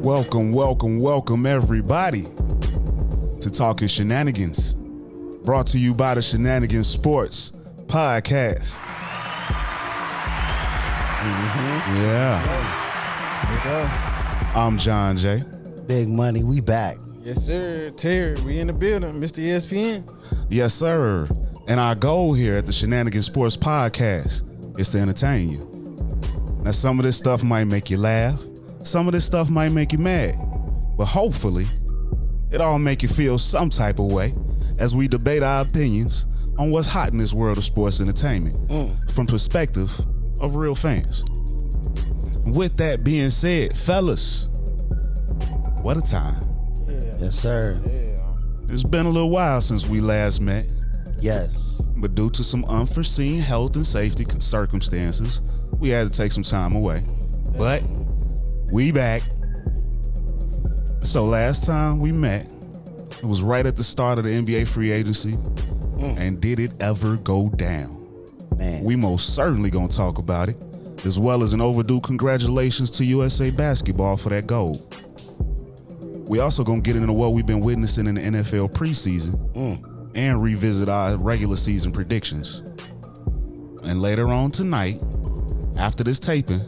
Welcome everybody to Talking Shenanigans, brought to you by the Shenanigans Sports Podcast. Yeah. There you go. I'm John J. Big Money, we back. Yes, sir. Terry, we in the building. Mr. ESPN. Yes, sir. And our goal here at the Shenanigans Sports Podcast is to entertain you. Now, some of this stuff might make you laugh. Some of this stuff might make you mad. But hopefully, it all make you feel some type of way as we debate our opinions on what's hot in this world of sports entertainment from perspective of real fans. With that being said, fellas, what a time. Yeah. Yes, sir. Yeah. It's been a little while since we last met, Yes. but due to some unforeseen health and safety circumstances, we had to take some time away. But we back. So last time we met, it was right at the start of the NBA free agency. And did it ever go down? Man. We most certainly gonna talk about it, as well as an overdue congratulations to USA Basketball for that gold. We also gonna get into what we've been witnessing in the NFL preseason and revisit our regular season predictions. And later on tonight, after this taping,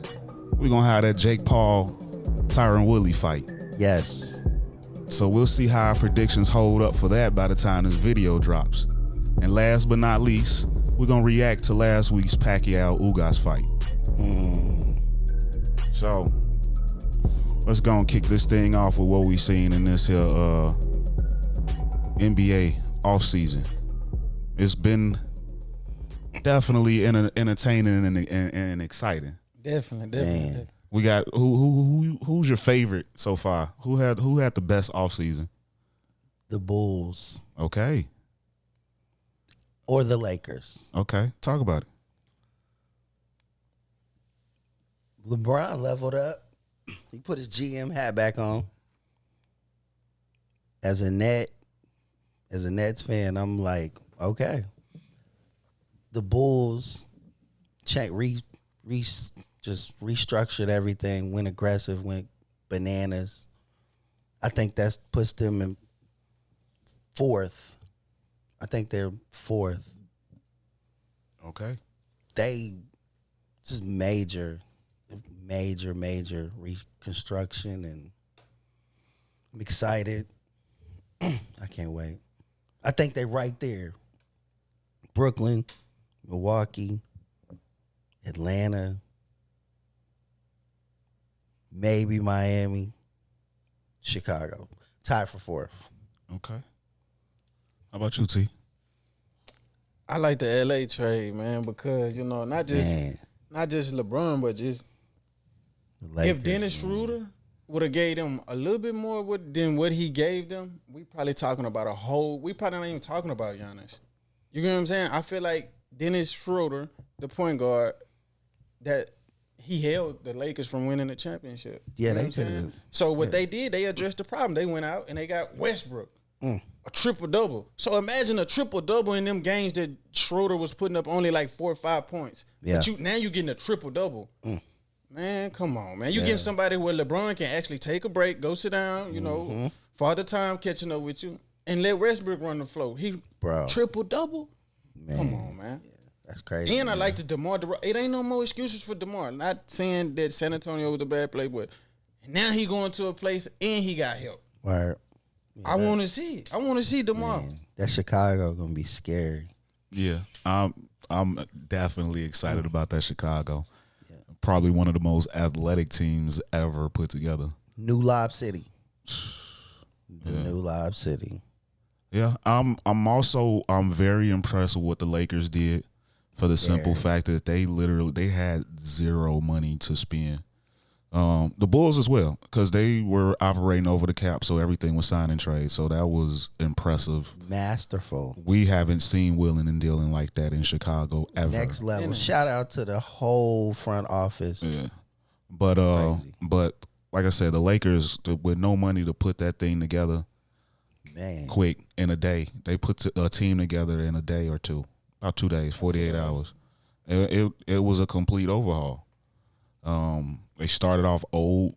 we're gonna have that Jake Paul, Tyron Woodley fight. Yes. So we'll see how our predictions hold up for that by the time this video drops. And last but not least, we're gonna react to last week's Pacquiao Ugas fight. So let's go and kick this thing off with what we seen in this here NBA offseason. It's been definitely entertaining and exciting. Definitely. Man. We got who's your favorite so far? Who had the best offseason? The Bulls. Okay. Or the Lakers. Okay. Talk about it. LeBron leveled up. He put his GM hat back on. As a Nets fan, I'm like, okay. The Bulls just restructured everything, went aggressive, went bananas. I think that puts them in fourth. I think they're fourth. Okay. They just major reconstruction, and I'm excited. I can't wait. I think they're right there. Brooklyn, Milwaukee, Atlanta, maybe Miami, Chicago. Tied for fourth. Okay. How about you, T? I like the LA trade, man, because not just LeBron, but just Lakers, if Dennis Schroeder would have gave them a little bit more than what he gave them, we probably talking about we probably not even talking about Giannis. You get what I'm saying? I feel like Dennis Schroeder, the point guard, that he held the Lakers from winning the championship. Yeah, you know they what I'm saying? could. So what they did, they addressed the problem. They went out and they got Westbrook. A triple-double. So imagine a triple-double in them games that Schroeder was putting up only like 4 or 5 points. Yeah. But now you're getting a triple-double. Man, come on, man. You getting somebody where LeBron can actually take a break, go sit down, Father Time catching up with you, and let Westbrook run the flow. Triple-double? Man. Come on, man. Yeah, that's crazy. And I like the DeMar. It ain't no more excuses for DeMar. Not saying that San Antonio was a bad play, but now he going to a place and he got help. Word. Yeah, I want to see it. I want to see DeMar. Man, that Chicago gonna be scary. Yeah. I'm definitely excited about that Chicago. Yeah. Probably one of the most athletic teams ever put together. New Lob City. New Lob City. Yeah. I'm very impressed with what the Lakers did for the simple fact that they had zero money to spend. The Bulls as well, because they were operating over the cap, so everything was sign and trade. So that was impressive. Masterful. We haven't seen willing and dealing like that in Chicago ever. Next level. Shout out to the whole front office. Yeah. But like I said, the Lakers, with no money to put that thing together, Man. quick in a day. They put a team together in a day or two, about 2 days, 48 hours. It was a complete overhaul. They started off old,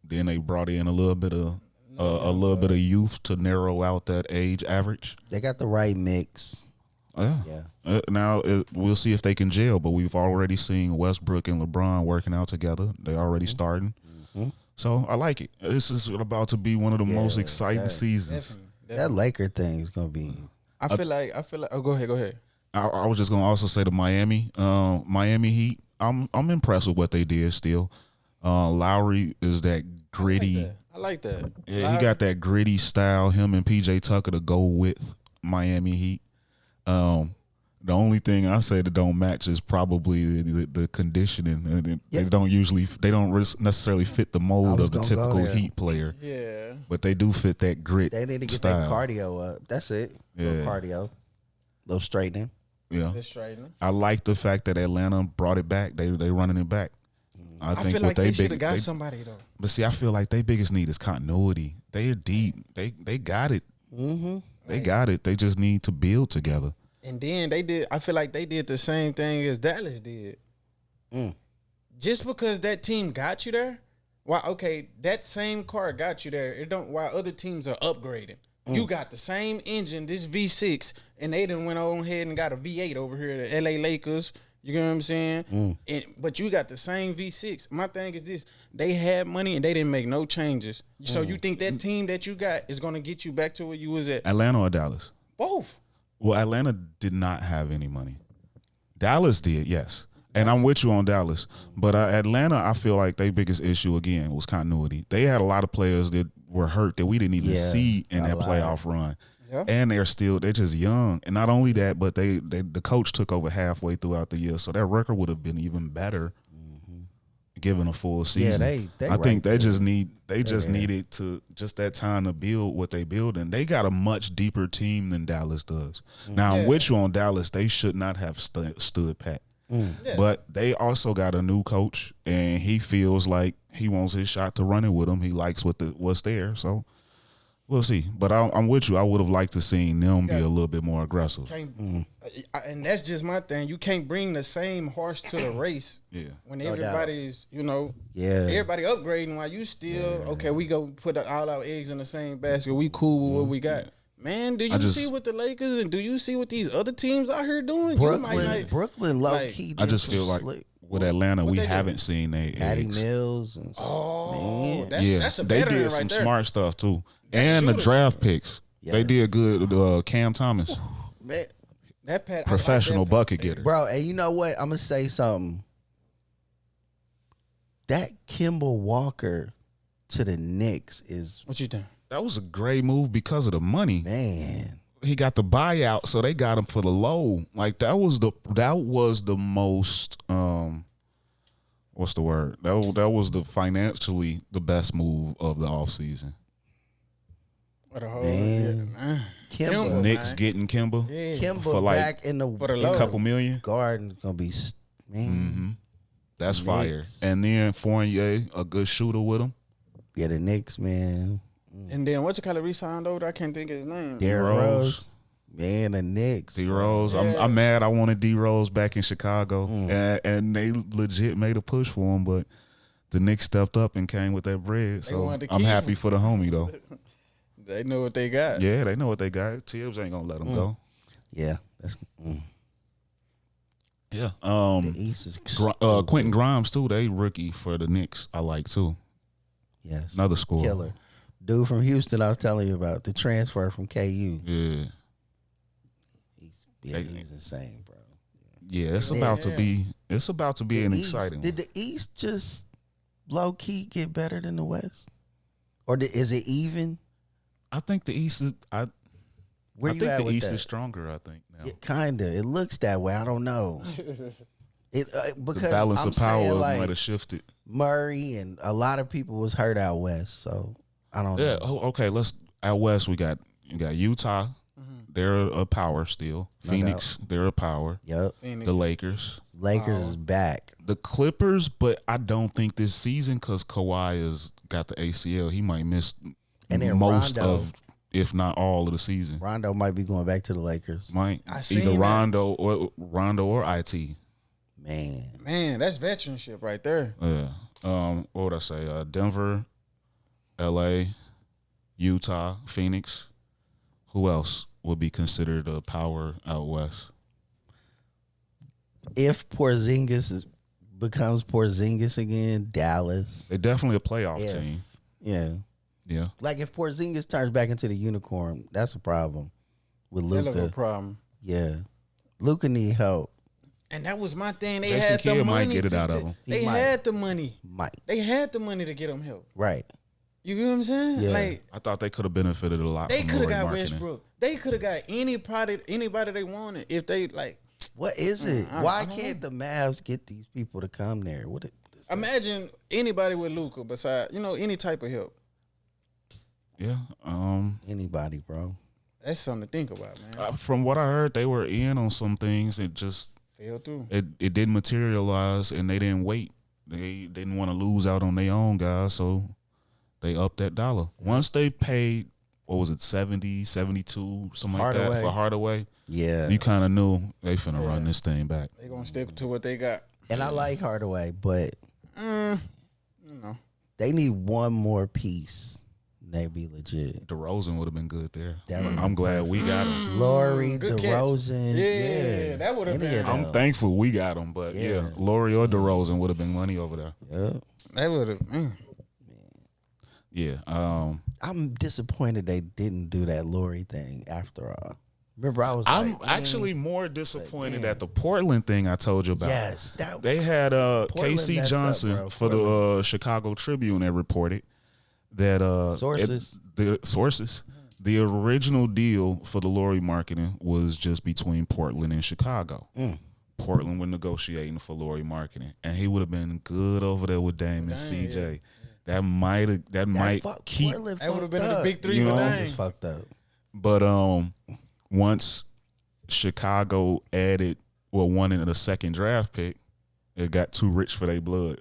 Then they brought in a little bit of youth to narrow out that age average. They got the right mix. Yeah. Now we'll see if they can gel, but we've already seen Westbrook and LeBron working out together. They already starting. Mm-hmm. So I like it. This is about to be one of the most exciting seasons. Definitely. That Laker thing is gonna be. I feel like. Oh, go ahead. I was just gonna also say the Miami Heat. I'm impressed with what they did. Still, Lowry is that gritty. I like that. Yeah, Lowry. he got that gritty style. Him and PJ Tucker to go with Miami Heat. The only thing I say that don't match is probably the conditioning. They don't necessarily fit the mold of the typical Heat player. Yeah, but they do fit that grit. They need to get style. that cardio up. That's it. Little cardio, little straightening. Yeah, straightening. I like the fact that Atlanta brought it back. They running it back. I think feel like they should have got somebody though. But see, I feel like their biggest need is continuity. They are deep. They got it. Mm-hmm. They got it. They just need to build together. And then I feel like they did the same thing as Dallas did. Just because that team got you there, that same car got you there. It don't. While other teams are upgrading, you got the same engine, this V6, and they done went on ahead and got a V8 over here, the LA Lakers. You know what I'm saying? But you got the same V6. My thing is this: they had money and they didn't make no changes. So you think that team that you got is gonna get you back to where you was at? Atlanta or Dallas? Both. Well, Atlanta did not have any money. Dallas did, yes. And I'm with you on Dallas. But Atlanta, I feel like their biggest issue, again, was continuity. They had a lot of players that were hurt that we didn't even see in that playoff run. Yeah. And they're just young. And not only that, but the coach took over halfway throughout the year. So that record would have been even better given a full season. I think they just needed to just that time to build what they build, and they got a much deeper team than Dallas does. Now I'm with you on Dallas; they should not have stood pat, but they also got a new coach, and he feels like he wants his shot to run it with him. He likes what's there, so we'll see. But I'm with you. I would have liked to seen them be a little bit more aggressive. And that's just my thing. You can't bring the same horse to the race when everybody's, everybody upgrading while you still, we go put all our eggs in the same basket. We cool with what we got. Man, do you see what the Lakers and do you see what these other teams out here doing? Brooklyn low-key. I just feel like with Atlanta, we haven't seen their Patty eggs. Mills. And that's a they veteran did some right there. smart stuff, too. And the draft picks. Yes. They did good. Cam Thomas. Man. That professional bucket getter. Bro, and you know what? I'm going to say something. That Kemba Walker to the Knicks is... What you think? That was a great move because of the money. Man. He got the buyout, so they got him for the low. Like, that was the most... what's the word? That was the financially the best move of the offseason. What a whole man. Kemba, Knicks getting Kemba. Yeah. Kemba for like back in a couple million. Garden's gonna be That's Knicks. fire. And then Fournier, a good shooter with him. Yeah, the Knicks, man. And then what's it re-signed over? I can't think of his name. Derrick Rose. Man, the Knicks. D Rose. Yeah. I'm mad. I wanted D Rose back in Chicago, and they legit made a push for him, but the Knicks stepped up and came with that bread. So I'm happy for the homie though. They know what they got. Yeah, they know what they got. Tibbs ain't gonna let them go. Yeah, that's. Yeah. The East is Quentin Grimes too. They rookie for the Knicks. I like too. Yes, another scorer. Killer. Dude from Houston, I was telling you about the transfer from KU. Yeah. He's insane, bro. Yeah, it's about to be. It's about to be an exciting one. Did the East just low key get better than the West, or is it even? I think the East is. I think the East is stronger. I think now. Yeah, kinda. It looks that way. I don't know. Because the balance of power might have shifted. Murray and a lot of people was hurt out west, so I don't know. Yeah. Okay. Out west. We got Utah. They're a power still. No Phoenix. Doubt. They're a power. Yep. The Lakers. Is back. The Clippers, but I don't think this season because Kawhi has got the ACL. He might miss most of, if not all, of the season. Rondo might be going back to the Lakers. Might either Rondo or IT. Man, that's veteranship right there. Yeah. What would I say? Denver. LA, Utah, Phoenix. Who else would be considered a power out west? If Porzingis becomes Porzingis again, Dallas. They're definitely a playoff team. Yeah. Yeah. Like if Porzingis turns back into the unicorn, that's a problem with That Luka. look a problem. Yeah. Luka need help. And that was my thing. They Jason had the Kidd money might get it out of him. They He might. had the money. Might. They had the money to get him help. Right. You get what I'm saying? Yeah. Like I thought they could have benefited a lot they from could have Lauri got Markkanen. Westbrook. They could have got anybody they wanted if they like. What is it? I Why don't can't the Mavs get these people to come there? Imagine anybody with Luka beside any type of help. Yeah. Anybody, bro. That's something to think about, man. From what I heard, they were in on some things. It just Fell through. it didn't materialize, and they didn't wait. They didn't want to lose out on their own guys, so they upped that dollar. Once they paid, what was it, 70, 72, something like that Hardaway. for Hardaway, Yeah. you kind of knew they finna run this thing back. They gonna stick to what they got. And I like Hardaway, but No. they need one more piece. They be legit. DeRozan would have been good there. That would've I'm glad we got him. Laurie, Good catch. DeRozan. Yeah, that would've Any been- of I'm them. thankful we got him, but yeah, Laurie or DeRozan would have been money over there. Yeah. They would have. Yeah. I'm disappointed they didn't do that Laurie thing after all. Remember, I was I'm like, actually more disappointed at the Portland thing I told you about. yes, that They had Portland Casey messed up, Johnson bro. for the Chicago Tribune that reported that Sources. the original deal for the Lauri Markkanen was just between Portland and Chicago. Portland were negotiating for Lauri Markkanen, and he would have been good over there with Dame and CJ. yeah. That might keep. Portland That would have been fucked the up. big three You with know, Dame. Just fucked up. But once Chicago wanted a second draft pick, it got too rich for their blood.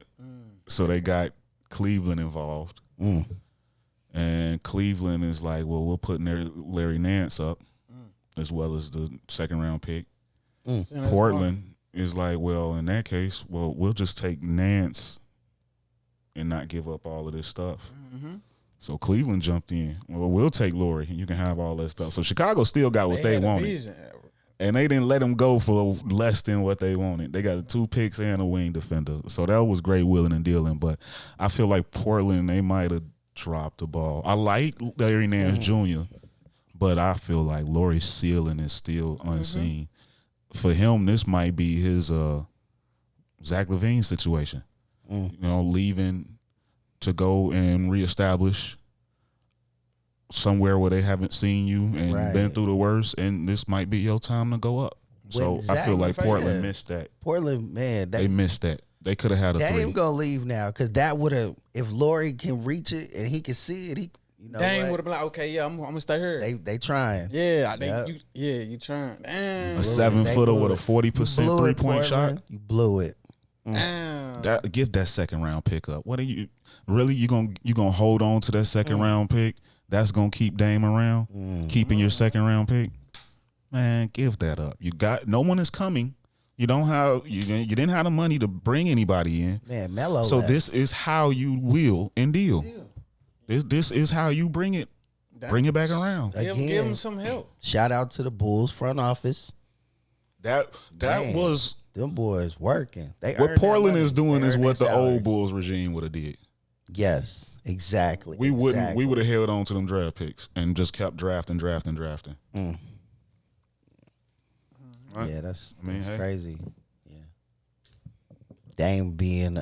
So they got Cleveland involved. And Cleveland is like, well, we're putting Larry Nance up as well as the second round pick. Portland is like, well, in that case, we'll just take Nance and not give up all of this stuff. So Cleveland jumped in. Well, we'll take Laurie, and you can have all that stuff. So Chicago still got what they had a wanted. vision. And they didn't let him go for less than what they wanted. They got 2 picks and a wing defender. So that was great willing and dealing. But I feel like Portland, they might have dropped the ball. I like Larry Nance Jr., but I feel like Laurie's ceiling is still unseen. For him, this might be his Zach LaVine situation. Leaving to go and reestablish somewhere where they haven't seen you and been through the worst, and this might be your time to go up. So I feel like Portland missed that. Portland, man, They missed that. They could have had a Dame 3. gonna leave now because that would have. If Laurie can reach it and he can see it, Dame would have been like, okay, yeah, I'm gonna stay here. They trying. Yeah, Yep. you trying. Damn. A 7-footer with a 40% You blew it, 3-point shot. Portland. You blew it. Damn. Give that second round pick up. What are you really? You gonna hold on to that second round pick? That's gonna keep Dame around, keeping your second round pick. Man, give that up. You got no one is coming. You didn't have the money to bring anybody in. Man, Melo. So left. this is how you wheel and deal. This is how you bring it back around. Give him some help. Shout out to the Bulls front office. That Man, was them boys working. They what earned that Portland money. is doing They is earned what their the old salaries. Bulls regime would have did. Yes, exactly. We would have Exactly. held on to them draft picks and just kept drafting. Yeah, that's hey. crazy. Yeah, Dame being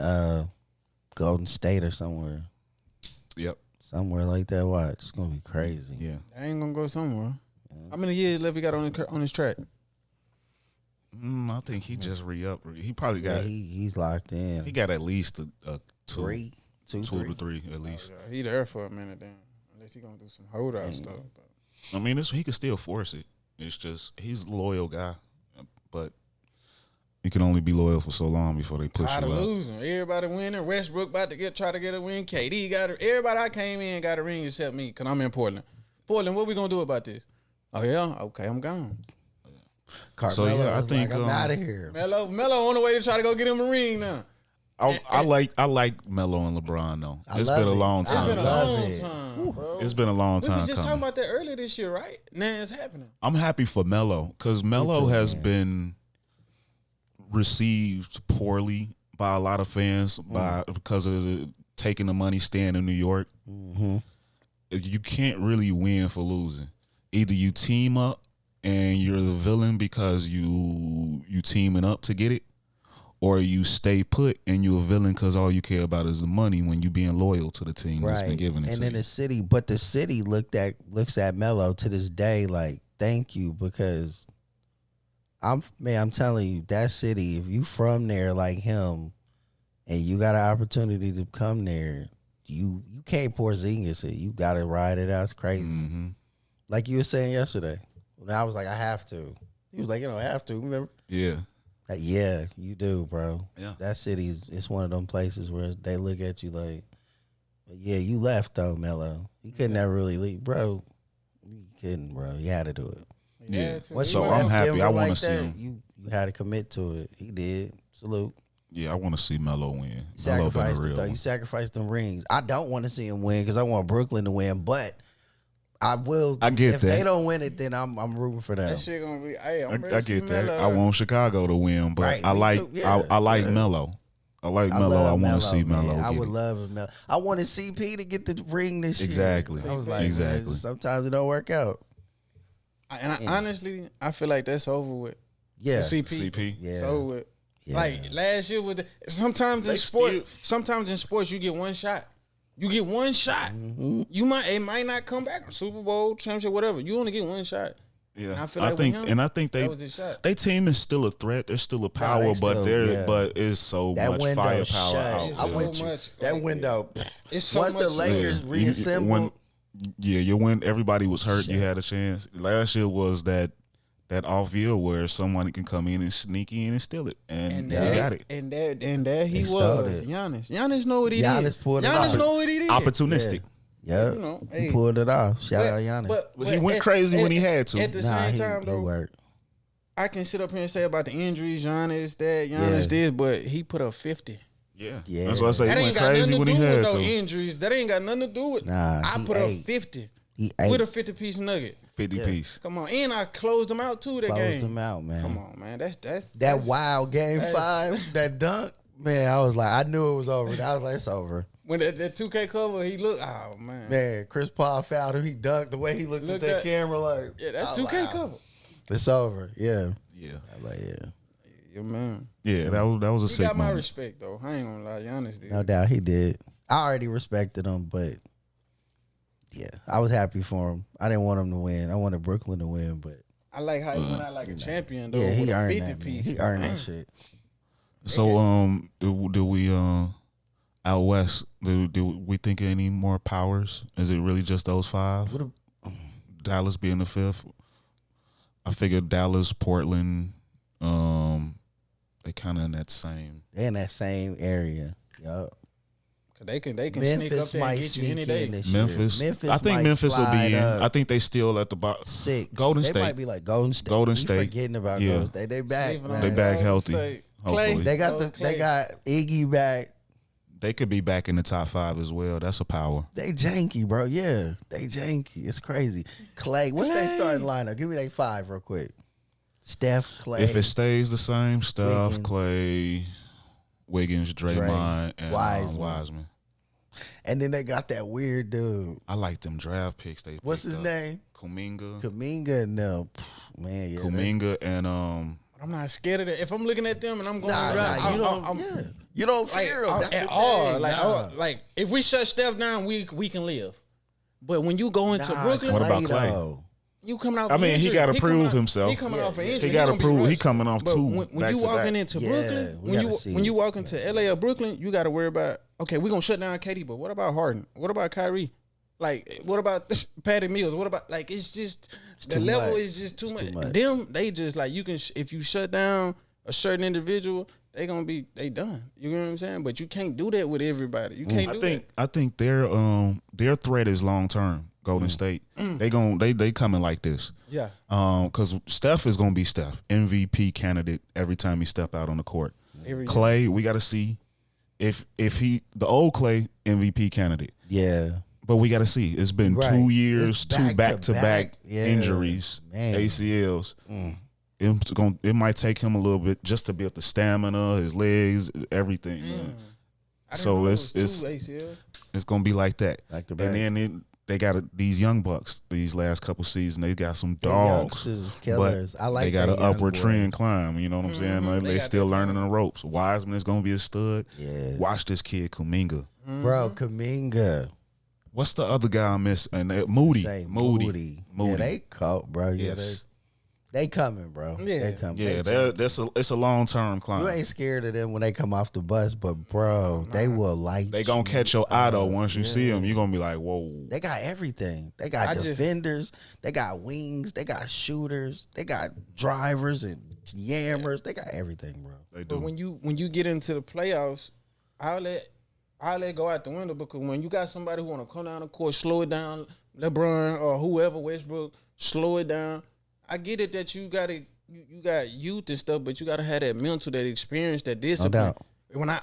Golden State or somewhere Yep. like that. Watch, it's gonna be crazy. Yeah. I ain't gonna go somewhere. How many years left he got on his track? I think he just re-upped. He probably got. He's locked in. He got at least a two, Three, two, two three. to three at least. Yeah, he there for a minute then. Unless he gonna do some holdout stuff. But I mean, he could still force it. It's just he's a loyal guy, but you can only be loyal for so long before they push tired you of out. losing. Everybody winning. Westbrook about to try to get a win. KD got it. Everybody I came in got a ring except me because I'm in Portland. Portland, what we gonna do about this? Oh yeah, okay, I'm gone. Carmelo So, yeah, I was think, like, I'm out of here. Melo on the way to try to go get him a ring now. I like Melo and LeBron though. It's been a long time. It's been a long time, bro. It's been a long We time. was just coming. talking about that earlier this year, right? Now it's happening. I'm happy for Melo because Melo has been received poorly by a lot of fans because of taking the money, staying in New York. Mm-hmm. You can't really win for losing. Either you team up and you're the villain because you teaming up to get it, or you stay put and you're a villain because all you care about is the money when you being loyal to the team that's been giving it and to then you. the city looks at Melo to this day like, thank you, because I'm telling you, that city, if you from there like him and you got an opportunity to come there, you can't Porzingis it. You got to ride it out. It's crazy. Mm-hmm. Like you were saying yesterday. When I was like, I have to. He was like, I have to. Remember? Yeah. Like, yeah, you do, bro. Yeah. That city it's one of them places where they look at you like, yeah, you left though, Melo. You couldn't never really leave, bro. You couldn't, bro. You had to do it. Yeah. Once So you I'm left happy. Denver I want to like see that, him. You had to commit to it. He did. Salute. Yeah, I want to see Melo win. Melo been a Sacrificed real it though. one. You sacrificed them rings. I don't want to see him win because I want Brooklyn to win, but I will. I get if that. they don't win it, then I'm rooting for them. That shit gonna be. Hey, I'm ready I to see get that. Melo. I want Chicago to win, but Right, I me like too. Yeah, I like yeah. Melo. I like Melo. I love want to see man. Melo. I get would it. love Melo. I wanted CP to get the ring this Exactly. year. I was like, Exactly. man, sometimes it don't work out. Honestly, I feel like that's over with. Yeah. CP. Yeah. It's over with. Yeah. Like last year with sometimes in sports, you get one shot. You get one shot. Mm-hmm. It might not come back. Super Bowl, championship, whatever. You only get one shot. Yeah, And I feel like with him, I think that was his shot. they team is still a threat. They're still a power, they but still, but it's so That much window firepower shut. out. It's I so went much. that window. It's so Once much. the Lakers Yeah. reassembled. You win. Everybody was hurt. You had a chance. Last year was that off year where someone can come in and sneak in and steal it, and you got it. And there he They stole was. it. Giannis know what he did. Giannis pulled it off. Giannis know what he did. Opportunistic. Yeah, You know, he hey. pulled it off. Shout out Giannis. But he went crazy when he had to. At the same time, he though, worked. I can sit up here and say about the injuries, Giannis did, but he put up 50. Yeah, Yeah. that's what I say. That He ain't went got nothing crazy to when do he with had no to. injuries. That ain't got nothing to do with. Nah, I he put ate. up 50 He with ate. a 50-piece nugget. 50 piece. Come on, and I closed them out too. That Closed game. him out, man. Come on, man. That's That wild game that's- 5, that dunk, man. I was like, I knew it was over. I was like, it's over. When that 2K cover, he looked. Oh man. Man, Chris Paul fouled him. He dunked the way he looked at that camera like, Yeah, that's I was 2K like, cover. It's over. Yeah. Yeah, I was like, yeah. Yeah, man. yeah. That was a He sick got my moment. respect though. I ain't gonna lie, Giannis did. No doubt he did. I already respected him, but yeah, I was happy for him. I didn't want him to win. I wanted Brooklyn to win, but I like how he went out like a champion though. yeah, he with a earned 50 that. Man. piece. He earned that shit. So do we out west? Do we think of any more powers? Is it really just those 5? Dallas being the 5th. I figured Dallas, Portland, they kind of in that same. They in that same area. Yup. They can sneak up Memphis there might and get you sneak any in day. this Memphis. year. Memphis I think might Memphis will slide be in. up. I think they still at the bottom. 6. Golden They State. might be like Golden State. Golden We State. forgetting about Yeah. Golden State. They back. Sleeping Man. on They back Golden healthy. State. Hopefully. Clay. They got Oh, they Clay. got Iggy back. They could be back in the top 5 as well. That's a power. They janky, bro. Yeah, they janky. It's crazy. Clay, what's their starting lineup? Give me that 5 real quick. Steph, Clay. If it stays the same, Steph, Wiggins. Clay, Wiggins, Draymond, and Wiseman. Wiseman. And then they got that weird dude. I like them draft picks. They What's picked his up. name? Kuminga. Kaminga and them. Man, yeah. Kuminga and But I'm not scared of that. If I'm looking at them and I'm going Nah, to you don't. You don't like, fear them. That's at the all. thing. Like, Nah. like if we shut Steph down, we can live. But when you go into Nah, Brooklyn, What about Clay? though. you coming out. I mean, he injured. gotta coming prove out- himself. He coming Yeah, off an yeah. injury. He got to gonna be prove he rushed. coming off But 2 when back you to walking back. into Yeah, Brooklyn, we when gotta see when it. you walk into LA or Brooklyn, you got to worry about. Okay, we gonna shut down KD, but what about Harden? What about Kyrie? Like, what about Patty Mills? What about it's just the too level much. is just too It's much. too much. Them they just like you can if you shut down a certain individual, they done. You know what I'm saying? But you can't do that with everybody. You can't do I think their threat is long term. Golden State. They coming like this. that. Because Steph is gonna be Steph, MVP candidate every time he step out on the court. Every Clay, we got to see if he the old Clay MVP candidate. Yeah. But we got to see. It's been Right. 2 years, It's two back-to-back Yeah. injuries, Man. ACLs. It might take him a little bit just to build the stamina, his legs, everything. So it's gonna be like that. Back-to-back. And then they got these young bucks. These last couple seasons, they got some The dogs. youngsters, killers. But I like they got that an upward young trend boys. climb. You know what I'm saying? Like, they still learning the ropes. Wiseman is gonna be a stud. Yeah. Watch this kid, Kuminga. Bro, Kuminga. What's the other guy I miss? And Moody. Yeah, they caught, bro. Yeah, Yes. they coming, bro. Yeah. They coming. Yeah, They it's a long term climb. You ain't scared of them when they come off the bus, but bro, they will light. They gonna catch your eye though. Once you see them, you gonna be like, whoa. They got everything. They got defenders. They got wings. They got shooters. They got drivers and yammers. They got everything, bro. They do. But when you get into the playoffs, I'll let go out the window, because when you got somebody who want to come down the court, slow it down, LeBron or whoever, Westbrook, slow it down. I get it that you got youth and stuff, but you got to have that mental, that experience, that discipline. No doubt.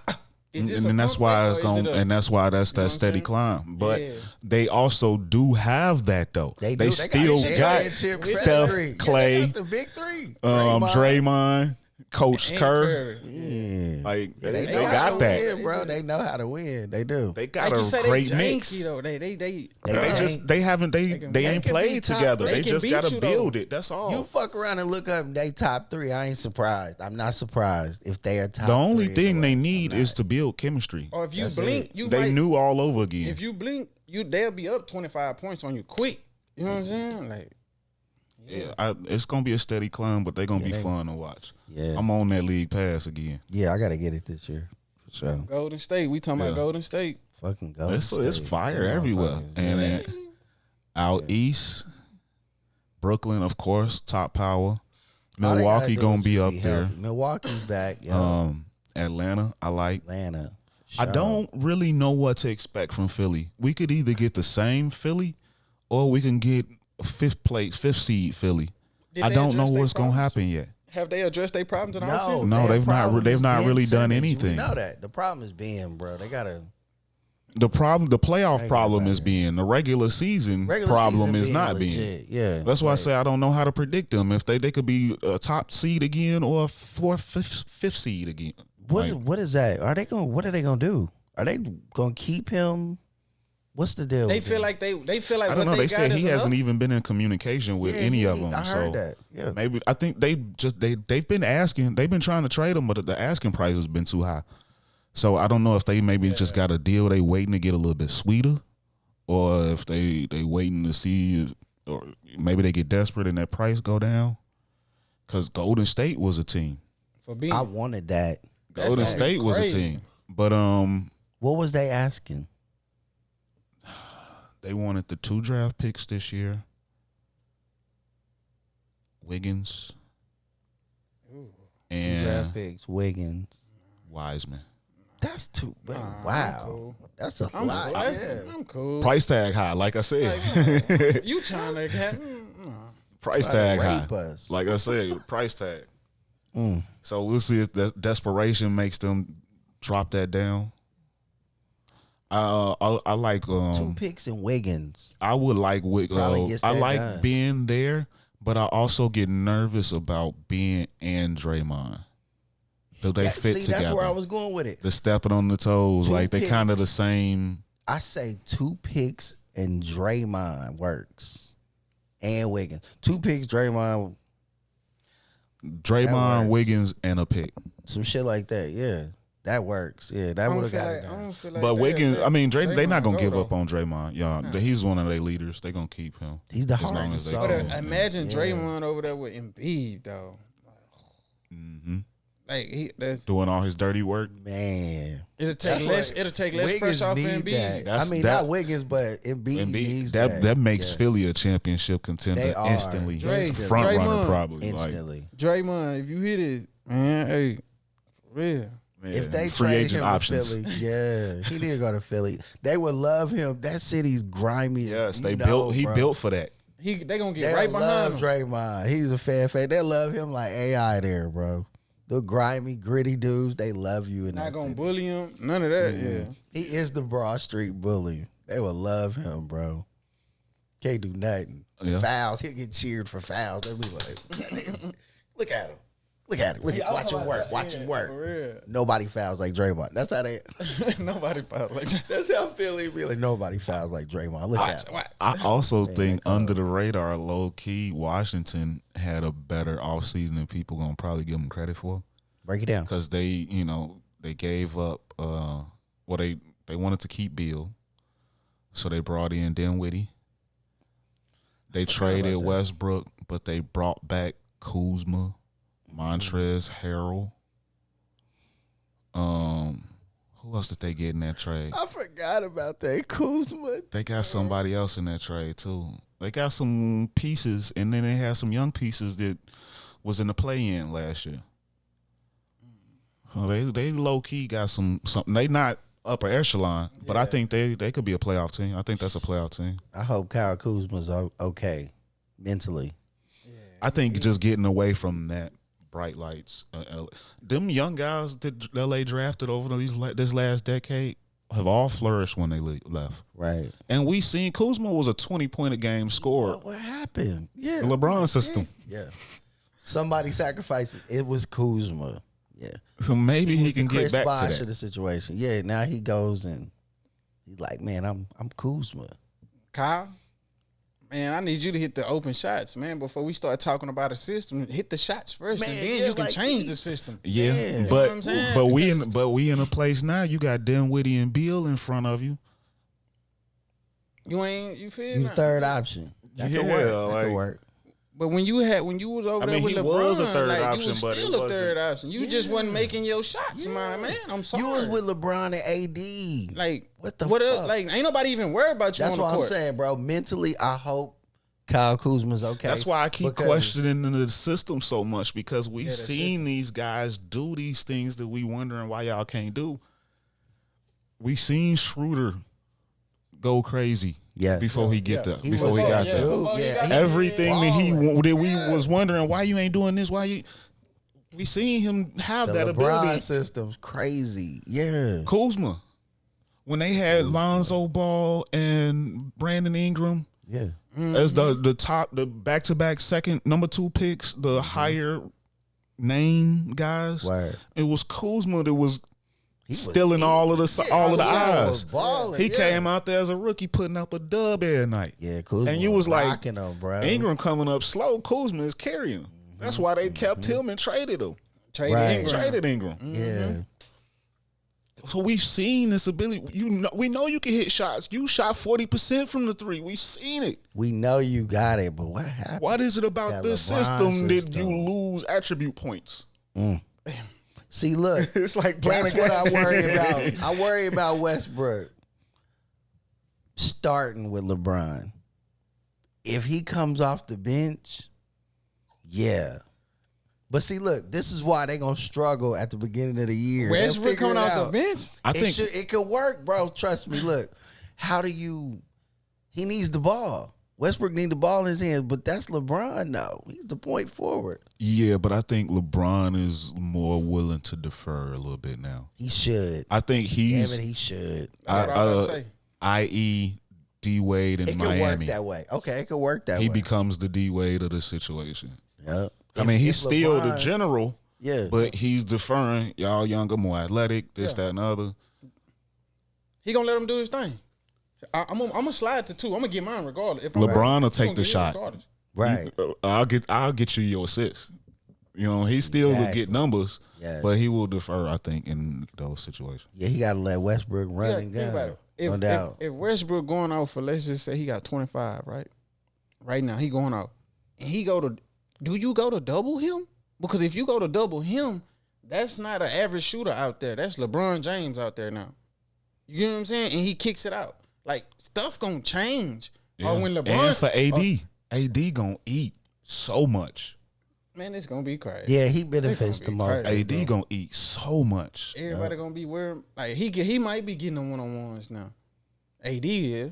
And that's why that's that steady climb. But they also do have that though. They still got Steph, Clay, they got the big three. Draymond, Coach Kerr. Yeah. Like They got that. win, bro. They know how to win. They do. They got Like you a say, great they mix. janky, though. They They ain't can played be top. together. They They can just beat gotta you, build though. it. That's all. You fuck around and look up they top three. I ain't surprised. I'm not surprised if they are top. The only three thing they I'm need not. is to build chemistry. Or if you That's blink, it. They knew all over again. If you blink, they'll be up 25 points on you quick. You know what I'm saying? Like, it's gonna be a steady climb, but they're gonna be fun to watch. Yeah. I'm on that league pass again. Yeah, I gotta get it this year for sure. Golden State. We talking about Golden State. Fucking go. It's fire everywhere. And then out east, Brooklyn, of course, top power. Milwaukee gonna be up there. Milwaukee's back. Yo. Atlanta, I like. Atlanta. I don't really know what to expect from Philly. We could either get the same Philly, or we can get fifth seed Philly. Did I they don't know address their what's gonna problems? happen yet. Have they addressed their problems in the No, offseason? No, their they've not. problem They've is not Ben really done Simmons. anything. We know that. The problem is Ben, bro. They gotta. The playoff Ain't problem nobody. is being the regular season Regular problem season is being not legit. being. Yeah, That's why I right. say I don't know how to predict them. If they could be a top seed again or a fifth seed again. What is that? What are they gonna do? Are they gonna keep him? What's the deal? They with feel him? like they feel like I what don't know. They got said is he hasn't enough. even been in communication with Yeah, any of them. I So heard that. Yeah. maybe I think they've been asking. They've been trying to trade him, but the asking price has been too high. So I don't know if they maybe just got a deal. They waiting to get a little bit sweeter, or if they waiting to see, or maybe they get desperate and that price go down. Because Golden State was a team. For being, I wanted that. Golden State was a crazy. team, but What was they asking? they wanted the 2 draft picks this year. Wiggins and Draft picks, Wiggins. Wiseman. That's too. I'm wow, cool. that's a I'm lot. cool. Yeah. I'm cool. Price tag high, like I said. You trying to have? Price tag high. Rape us. Like I said, price tag. Mm. So we'll see if the desperation makes them drop that down. I like 2 picks and Wiggins. I would like Probably gets I that like done. being there, but I also get nervous about being and Draymond. Do they fit together? That's where I was going with it. The stepping on the toes, 2 like they kind of the picks. same. I say 2 picks and Draymond works, and Wiggins. 2 picks, Draymond, Draymond, works. Wiggins, and a pick. some shit like that. Yeah, that works. Yeah, that would have got it I done. don't feel like But that. Wiggins, I mean, they not gonna Draymond give go, up on Draymond. Y'all, he's one of their leaders. They gonna keep him. He's the as heart long and as they soul. can. But imagine Draymond over there with Embiid, though. Mm-hmm. Like that's Doing all his dirty work. Man, it'll take That's less. what- It'll take less Wiggins pressure off need Embiid. that. Not Wiggins, but Embiid needs that makes Yeah. Philly a championship contender They are. instantly. Instantly. Front runner Draymond. probably. instantly. Draymond, if you hit it, man, hey, for real. Like, If they free trade agent him options. to Philly, yeah, he need to go to Philly. They would love him. That city's grimy. Yes, You they know, built. He bro. built for that. They gonna get They right love behind him. Draymond. He's a fan favorite. They love him like AI there, bro. The grimy, gritty dudes, they love you. In Not that gonna city. bully him. None of that. Yeah. He is the Broad Street bully. They will love him, bro. Can't do nothing. Yeah. Fouls. He'll get cheered for fouls. They'll be like, look at him. Look at him. Watch him work. Watch him work. For real. Nobody fouls like Draymond. That's how they. Nobody felt like that. That's how Philly be like. Nobody fouls like Draymond. Look at him. I also think under the radar, low key, Washington had a better offseason than people gonna probably give them credit for. Break it down. Because they gave up. They wanted to keep Beal, so they brought in Dinwiddie. They traded Westbrook, but they brought back Kuzma, Montrezl Harrell. Who else did they get in that trade? I forgot about that Kuzma. They got somebody else in that trade too. They got some pieces, and then they had some young pieces that was in the play-in last year. They low key got some. They not upper echelon, but I think they could be a playoff team. I think that's a playoff team. I hope Kyle Kuzma's okay mentally. I think just getting away from that bright lights. Them young guys that LA drafted over this last decade have all flourished when they left. Right. And we seen Kuzma was a 20-point a game scorer. What happened? Yeah. The LeBron system. Yeah. Somebody sacrificed it. It was Kuzma. Yeah. So maybe he can get Chris back Bosh to of that. the situation. Yeah. Now he goes and he's like, man, I'm Kuzma. Kyle, man, I need you to hit the open shots, man, before we start talking about a system. Hit the shots first, Man, and then yeah, you can like change he- the system. Yeah, Yeah. You know but what I'm saying? we in a place now. You got Dinwiddie and Beal in front of you. You feel He me? was third option. That could Yeah, work. That like- could work. But when you was over I there mean, with he LeBron, was a third like, option, you was but it still a wasn't. third option. You just wasn't making your shots, my man. I'm sorry. You was with LeBron and AD. like What the what fuck? else? Like ain't nobody even worried about you That's on the what court. I'm saying, bro. Mentally, I hope Kyle Kuzma's okay. That's why I keep because- questioning the system so much, because we the seen these guys do these things that we wondering why y'all can't do. We seen Schroeder go crazy Yeah. before he get there. He Before was he got a there. dude. Before he Yeah. got He- Everything that balling. we was wondering why you ain't doing this, why you. We seen him have The that LeBron ability. system's crazy. Yeah. Kuzma, when they had Lonzo Ball and Brandon Ingram Yeah. as the back-to-back second number 2 picks, the higher name guys, Word. it was Kuzma that was He was stealing all of the Kuzma was eyes. balling, He yeah. came out there as a rookie putting up a dub every night. Yeah, Kuzma And you was like, rocking him, bro. Ingram coming up slow, Kuzma is carrying him. That's why they kept him and traded him. Traded Right. Ingram. Traded Ingram. Yeah. So we've seen this ability. We know you can hit shots. You shot 40% from the 3. We seen it. We know you got it, but what happened? What is it about That this LeBron system that you system. lose attribute points? See, look, It's like playing that's a what I game. worry about. I worry about Westbrook starting with LeBron. If he comes off the bench, yeah. But see, look, this is why they gonna struggle at the beginning of the year. They'll Westbrook figure coming it off out. the bench. I It think it could work, bro. Trust me. Look, he needs the ball. Westbrook needs the ball in his hands, but that's LeBron now. He's the point forward. yeah, but I think LeBron is more willing to defer a little bit now. He should. I think Damn he's it, he should. That's what I was about to say. i.e. D Wade in It could Miami. work that way. Okay, it could work that He way. becomes the D Wade of the situation. Yep. I mean, he's If still the LeBron- general, Yeah. but he's deferring. Y'all younger, more athletic, this, that, and the other. He gonna let him do his thing. I'm gonna slide to 2. I'm gonna get mine regardless. If LeBron will I'm take gonna the get it shot. regardless. Right. I'll get you your assist. You know, he still will Exactly. get numbers, Yes. but he will defer, I think, in those situations. Yeah, he got to let Westbrook run Yeah, and think about gun. it. No doubt. If Westbrook going out for, let's just say he got 25, right? Right now he going out, and do you go to double him? Because if you go to double him, that's not an average shooter out there. That's LeBron James out there now. You know what I'm saying? And he kicks it out. Like stuff gonna change. Or when LeBron And for AD gonna eat so much. man, it's gonna be crazy. Yeah, he benefits They the gonna be most. crazy. AD gonna eat so much. Everybody gonna be worried. Like he might be getting the 1-on-1s now. AD is.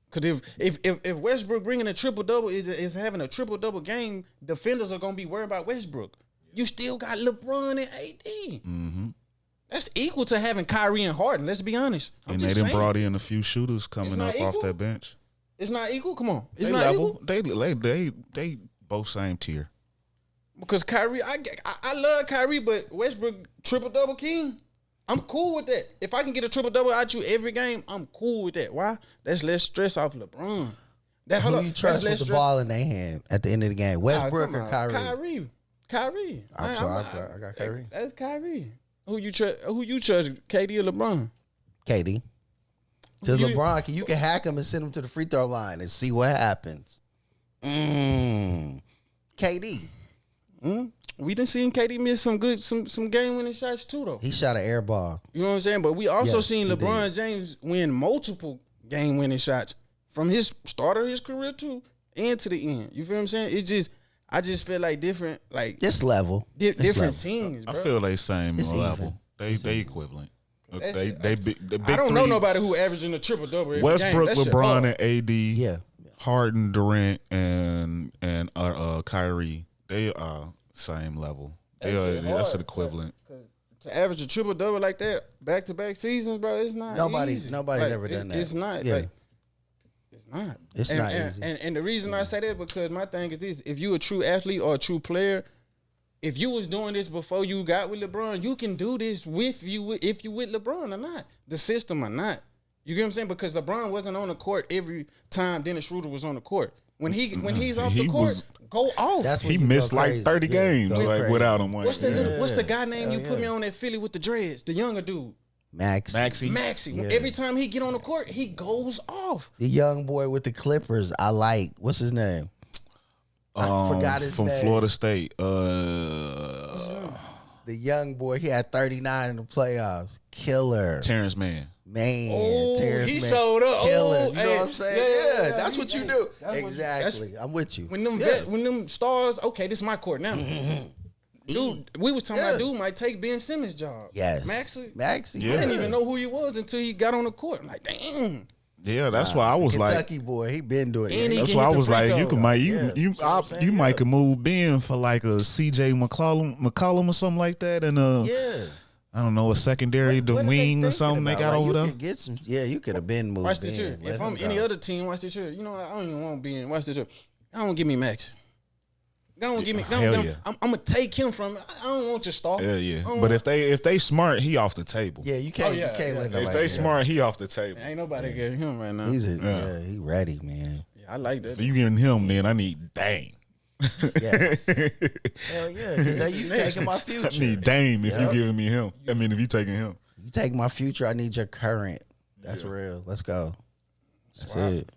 Cause if Westbrook bringing a triple double is having a triple double game, defenders are gonna be worried about Westbrook. You still got LeBron and AD. Mm-hmm. That's equal to having Kyrie and Harden. Let's be honest. And they done brought in a few shooters coming up off equal? that bench. It's not equal. Come on, it's They not level. equal. They both same tier. Because Kyrie, I love Kyrie, but Westbrook triple double king. I'm cool with that. If I can get a triple double out you every game, I'm cool with that. Why? That's less stress off LeBron. Who you trust with the ball in their hand at the end of the game? Westbrook or Kyrie? Kyrie. I'm sorry, I got Kyrie. That's Kyrie. Who you trust, KD or LeBron? KD. Because LeBron, you can hack him and send him to the free throw line and see what happens. KD. We done seen KD miss some game winning shots too though. He shot an air ball. You know what I'm saying? But we also seen he LeBron James win multiple game winning shots from his start of his career too and to the end. You feel what I'm saying? It's just I just feel like different this level. Different teams, bro. I feel they same It's level. They equivalent. They big I don't know three. nobody who averaging a triple double. Westbrook, LeBron, and AD. Yeah. Harden, Durant, and Kyrie. They are same level. That's an equivalent. To average a triple double like that back to back seasons, bro, it's not. Nobody's easy. ever done that. It's not. Yeah. It's not. It's not easy. And the reason I say that because my thing is this: if you a true athlete or a true player, if you was doing this before you got with LeBron, you can do this if you with LeBron or not. The system or not. You get what I'm saying? Because LeBron wasn't on the court every time Dennis Schroeder was on the court. When he's off the court, go off. He missed like 30 games without him. What's the guy name you put me on at Philly with the dreads? The younger dude. Maxey. Yeah. Every time he get on the court, he goes off. The young boy with the Clippers, I like. What's his name? I forgot his name. From Florida State. The young boy, he had 39 in the playoffs. Killer. Terrence Mann. Terrence he Mann. showed up. Killer. You know what I'm saying? Yeah, that's what you do. Exactly. I'm with you. When them stars, okay, this is my court now. Dude, we was talking about dude might take Ben Simmons' job. Yes. Maxey. Yeah. I didn't even know who he was until he got on the court. I'm like, damn. Yeah, that's why I was Kentucky boy, he been doing it. That's why I was like, you might could move Ben for like a CJ McCollum or something like that, and I don't know, a secondary wing or something they got over there. You could have been moved. Watch this here. If I'm any other team, watch this here. You know, I don't even want Ben. Watch this here. I don't give me Max. Don't give me. I'm gonna take him from. I don't want your star. Yeah. But if they smart, he off the table. Yeah, you can't. You can't let nobody. If they smart, he off the table. Ain't nobody getting him right now. He ready, man. Yeah, I like that. If you getting him, then I need Dame. Yeah. Hell yeah. Because you taking my future. I need Dame if you giving me him. I mean, if you taking him. You take my future, I need your current. That's real. Let's go. That's it.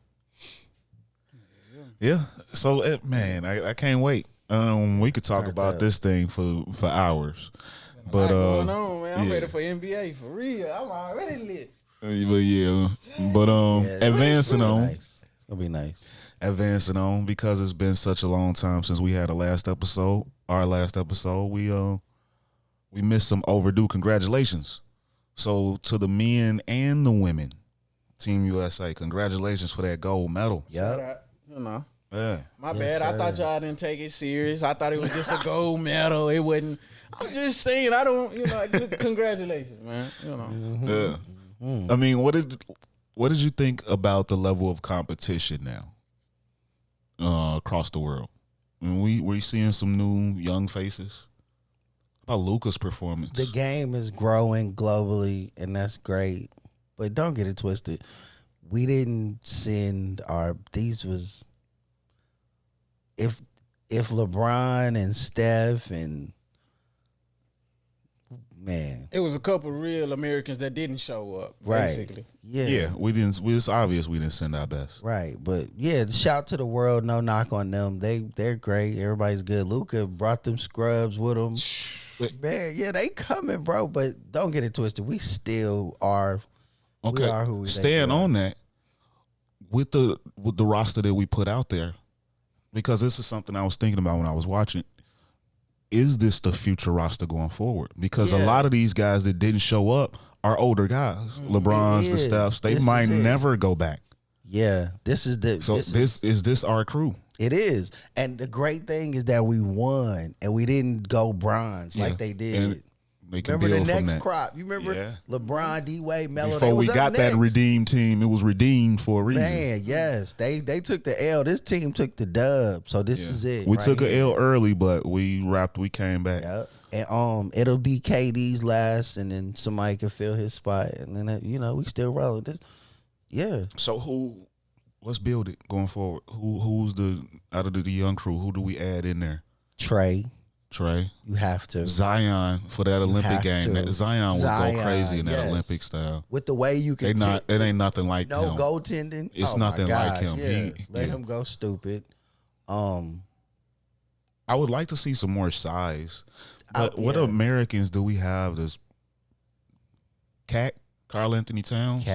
Yeah. So, man, I can't wait. We could talk about this thing for hours. But going on, man. I'm ready for NBA for real. I'm already lit. Advancing on. It's gonna be nice. Advancing on, because it's been such a long time since we had our last episode, we missed some overdue congratulations. So to the men and the women, Team USA, congratulations for that gold medal. Yep. You know. Yeah. My bad. Sir. I thought y'all didn't take it serious. I thought it was just a gold medal. It wasn't. I'm just saying. I don't. Congratulations, man. You know. Yeah. Mm-hmm. I mean, what did you think about the level of competition now across the world? I mean, we seeing some new young faces. How about Luka's performance? The game is growing globally, and that's great. But don't get it twisted. We didn't send these was. If LeBron and Steph and man, it was a couple real Americans that didn't show up. Basically, yeah, we didn't. It's obvious we didn't send our best, right? But shout to the world. No knock on them. They're great. Everybody's good. Luka brought them scrubs with him. Man, they coming, bro. But don't get it twisted. We still are. Okay, we are who we stand on that with the roster that we put out there. Because this is something I was thinking about when I was watching. Is this the future roster going forward? Because a lot of these guys that didn't show up are older guys. LeBron's, the Stephs. They might never go back. Yeah, this is the. So is this our crew? It is. And the great thing is that we won and we didn't go bronze like they did. And they can Remember the build from next that. crop? You remember LeBron, D-Wade, Melo? Before we got that redeemed team, it was redeemed for a reason. Man, yes. They took the L. This team took the dub. So this is it. We right took here. an L early, but we came back. Yep. And it'll be KD's last, and then somebody can fill his spot, and then we still rolling this. Yeah. So let's build it going forward. Who's out of the young crew? Who do we add in there? Trey, you have to. Zion for that Olympic game. Zion would go crazy in that Olympic style. With the way you can, it ain't nothing like no him. goaltending. It's nothing like him. Yeah. Let him go stupid. I would like to see some more size. But what Americans do we have? This Carl Anthony Towns.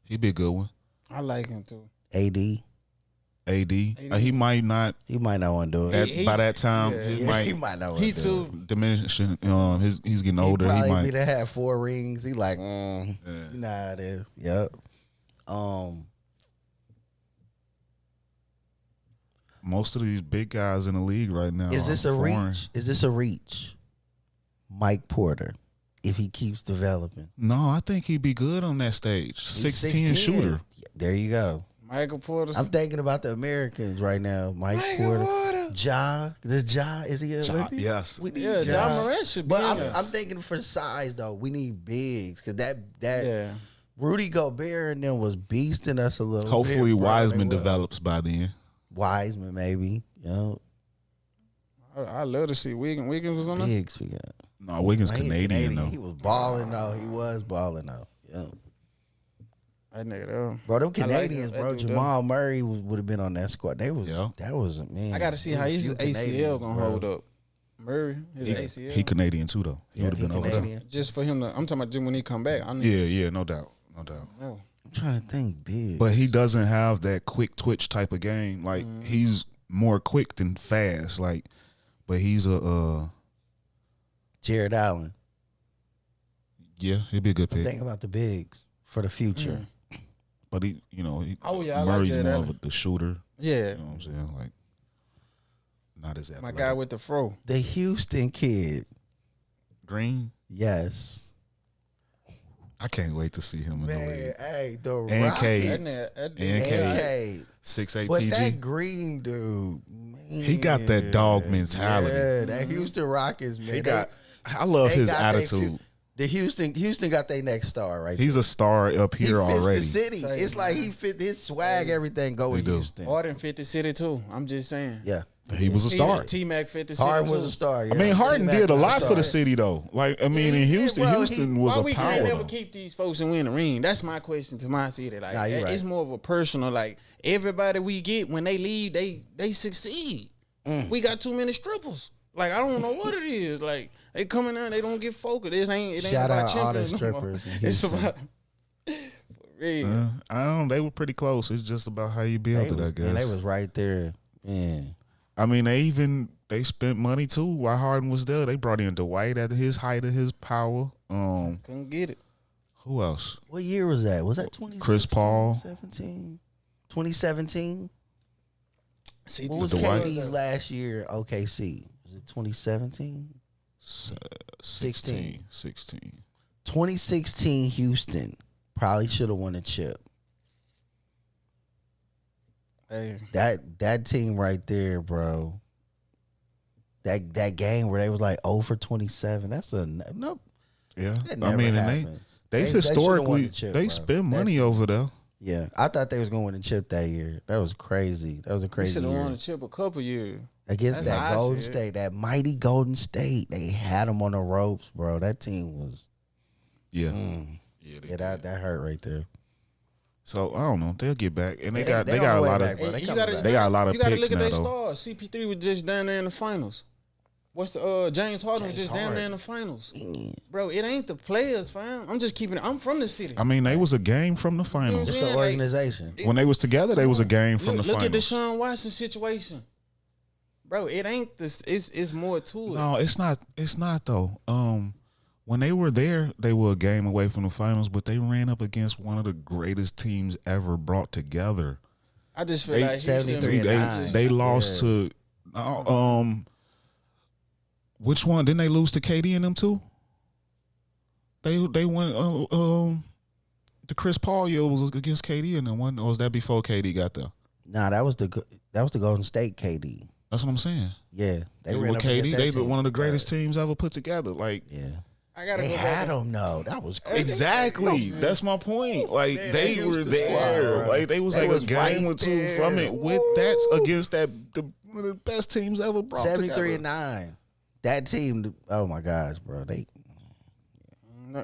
He'd be a good one. I like him too. AD. He might not. He might not want to do it. By that time, he might not want to do it. Diminishing. He's getting older. He might be to have 4 rings. He like, you know how it is. Yep. Most of these big guys in the league right now. Is this a foreign. reach? Is this a reach? Mike Porter, if he keeps developing. No, I think he'd be good on that stage. 6'10" shooter. There you go. Michael Porter. I'm thinking about the Americans right now. Mike Porter. Ja. Is he Olympic? Yes. We need Ja Morant should be. But I'm thinking for size though. We need bigs because that Rudy Gobert and them was beasting us a little. Hopefully bit, Wiseman develops by then. Wiseman maybe. I love to see Wiggins. Wiggins was on there. Bigs we got. No, Wiggins Canadian though. He was balling though. He was balling though. Yeah. That nigga though. Bro, them Canadians, like bro. Jamal Murray would have been on that squad. That was man. I got to see how his ACL gonna hold up. Murray, his ACL. He Canadian too though. He would have been over there. Just for him to. I'm talking about when he come back. Yeah, no doubt. No. I'm trying to think big. But he doesn't have that quick twitch type of game. Like he's more quick than fast. Like, but he's a Jared Allen. Yeah, he'd be a good pick. Think about the bigs for the future. But he like Murray's more of the shooter. Yeah. You know what I'm saying? Like, not as athletic. My guy with the fro. The Houston kid. Green? Yes. I can't wait to see him in the league. Hey, the and Rockets. And Cade. 6'8" But PG. that Green dude, man. He got that dog mentality. Yeah, that Houston Rockets, man. I love his attitude. The Houston got their next star right He's there. a star up here he fits already. the city. It's like he fit his swag, everything go with Houston. Harden fit the city too. I'm just saying. Yeah. He was a star. T-Mac fit the city Harden too. was a star. Yeah. I mean, Harden T-Mac did a was lot for the star. city, though. Like, I mean, in Houston, Houston was why a we power. can't never though. keep these folks and win the ring? That's my question to my city. Like, you're right. it's more of a personal. Like, everybody we get when they leave, they succeed. We got too many strippers. Like, I don't know what it is. Like, they coming out, they don't get focused. It ain't Shout about out all the champions no more. strippers in It's Houston. about for real. I don't know. They were pretty close. It's just about how you build it, I guess. And they was right there. Man. I mean, they spent money too while Harden was there. They brought in Dwight at his height of his power. Couldn't get it. Who else? What year was that? Was that 2017? Chris Paul. 2017? See, What was Dwight. KD's last year OKC? Was it 2017? 16. 2016 Houston probably should have won a chip. Hey, That team right there, bro. That game where they was like 0 for 27. That's a no. Yeah, That I never mean, and happened. they They should've won historically the chip, they bro. spend money over there. Yeah, I thought they was going to win the chip that year. That was crazy. That was a we crazy should have year. won the chip a couple years. Against That's that how I Golden see it. State, that mighty Golden State. They had them on the ropes, bro. That team was Yeah, yeah, that hurt right there. So I don't know. They'll get back, and they They got on a the way lot back, of bro. They you coming gotta, back. they got a lot of you gotta picks look at now their though. stars. CP3 was just down there in the finals. What's the James Harden was just down there in the finals. Bro, it ain't the players, fam. I'm just keeping it. I'm from the city. I mean, they was a game from the finals. It's Yeah, the like- organization. When they was together, they was a game from Look the at finals. Deshaun Watson situation. Bro, it ain't this. It's more to it. No, it's not. It's not though. When they were there, they were a game away from the finals, but they ran up against one of the greatest teams ever brought together. I just feel like he 73 and 9. They lost to which one? Didn't they lose to KD and them too? They went the Chris Paul year was against KD and then one, or was that before KD got there? Nah, that was the Golden State KD. That's what I'm saying. Yeah, They were KD. They were one of the greatest teams ever put together. Like, yeah. I gotta They go had back. them, though. That was crazy. exactly. That's my point. Like Man, they that were Houston there. squad, bro. Like they was They like was a game right or two there. from it with that against that one of the best teams ever brought 73 together. and 9. That team, oh my gosh, bro.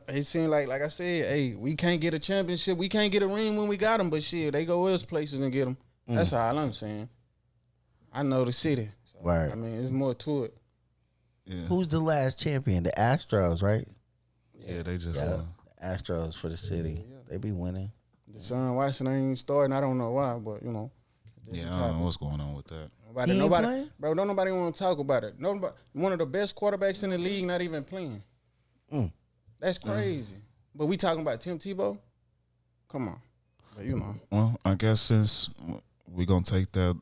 It seemed like I said, hey, we can't get a championship. We can't get a ring when we got them, but shit, they go other places and get them. That's all I'm saying. I know the city. So, Right. I mean, there's more to it. Yeah. Who's the last champion? The Astros, right? Yeah, they just Yeah, the Astros for the city. They be winning. Deshaun Watson ain't starting. I don't know why, but you know. I don't know what's going on with that. He ain't Nobody, playing? bro. Don't nobody want to talk about it. Nobody, one of the best quarterbacks in the league, not even playing. That's crazy. But we talking about Tim Tebow. Come on, but you know. Well, I guess since we're gonna take that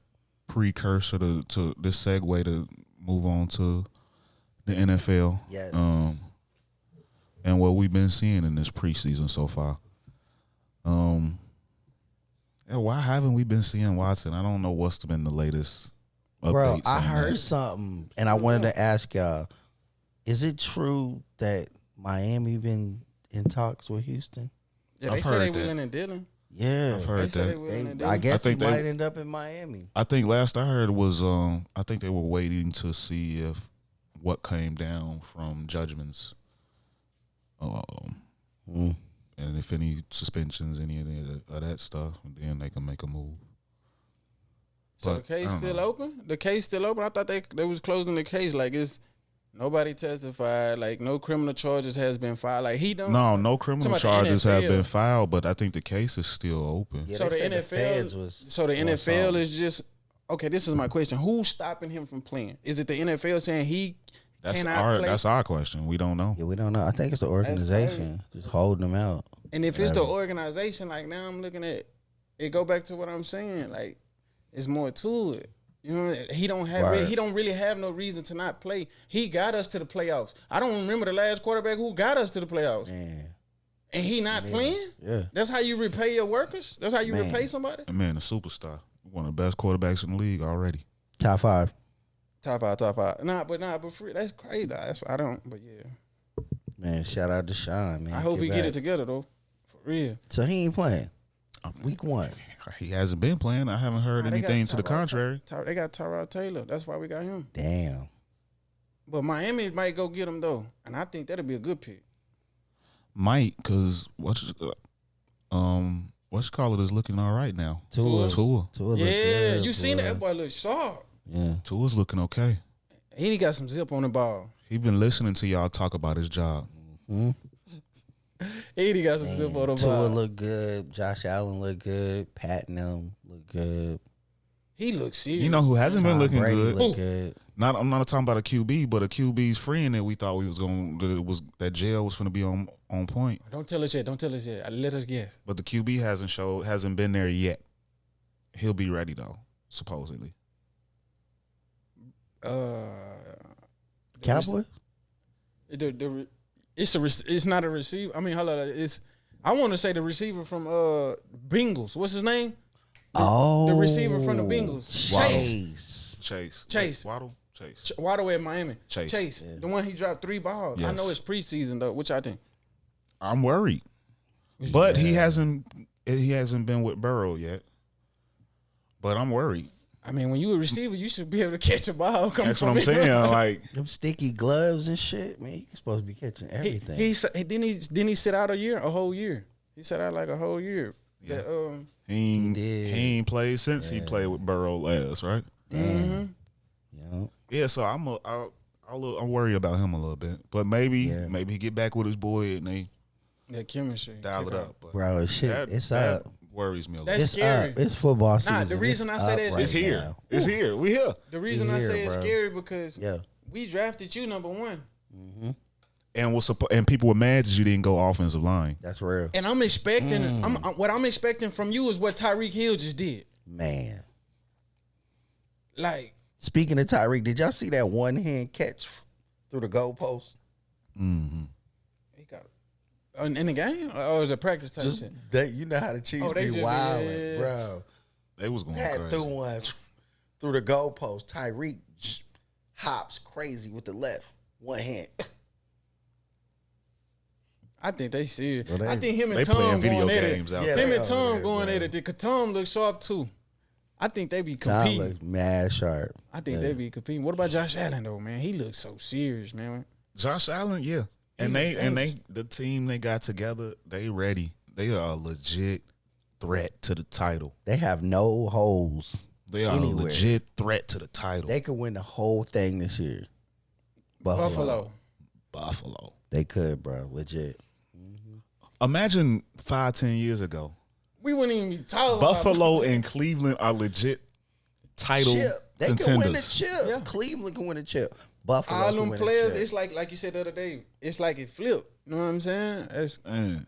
precursor to this segue to move on to the NFL. Yes. And what we've been seeing in this preseason so far. Why haven't we been seeing Watson? I don't know what's been the latest updates. Bro, I on heard that. something, and I wanted to ask y'all, is it true that Miami been in talks with Houston? Yeah, I've they said they heard that. willing and dealing. Yeah. I've They heard said they that. willing and I dealing. guess he think they- might end up in Miami. I think last I heard was I think they were waiting to see if what came down from judgments. And if any suspensions, any of that stuff, then they can make a move. So But, the case I don't still know. open? The case still open? I thought they was closing the case. Like it's nobody testified. Like no criminal charges has been filed. Like he don't. No criminal Talking about the charges have NFL. been filed, but I think the case is still open. Yeah, So they the said NFL. feds was So the doing NFL something. is just okay. This is my question: who's stopping him from playing? Is it the NFL saying he cannot play? That's our question. We don't know. Yeah, we don't know. I think it's the organization just holding them out. And if it's the organization, like now I'm looking at it, go back to what I'm saying. Like it's more to it. You know, he don't really have no reason to not play. He got us to the playoffs. I don't remember the last quarterback who got us to the playoffs. Man. And he not playing? Yeah. That's how you repay your workers? That's how you Man. repay somebody? Man, a superstar, one of the best quarterbacks in the league already. Top 5. Top five. But free. That's crazy. But yeah. Man, shout out to Sean, man. I hope we get back. it together though. For real. So he ain't playing. Week 1. He hasn't been playing. I haven't heard Nah, they got anything to the Tyrod- contrary. They got Tyrod Taylor. That's why we got him. Damn. But Miami might go get him though, and I think that'll be a good pick. Might, because what's call it is looking all right now. Tua. Tua. Look Yeah, good, you seen that? Tua. That boy look sharp. Yeah. Tua's looking okay. He got some zip on the ball. He been listening to y'all talk about his job. He got some zip on the Tua ball. look good. Josh Allen look good. Patton them look good. He looks serious. You know who hasn't been Tom looking Brady good? look good. I'm not talking about a QB, but a QB's friend that we thought we was going that jail was going to be on point. Don't tell us yet. Let us guess. But the QB hasn't been there yet. He'll be ready though, supposedly. Cowboys? It's not a receiver. I mean, hold on. I want to say the receiver from Bengals. What's his name? The receiver from the Bengals. Chase. Chase. Waddle? Chase. Waddle at Miami. Chase. The one he dropped 3 balls. I Yes. know it's preseason though. Which I think. I'm worried. But he hasn't been with Burrow yet. But I'm worried. I mean, when you a receiver, you should be able to catch a ball. That's what I'm saying. Like, Them sticky gloves and shit, man. You supposed to be catching everything. Didn't he sit out a whole year? He sat out like a whole year. Yeah. That, he did. ain't played since he played with Burrow last, right? Damn. Yeah. Yeah, so I'm worried about him a little bit. But maybe he get back with his boy and they that chemistry. dial it up. But Bro, it's that up. worries me a little. That's It's scary. up. It's football season. the reason It's I say up that is right It's here. now. It's here. We here. The reason We I here, say it's bro. scary because Yeah. we drafted you number 1. And people were mad that you didn't go offensive line. That's real. And I'm expecting what I'm expecting from you is what Tyreek Hill just did. Man. Like, Speaking of Tyreek, did y'all see that one hand catch through the goalpost? Mm-hmm. he got in the game, or was it practice type Just shit? that, you know how the Chiefs they be just- wilding, yeah. bro. They was going Had crazy. threw one through the goalpost. Tyreek hops crazy with the left, one hand. I think they serious. Well, I think him and They Tom playing video going at games it. out Yeah, there. Him they and over Tom there, going bro. at it. Because Tom looks sharp too. I think they be Tom competing. looks mad sharp. I think they be competing. What about Josh Allen though, man? He looks so serious, man. Josh Allen, yeah. And He the team they got together, they ready. They are a legit threat to the title. They have no holes. They are Anywhere. a legit threat to the title. They could win the whole thing this year. Buffalo. They could, bro. Legit. Imagine 5-10 years ago. We wouldn't even be talking Buffalo and Cleveland are legit title Chip. They contenders. can win the chip. Yeah. Cleveland can win the chip. Buffalo all can them win players. the chip. It's like you said the other day. It's like it flipped. You know what I'm saying? It's, Man,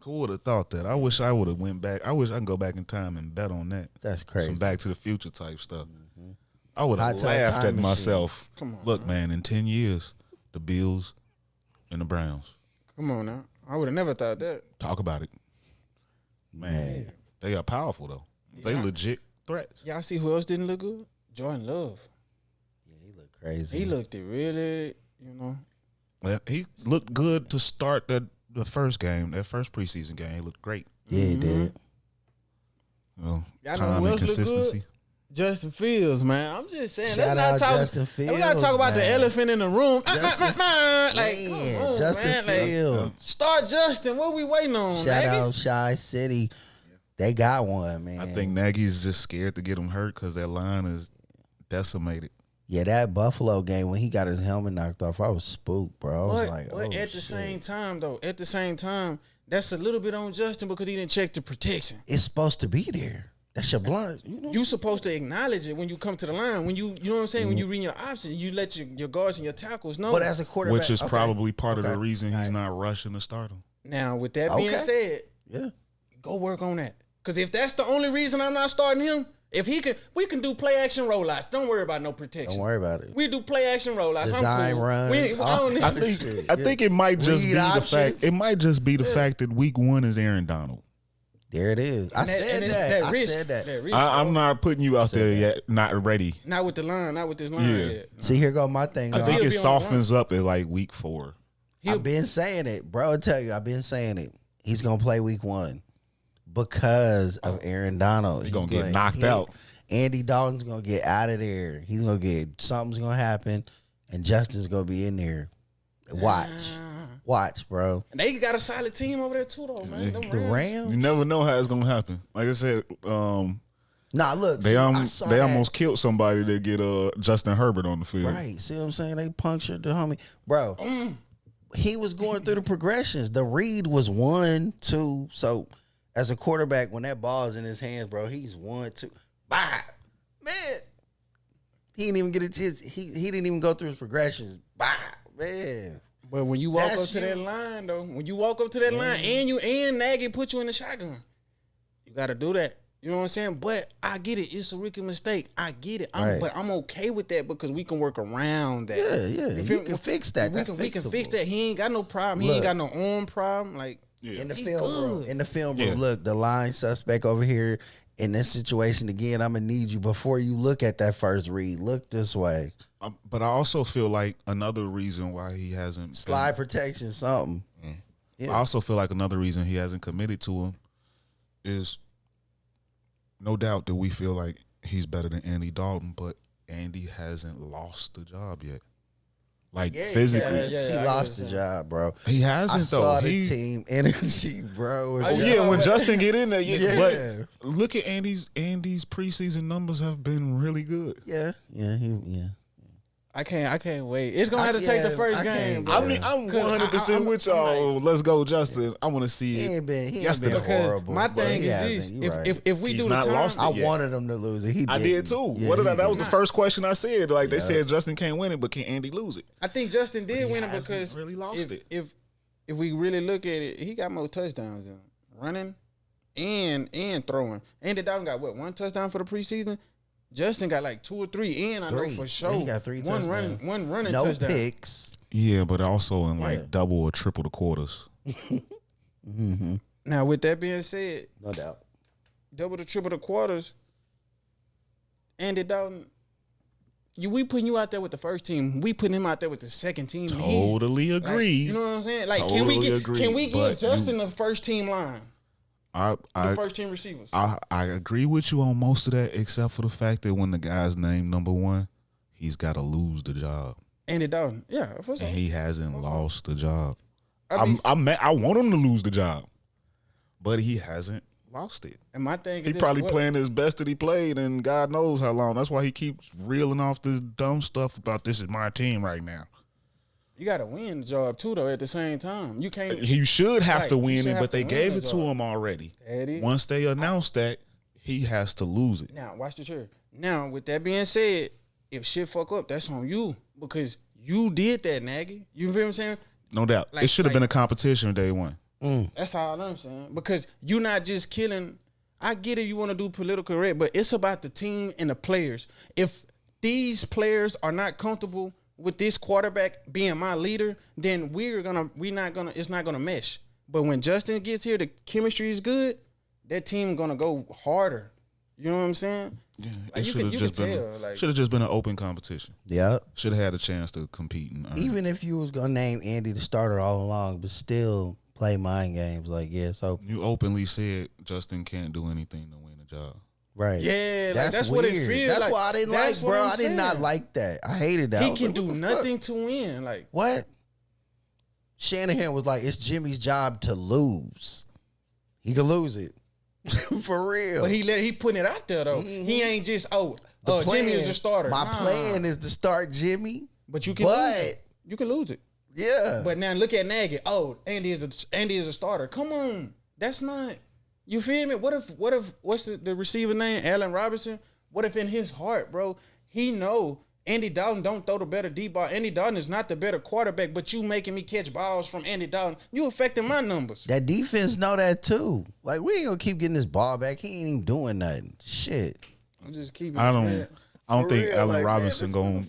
who would have thought that? I wish I would have went back. I wish I could go back in time and bet on that. That's crazy. Some Back to the Future type stuff. I would Hot have tub laughed time at machine. myself. Come on, Look, man, in 10 years, the Bills and the Browns. come on now. I would have never thought that. Talk about it. Man, they are powerful, though. They legit threats. Y'all see who else didn't look good? Jordan Love. Yeah, he look crazy. He looked it really, you know. Well, he looked good to start the first game, that first preseason game. He looked great. Yeah, he did. Well, Y'all know time who and else look good? consistency. Justin Fields, man. I'm just saying. Shout let's out not talk. Justin We gotta Fields, talk about the man. elephant in the room. Justin- Like, Man, come on, Justin man. Like, Fields. start Justin. What we waiting on? Shout Nagy? out Shy City. They got one, man. I think Nagy's just scared to get him hurt because their line is decimated. Yeah, that Buffalo game when he got his helmet knocked off, I was spooked, bro. I was But, like, but oh, at the shit. same time, though, that's a little bit on Justin because he didn't check the protection. It's supposed to be there. That's your blunt. You know? You supposed to acknowledge it when you come to the line. When you know what I'm saying? When you read your options, you let your guards and your tackles know. But as a quarterback, Which is okay. probably part of the Okay. reason he's All not rushing to start him. Now, with that being Okay. said, Yeah. go work on that. Because if that's the only reason I'm not starting him, if he can, we can do play action rollouts. Don't worry about no protection. Don't worry about it. We do play action rollouts. Design I'm cool. runs, We ain't, I all don't need, kinds of think shit. I think it might just Read be the options. fact. It might just be the fact that week 1 is Aaron Donald. There it is. I said it's that. I risk, said that. risk, I'm bro. not putting you out there yet. Not ready. Not with the line. Not with this line Yeah. yet. See, here go my thing. I though. think he'll it be on the run. softens up at like week 4. I've been saying it, bro. I tell you, I've been saying it. He's gonna play week 1 because of Aaron Donald. He's gonna get gonna knocked hit. out. Andy Dalton's gonna get out of there. He's gonna get something's gonna happen, and Justin's gonna be in there. Watch, bro. And they got a solid team over there too, though, man. Them The You Rams. never know how it's gonna happen. Like I said, Nah, look. they see, I almost saw they that. almost killed somebody to get Justin Herbert on the field. Right. See what I'm saying? They punctured the homie. Bro, he was going through the progressions. The read was 1, 2. So as a quarterback, when that ball is in his hands, bro, he's 1, 2. Bye. Man. He didn't even get it. He didn't even go through his progressions. Bye. Man. But when you walk That's up to you. that line, though, when you walk up to that line and Nagy put you in the shotgun, you got to do that. You know what I'm saying? But I get it. It's a rookie mistake. I get it. Right. But I'm okay with that because we can work around that. Yeah. You You feel can me? fix that. We That's can fix fixable. that. He ain't got no problem. He ain't Look. got no arm problem. Like, Yeah. In the He film room. good. In the film room. Yeah. Look, the line suspect over here in this situation again, I'm gonna need you before you look at that first read. Look this way. But I also feel like another reason why he hasn't Slide protection, something. I also feel like another reason he hasn't committed to him is no doubt that we feel like he's better than Andy Dalton, but Andy hasn't lost the job yet. Like physically. He I lost the understand. job, bro. He hasn't I saw though. the team energy, bro. Oh yeah, when Justin get in there, Yeah. but look at Andy's preseason numbers have been really good. Yeah. I can't wait. It's going to have to take the first I game. can't- bro. I mean, I'm 100% I'm- with I'm y'all. like- Let's go, Justin. I want to see He it. ain't been yesterday. Because horrible. my but thing he is hasn't. this: You right. if we He's do the not time, lost it I yet. wanted him to lose it. He I did didn't. too. Yeah, What did he that was the didn't. first question I said. Like they said, Justin can't win it, but can Andy lose it? I think Justin did he win it hasn't because really lost it. If we really look at it, he got more touchdowns than running and throwing. Andy Dalton got what, 1 touchdown for the preseason? Justin got like 2 or 3, and I know for sure he got 3 one running touchdown. No picks. Yeah, but also in like double or triple the quarters. Mm-hmm. Now, with that being said, No doubt. double to triple the quarters, Andy Dalton, we putting you out there with the first team. We putting him out there with the second team. Totally agree. You know what I'm saying? Like, Totally can we get Justin you, the first team line? The first team receivers. I agree with you on most of that, except for the fact that when the guy's named number 1, he's got to lose the job. Andy Dalton, yeah, for sure. And he hasn't lost the job. I want him to lose the job, but he hasn't lost it. And my thing is, he probably playing his best that he played, and God knows how long. That's why he keeps reeling off this dumb stuff about this is my team right now. You got to win the job too, though. At the same time, you can't. He should have to win it, but they gave it to him already. Daddy. Once they announced that, he has to lose it. Now, watch this here. Now, with that being said, if shit fuck up, that's on you because you did that, Nagy. You feel what I'm saying? No doubt. It should have been a competition day one. That's all I'm saying. Because you're not just killing. I get it, you want to do political correct, but it's about the team and the players. If these players are not comfortable with this quarterback being my leader, then it's not gonna mesh. But when Justin gets here, the chemistry is good. That team gonna go harder. You know what I'm saying? Yeah, Like, it should have just been an open competition. Yeah. Should have had a chance to compete and earn. Even if you was gonna name Andy the starter all along, but still play mind games, like so you openly said Justin can't do anything to win the job. Right. Yeah, that's weird. what it feels That's like. why I didn't like, bro. I did not like that. I hated that. He can do nothing to win. Like what? Shanahan was like, it's Jimmy's job to lose. He could lose it. For real. But he putting it out there though. Mm-hmm. He ain't just Jimmy is the starter. My plan is to start Jimmy. But you can lose it. You can lose it. Yeah. But now look at Nagy. Oh, Andy is a starter. Come on. That's not. You feel me? What if what's the receiver name? Allen Robinson? What if in his heart, bro, he know Andy Dalton don't throw the better deep ball. Andy Dalton is not the better quarterback, but you making me catch balls from Andy Dalton. You affecting my numbers. That defense know that too. Like, we ain't gonna keep getting this ball back. He ain't even doing nothing. Shit. I'm just keeping I don't think real, Allen like, Robinson man,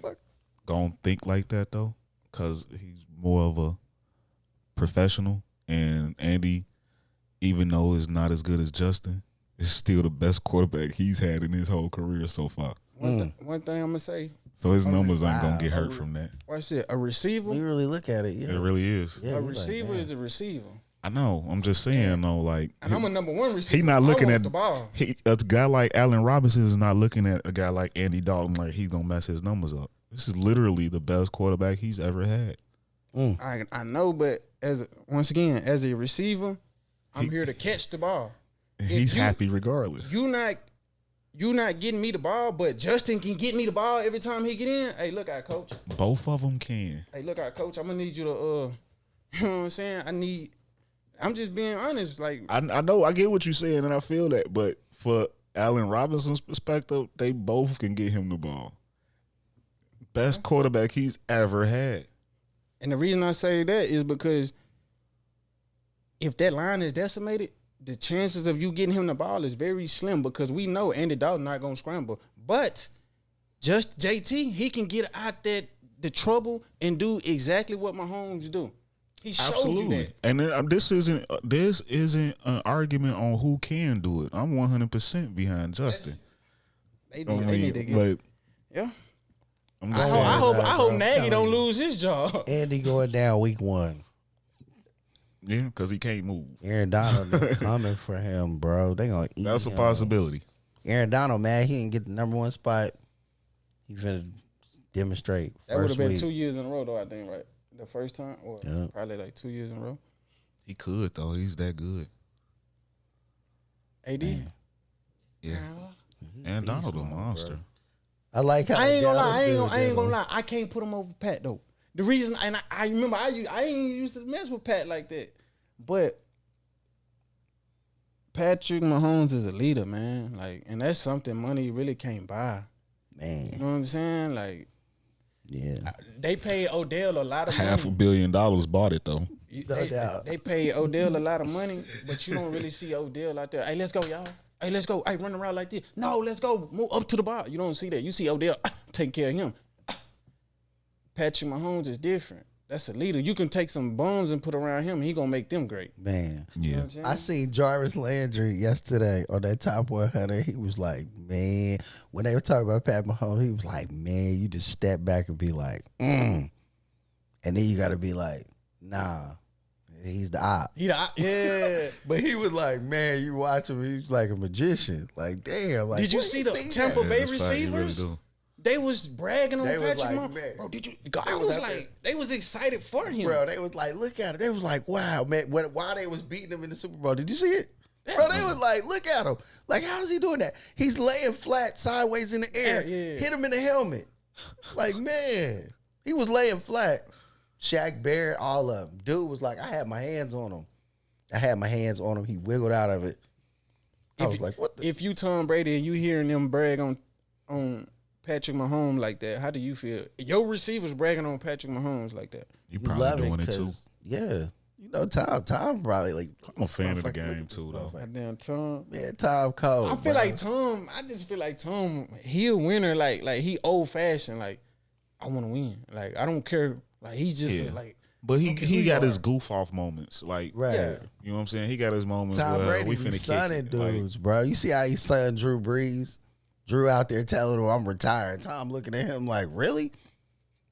gonna think like that though, because he's more of a professional, and Andy, even though is not as good as Justin, is still the best quarterback he's had in his whole career so far. One thing I'm gonna say. So his numbers ain't gonna get hurt from that. What's it? A receiver? You really look at it, yeah. It really is. Yeah, a receiver is a receiver. I know. I'm just saying though, like, and I'm a number one receiver. He's not looking at the ball. A guy like Allen Robinson is not looking at a guy like Andy Dalton like he's gonna mess his numbers up. This is literally the best quarterback he's ever had. I know, but once again, as a receiver, I'm here to catch the ball. He's happy regardless. You not getting me the ball, but Justin can get me the ball every time he get in. Hey, look out, coach. Both of them can. Hey, look out, coach. I'm gonna need you to you know what I'm saying? I'm just being honest. Like, I know, I get what you're saying, and I feel that. But for Allen Robinson's perspective, they both can get him the ball. Best quarterback he's ever had. And the reason I say that is because if that line is decimated, the chances of you getting him the ball is very slim because we know Andy Dalton not going to scramble. But just JT, he can get out the trouble and do exactly what Mahomes do. He showed you that. And then, this isn't an argument on who can do it. I'm 100% behind Justin. They need to get yeah. I hope Nagy don't lose his job. Andy going down week 1. Yeah, because he can't move. Aaron Donald coming for him, bro. They gonna eat That's him. a possibility. Aaron Donald, man, he didn't get the number 1 spot. He finna demonstrate. That would have been week. 2 years in a row, though, I think, right? The first time, or probably like 2 years in a row. He could, though. He's that good. AD? Man. Yeah. Aaron Donald a monster. Bro. I like how I ain't gonna lie. I can't put him over Pat, though. The reason, and I remember I ain't used to mess with Pat like that. But Patrick Mahomes is a leader, man. Like, and that's something money really can't buy. Man. You know what I'm saying? Like, yeah. They paid Odell a lot of money. $500 million bought it, though. No doubt. They pay Odell a lot of money, but you don't really see Odell out there. Hey, let's go, y'all. Hey, let's go. Hey, run around like this. No, let's go. Move up to the bar. You don't see that. You see Odell taking care of him. Patrick Mahomes is different. That's a leader. You can take some bones and put around him, and he gonna make them great. Man, Yeah. You know I seen Jarvis Landry yesterday on that Top 100. He was like, man, when they were talking about Pat Mahomes, he was like, man, you just step back and be like, And then you got to be like, nah, he's the op. Yeah. But he was like, man, you watch him, he's like a magician. Like, damn. Like, Did you where see you the seen Tampa that? Bay that's fact, you really receivers? do. They was bragging on They was Patrick like, Mahomes. man. Bro, did you? They I was was out like, they was excited for him. Bro, they was like, look at it. They was like, wow, man. While they was beating him in the Super Bowl, did you see it? Bro, they was like, look at him. Like, how is he doing that? He's laying flat sideways in the air. Yeah. Hit him in the helmet. Like, man, he was laying flat. Shaq Barrett, all of them. Dude was like, I had my hands on him. He wiggled out of it. I was like, what the? If you Tom Brady and you hearing them brag on Patrick Mahomes like that, how do you feel? Your receivers bragging on Patrick Mahomes like that. You You probably love doing it 'cause, too. Yeah. You know, Tom probably like. I'm a fan of the motherfucker, look game at this too, though. motherfucker. Goddamn Tom. Man, Tom Cole. I feel bro. like Tom. I just feel like Tom. He a winner. Like he old fashioned. Like I want to win. Like I don't care. Like he just Yeah. like. But Okay, who he you got his are? goof off moments. Like, Right. Yeah. you know what I'm saying? He got his moments Tom where Brady we be finna sunning kick it. Like, dudes, bro. You see how he sunned Drew Brees? Drew out there telling him, I'm retiring. Tom looking at him like, really?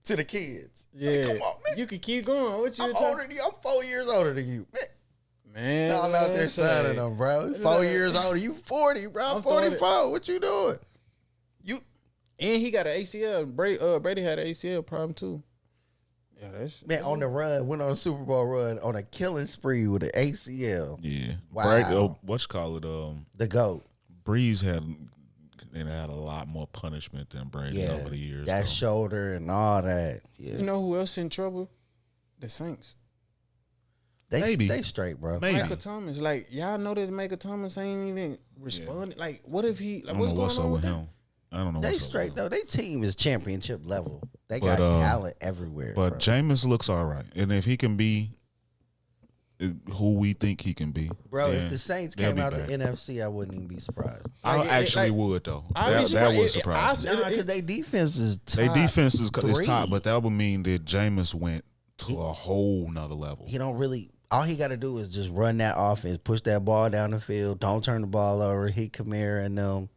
To the kids. Yeah. Like, come on, man. You can keep going. What you I'm older than you. I'm 4 years older than you. man? Tom out there sunning them. him, bro. 4 years older. You 40, bro. I'm I'm 40. 44. What you doing? And he got an ACL. Brady had an ACL problem too. Yeah, that's Man, on the run, went on a Super Bowl run on a killing spree with an ACL. yeah. Wow. Brady, whatchamacallit, The GOAT. Breeze had a lot more punishment than Brady Yeah. over the years. That though. shoulder and all that. Yeah. You know who else in trouble? The Saints. They maybe. straight, bro. Maybe. Michael Thomas. Like y'all know that Michael Thomas ain't even responding. Like what if he? I Like, don't what's know going what's on up with with that? him. I don't know They what's straight up with though. him. They team is championship level. They But, got talent everywhere. But bro. Jameis looks all right. And if he can be who we think he can be. Bro, then if the Saints they'll came be out back. the NFC, I wouldn't even be surprised. I Like, actually like, would, though. I That, was that would surprised. surprise me. Nah, because they defense is top. Their defense is three. top, but that would mean that Jameis went to a whole nother level. He don't really. All he got to do is just run that offense, push that ball down the field, don't turn the ball over, hit Kamara and them.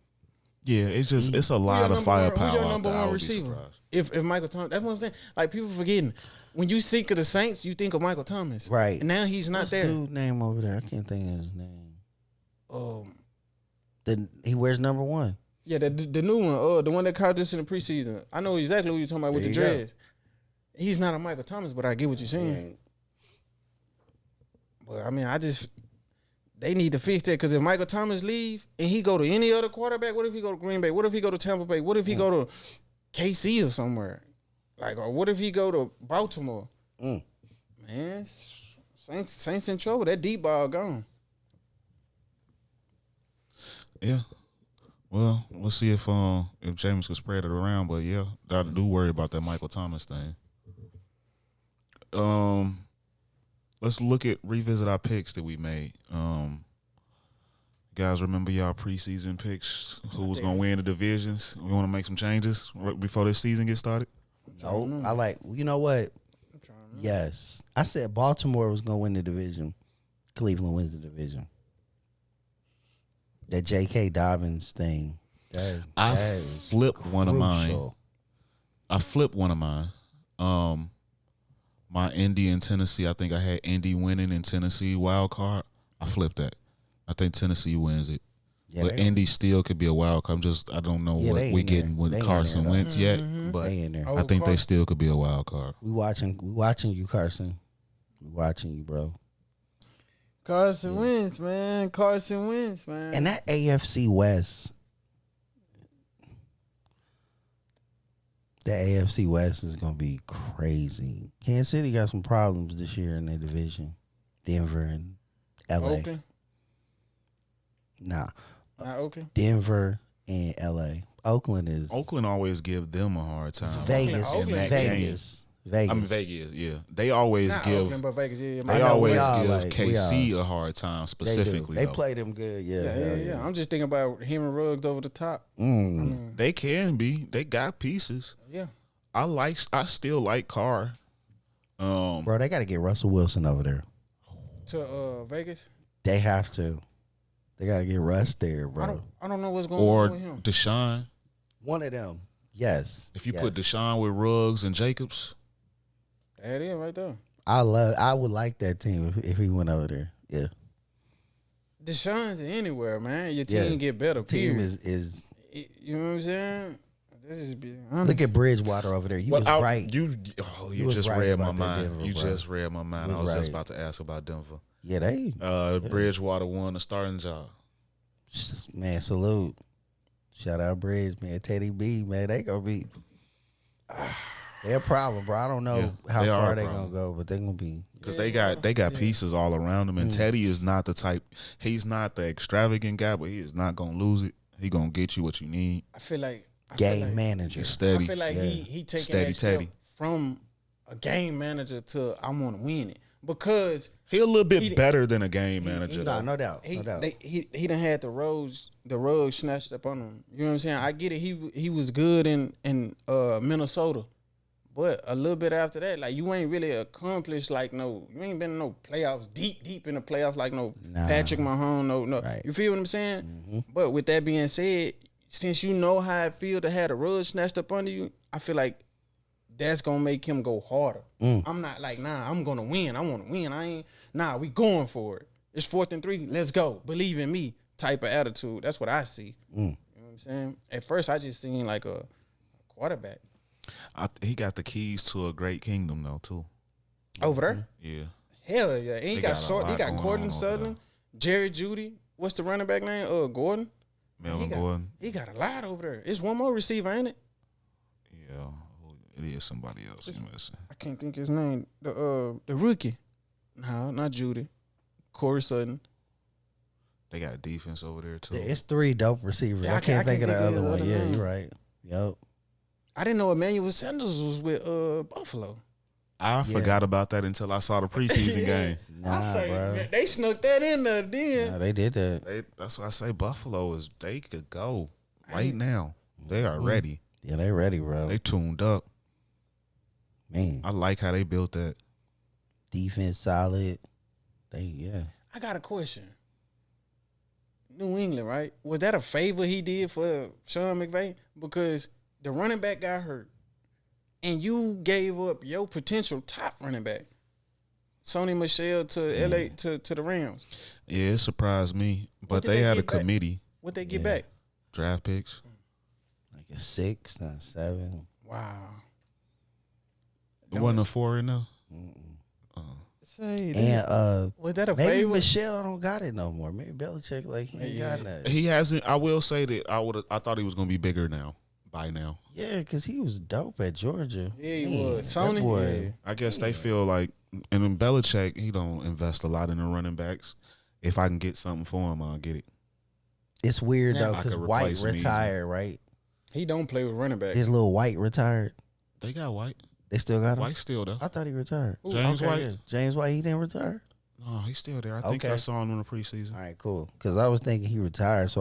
Yeah, it's a Who lot your of number firepower Who your out number there. I one would be receiver? surprised. If Michael Thomas, that's what I'm saying. Like people forgetting when you think of the Saints, you think of Michael Thomas, Right. And now he's not What's there. dude's name over there? I can't think of his name. Um, He wears number 1. yeah, the new one, the one that caught this in the preseason. I know exactly what you're talking about with There the you go. dreads. He's not a Michael Thomas, but I get what you're saying. But I mean, they need to fix that because if Michael Thomas leave and he go to any other quarterback, what if he go to Green Bay? What if he go to Tampa Bay? What if he go to KC or somewhere? Like, or what if he go to Baltimore? Man, Saints in trouble. That deep ball gone. Yeah. Well, we'll see if James can spread it around, but yeah, I do worry about that Michael Thomas thing. Let's revisit our picks that we made. Guys, remember y'all preseason picks? Who was gonna win the divisions? We want to make some changes before this season gets started. No, I like. You know what? Yes, I said Baltimore was gonna win the division. Cleveland wins the division. That J.K. Dobbins thing. I that is flipped one of mine. crucial. I flipped one of mine. My Indy and Tennessee. I think I had Indy winning in Tennessee wild card. I flipped that. I think Tennessee wins it. Yeah, But they- Indy still could be a wild card. I don't know Yeah, what they we in getting there. with They in Carson there, though. Wentz yet. But They in there. Oh, I think they Carson. still could be a wild card. We watching you, Carson. We watching you, bro. Carson wins, man. Carson wins, man. And that AFC West. The AFC West is gonna be crazy. Kansas City got some problems this year in their division. Denver and LA. Oakland, Nah. not Oakland. Denver and LA. Oakland is Oakland always give them a hard time. Vegas. Oakland. in that Vegas. Vegas. I mean Vegas. Yeah, they always Not give. Oakland, but Vegas. Yeah, They know always we all give like- we KC a hard time They specifically. do. They though. play them good. Yeah. yeah. I'm just thinking about him and Ruggs over the top. They can be. They got pieces. Yeah. I still like Carr. Bro, they got to get Russell Wilson over there. To Vegas. They have to. They got to get Russ there, bro. I don't know what's going Or on with him. Deshaun. One of them. Yes. If you yes. put Deshaun with Ruggs and Jacobs, That is right there. I would like that team if he went over there. Yeah. Deshaun's anywhere, man. Your Yeah. team get better. Team period. is You know what I'm saying? This is being look at Bridgewater over there. You was right. You was just right read my about that mind. Denver, You bro. just read my mind. You I was was just right. about to ask about Denver. Yeah, they Bridgewater won the starting job. man, salute. Shout out Bridge, man. Teddy B, man. They gonna be they're a problem, bro. I don't know Yeah, how they are far a they gonna problem. go, but they gonna be Because they got pieces all around him, and Teddy is not the type. He's not the extravagant guy, but he is not gonna lose it. He gonna get you what you need. I feel like game manager. He's steady. I feel like Yeah. he taking Steady that step Teddy. from a game manager to I want to win it because He a little bit He- better than a game manager. No, though. no doubt. he No doubt. he done had the rug snatched up on him. You know what I'm saying? I get it. He was good in Minnesota, but a little bit after that, like you ain't really accomplished like you ain't been in no playoffs deep in the playoffs like no Nah. Patrick Mahomes. No. Right. You feel what I'm saying? But with that being said, since you know how it feel to have the rug snatched up under you, I feel like that's gonna make him go harder. I'm not like, nah, I'm gonna win. I want to win. I ain't. Nah, we going for it. It's 4th and 3. Let's go. Believe in me. Type of attitude. That's what I see. You know what I'm saying? At first, I just seen like a quarterback He got the keys to a great kingdom though too. over there. Yeah, Hell yeah. And he They got got a short. He lot got going Gordon on over Sutherland, Jerry Judy. What's the running back name? Gordon. Melvin He got- Gordon. He got a lot over there. It's one more receiver, ain't it? Yeah, it is somebody else you missing. I can't think his name. The rookie. No, not Judy. Corey Sutton. They got defense over there too. It's 3 dope receivers. Yeah, I can't think of the other one. his Yeah, name. you're right. Yep. I didn't know Emmanuel Sanders was with Buffalo. I forgot about that until I saw the preseason game. Nah, bro. They snuck that in there then. Nah, they did that. That's why I say Buffalo they could go right now. They are ready. Yeah, they ready, bro. They tuned up. Man, I like how they built that. defense solid. I got a question. New England, right? Was that a favor he did for Sean McVay? Because the running back got hurt, and you gave up your potential top running back, Sony Michel, to LA to the Rams. Yeah, it surprised me. But did they they had a get back? committee, What they get back? draft picks. Like a 6, not 7. Wow. It wasn't a 4 in there. Say And was that a maybe favor? Michelle don't got it no more. Maybe Belichick like he ain't got that. He hasn't. I will say that I thought he was gonna be bigger now. By now, Yeah, because he was dope at Georgia. Yeah, he Man, was. that Sony, boy. yeah. I guess they feel like, and then Belichick, he don't invest a lot in the running backs. If I can get something for him, I'll get it. It's weird Yeah. though I because could White replace him easy. retired, right? He don't play with running backs. His little White retired. They got White. They still got him. White still there. I thought he retired. James White? yeah. James White, he didn't retire. No, he's still there. I think Okay. I saw him in the preseason. All right, cool. Because I was thinking he retired, so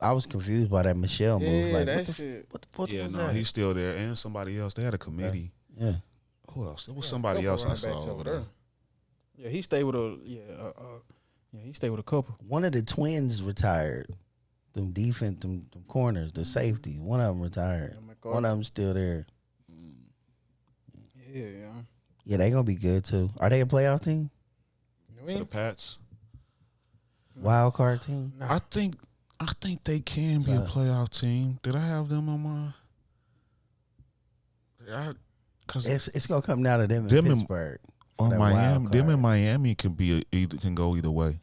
I was confused by that Michelle move. Yeah, Like, that what the, shit. what the fuck Yeah, was no, that? he's still there, and somebody else. They had a committee. Yeah. Who else? It was Yeah, somebody couple else I running saw backs over there. Yeah, he stayed with a he stayed with a couple. One of the twins retired. Them defense, them corners, the safety. One of them retired. One of them still there. Yeah. Yeah, they gonna be good too. Are they a playoff team? New For the England? Pats, Wild card team? Nah. I think they can be a So- playoff team. Did I have them on my? Because It's gonna come down to them in Them and- Pittsburgh. on that Miami, wild them card. in Miami can go either way.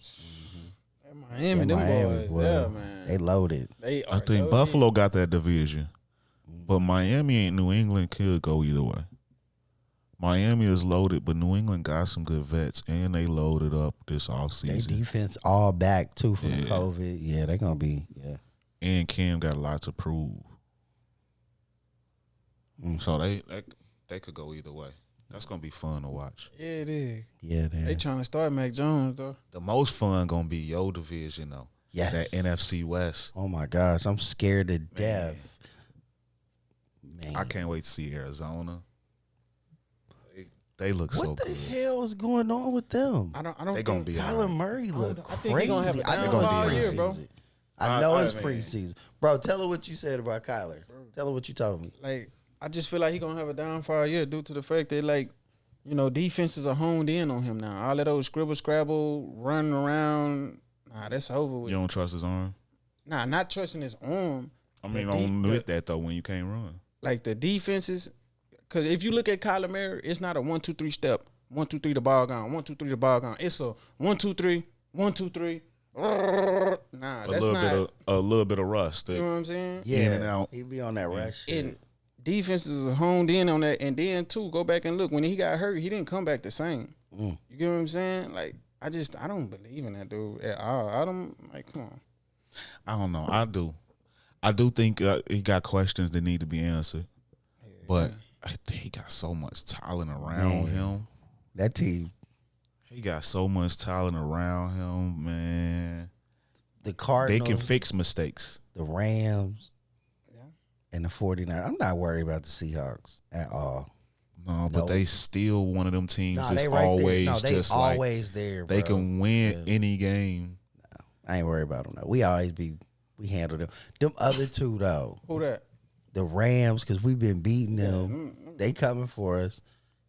Miami, them boys, boy, yeah, man. They loaded. They I are think loaded. Buffalo got that division, but Miami and New England could go either way. Miami is loaded, but New England got some good vets, and they loaded up this They offseason. defense all back too from Yeah. COVID. Yeah, they gonna be And Cam got a lot to prove. So they could go either way. That's gonna be fun to watch. Yeah, it is. Yeah, They trying to start Mac Jones though. The most fun gonna be your division though. Yes. That NFC West. Oh my gosh, I'm scared to death. Man. I can't wait to see Arizona. They look What so the good. hell is going on with them? I don't They gonna think be Kyler alright. Murray look I crazy. think he gonna have a I down know fall it's year, bro. preseason. I know it's mean- preseason. Bro, tell her what you said about Kyler. Tell her what you told me. like I just feel like he gonna have a downfall year due to the fact that like, you know, defenses are honed in on him now. All of those scribble scrabble running around, nah, that's over with. You don't trust his arm? Nah, not trusting his arm. I mean, The on de- with that though, when you can't run. Like the defenses, because if you look at Kyler Murray, it's not a 1-2-3 step. 1-2-3 the ball gone. 1-2-3 the ball gone. It's a 1-2-3, 1-2-3. Nah, that's not. A little bit of rust. You know what I'm saying? Yeah, In and out. he be on that rush shit. And defenses are honed in on that. And then too, go back and look. When he got hurt, he didn't come back the same. You get what I'm saying? Like I don't believe in that dude at all. I don't like. Come on. I don't know. I do think he got questions that need to be answered, but he got so much talent around him. That team, He got so much talent around him, man. the Cardinals, They can fix mistakes. the Rams, Yeah. and the 49ers. I'm not worried about the Seahawks at all. No, but they still one of them teams Nah, that's they right always there. No, they just always like there, they bro. can win any game. I ain't worried about them. No. We handle them. Them other two though, Who that? the Rams, because we've been beating them. They coming for us,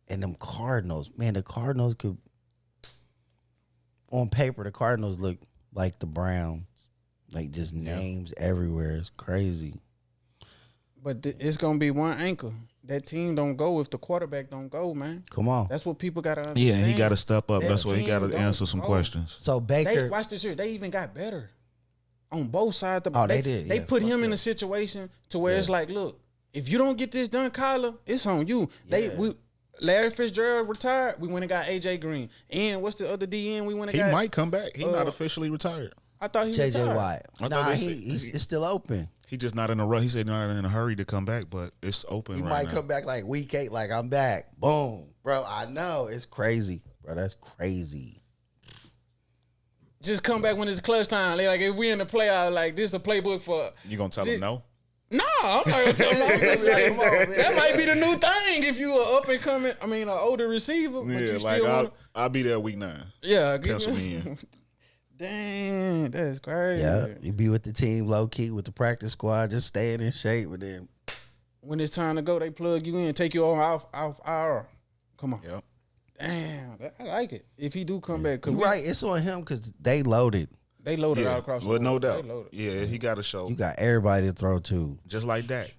and them Cardinals. Man, the Cardinals could. On paper, the Cardinals look like the Browns, like just names everywhere. It's crazy. But it's gonna be one anchor. That team don't go if the quarterback don't go, man. Come on. That's what people gotta understand. Yeah, he got to step up. That That's why he got team to don't answer some go. questions. So Baker, They watch this year. They even got better on both sides. Oh, they did. They Yeah, put fuck him in that. a situation to where it's like, look, if you don't get this done, Kyler, it's on you. Yeah. Larry Fitzgerald retired. We went and got AJ Green. And what's the other DN? We went and He got. might come back. He not officially retired. I thought he JJ retired. Watt. I thought Nah, they he's said- it's still open. He just not in a rush. He said not in a hurry to come back, but it's open He right might now. come back like week 8, like I'm back. Boom, bro. I know it's crazy, bro. That's crazy. Just come back when it's clutch time. Like if we in the playoff, like this is a playbook for. You gonna tell him no? No, I'm not gonna tell him. I'm just like, Come on, man. that might be the new thing if you are up and coming. I mean, an older receiver, but Yeah, you like still want. I'll be there week 9. Yeah, Pencil me in. Damn, that's crazy. Yeah, you be with the team low key with the practice squad, just staying in shape with them. When it's time to go, they plug you in, take you off IR. Come on. Yep. Damn, I like it. If he do come back, cause You right, it's on him because they loaded. they loaded Yeah. all across the Well, board. no They doubt. loaded. Yeah, he got to show. You got everybody to throw to. Just like that.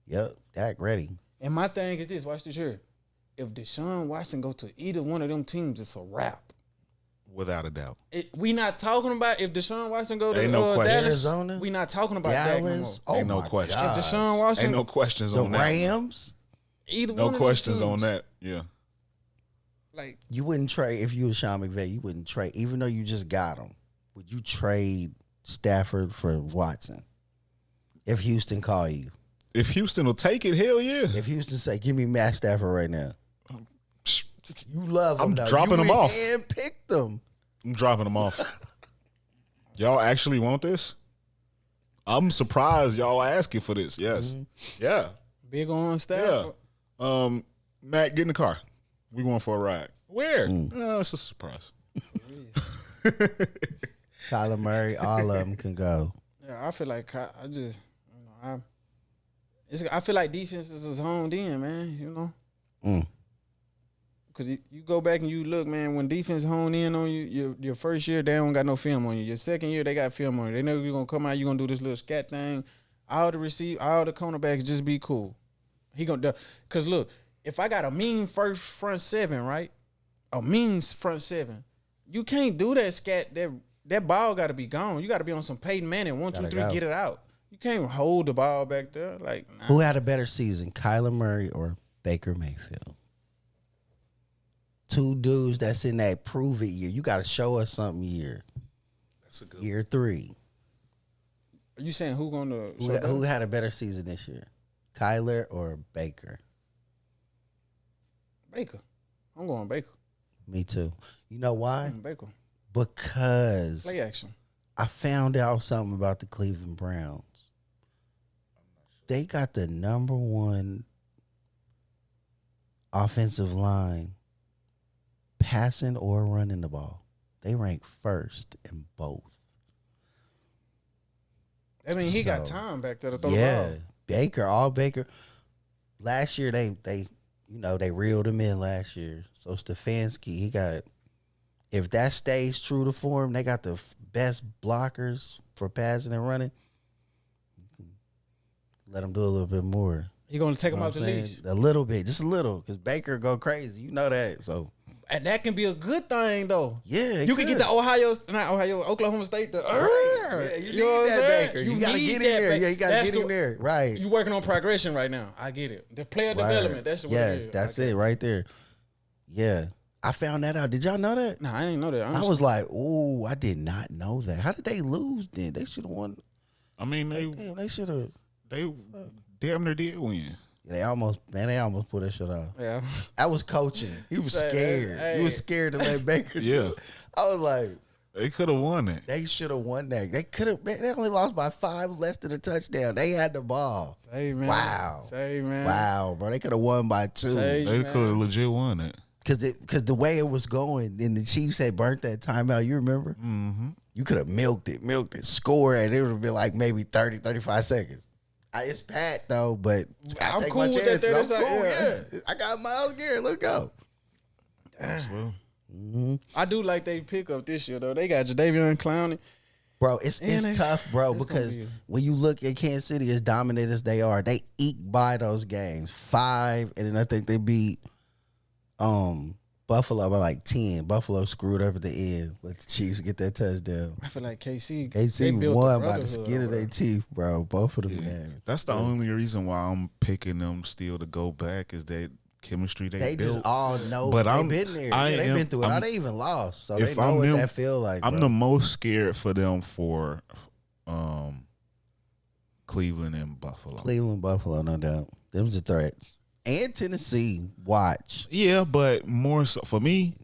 Yep, Dak ready. And my thing is this: watch this here. If Deshaun Watson go to either one of them teams, it's a wrap. Without a doubt. We not talking about if Deshaun Watson go to Ain't no question. Dallas. Arizona? We not talking about that no more. Dallas. Oh Ain't no my question. God. If Deshaun Watson, Ain't no questions The on that. Rams. either No one of them questions teams, on that. Yeah. Like You wouldn't trade if you was Sean McVay. You wouldn't trade, even though you just got him. Would you trade Stafford for Watson if Houston call you? If Houston will take it, hell yeah. If Houston say, "Give me Matt Stafford right now," you love him. I'm though. dropping you him off. And picked them. I'm dropping them off. Y'all actually want this? I'm surprised y'all asking for this. Yes. Yeah. big on Yeah. Stafford. Matt, get in the car. We going for a ride. Where? It's a surprise. Kyler Murray, all of them can go. Yeah, I feel like I just, you know, I feel like defenses is honed in, man. You know, because you go back and you look, man. When defense hone in on you, your first year they don't got no film on you. Your second year they got film on you. They know you're gonna come out, you're gonna do this little scat thing. All the cornerbacks just be cool. He gonna, cause look, if I got a mean front seven, right? A mean front seven, you can't do that scat. That ball got to be gone. You got to be on some Peyton Manning 1, 2, Gotta 3, go. get it out. You can't hold the ball back there. Like, nah. Who had a better season, Kyler Murray or Baker Mayfield? Two dudes that's in that prove it year. You got to show us something year. That's a good Year 3. Are you saying who gonna? Who had a better season this year, Kyler or Baker? Baker. I'm going Baker. Me too. You know why? Baker. Because Play action. I found out something about the Cleveland Browns. They got the number one offensive line passing or running the ball. They rank first in both. I mean, he got time back there to throw Yeah, the ball. Baker. Last year they reeled him in last year. So Stefanski, he got, if that stays true to form, they got the best blockers for passing and running. Let him do a little bit more. He gonna take him You know out the what I'm saying? leash, A little bit, just a little, because Baker go crazy. You know that. So and that can be a good thing though. yeah, You can get the Oklahoma State. Right. Yeah, you know what need I'm that saying? Baker. You gotta need get in that there. Baker. Yeah, you gotta That's get in there. Right. You working on progression right now. I get it. The player development. That's what it is. That's it right there. Yeah. I found that out. Did y'all know that? Nah, I didn't know that. I was like, "Ooh, I did not know that. How did they lose then? They should have won. I mean, They should have. they damn near did win. They almost put that shit off. Yeah. I was coaching. He was Say, scared. hey. He was scared to let Baker do Yeah. it. I was like, They could have won it. they should have won that. They could have. They only lost by 5, less than a touchdown. They had the ball. Say, man. Wow. Say, man. Wow, bro. They could have won by 2. Say, They man. could have legit won it. Because the way it was going, and the Chiefs had burnt that timeout, you remember? Mm-hmm. You could have milked it, scored, and it would have been like maybe 30, 35 seconds. It's Pat, though, but I I'm take cool my with that chances. 30 I'm cool, seconds. yeah. I got Myles Garrett. Let's go. Well, I do like they pick up this year though. They got Jadeveon Clowney. Bro, it's tough, bro, it's gonna because be- when you look at Kansas City, as dominant as they are, they eke by those games. 5, and then I think they beat Buffalo by like 10. Buffalo screwed up at the end. Let the Chiefs get that touchdown. I feel like KC. KC they built won the by the brotherhood skin of over their there. teeth, bro. Both of them games. that's the only reason why I'm picking them still to go back is that chemistry They built. just all know. But They've I'm- been there. I Yeah, they've am- been through it. I'm- They even lost, so if they know I'm what them, that feel like. I'm bro. the most scared for them for Cleveland and Buffalo. Cleveland, Buffalo, no doubt. Them's the threats. And Tennessee, watch. Yeah, but more so for me,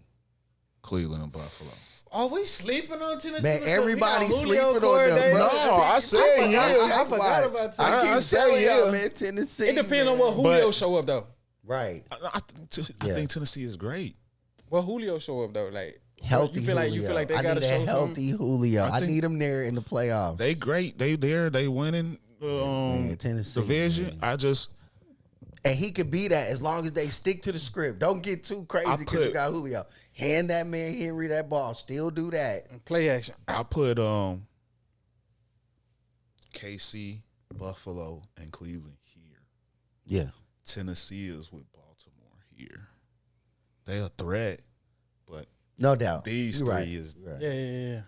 Cleveland and Buffalo. Are we sleeping on Tennessee? Man, because we got everybody's Julio, sleeping on Corey them, Davis? bro. No, I said yeah. I forgot about Tennessee. I keep I say telling y'all, yeah. man, Tennessee. It depends on what But- Julio show up though. Right. I think Tennessee is great. What Julio show up though? Like Healthy You feel like Julio. they I got need to a show healthy Julio. I think- need him there in the playoffs. They great. They there. They winning Tennessee, division. man. I just And he could be that as long as they stick to the script. Don't get too crazy because you got Julio. Hand that man Henry that ball. Still do that. and play action. I put KC, Buffalo, and Cleveland here. Yeah. Tennessee is with Baltimore here. They a threat, but No doubt. these You three right. is You right. Yeah.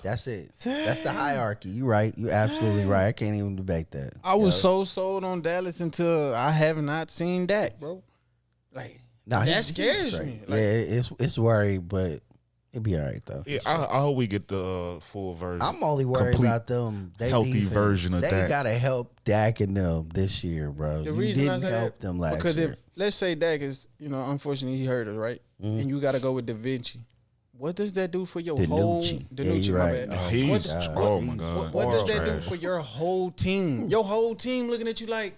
That's it. That's the hierarchy. You right. You absolutely right. I can't even debate that. I was so sold on Dallas until I have not seen Dak, bro. Like Nah, that he's scares straight. me. Yeah, Like, it's worried, but it'll be all right though. Yeah, I hope we get the full version. I'm only worried Complete, about them. They healthy defense. version of they Dak. gotta help Dak and them this year, bro. the You reason I didn't say help that, them last because year. if let's say Dak is, unfortunately he hurt us, right? And you got to go with Da Vinci. What does that do for your whole? DiNucci. Yeah, DiNucci, you're my right. bad. Oh, He's God. oh my god. What does that do Trash. for your whole team? Your whole team looking at you like,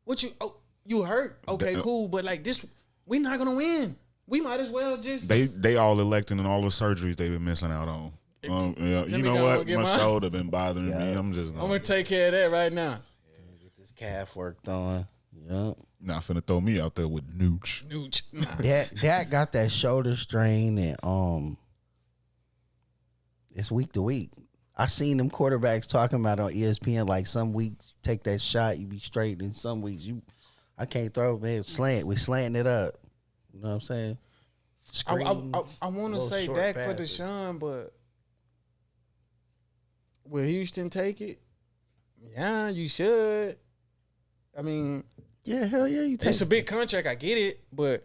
what you? Oh, you hurt? Okay, cool. But like this, we not gonna win. We might as well just. They all electing and all the surgeries they've been missing out on. Yeah, you me know go what? and get My mine. shoulder been bothering me. I'm just I'm gonna take care of that right now. Get this calf worked on. Yep. not finna throw me out there with Nooch. Nooch. Nah. Dak got that shoulder strain and it's week to week. I seen them quarterbacks talking about it on ESPN. Like some weeks take that shot, you be straight, and some weeks I can't throw, man. We slanting it up. You know what I'm saying? Screens, I want to little say short Dak for passes. Deshaun, but will Houston take it? Yeah, you should. I mean, Yeah, hell yeah, you take. it's a big contract. I get it, but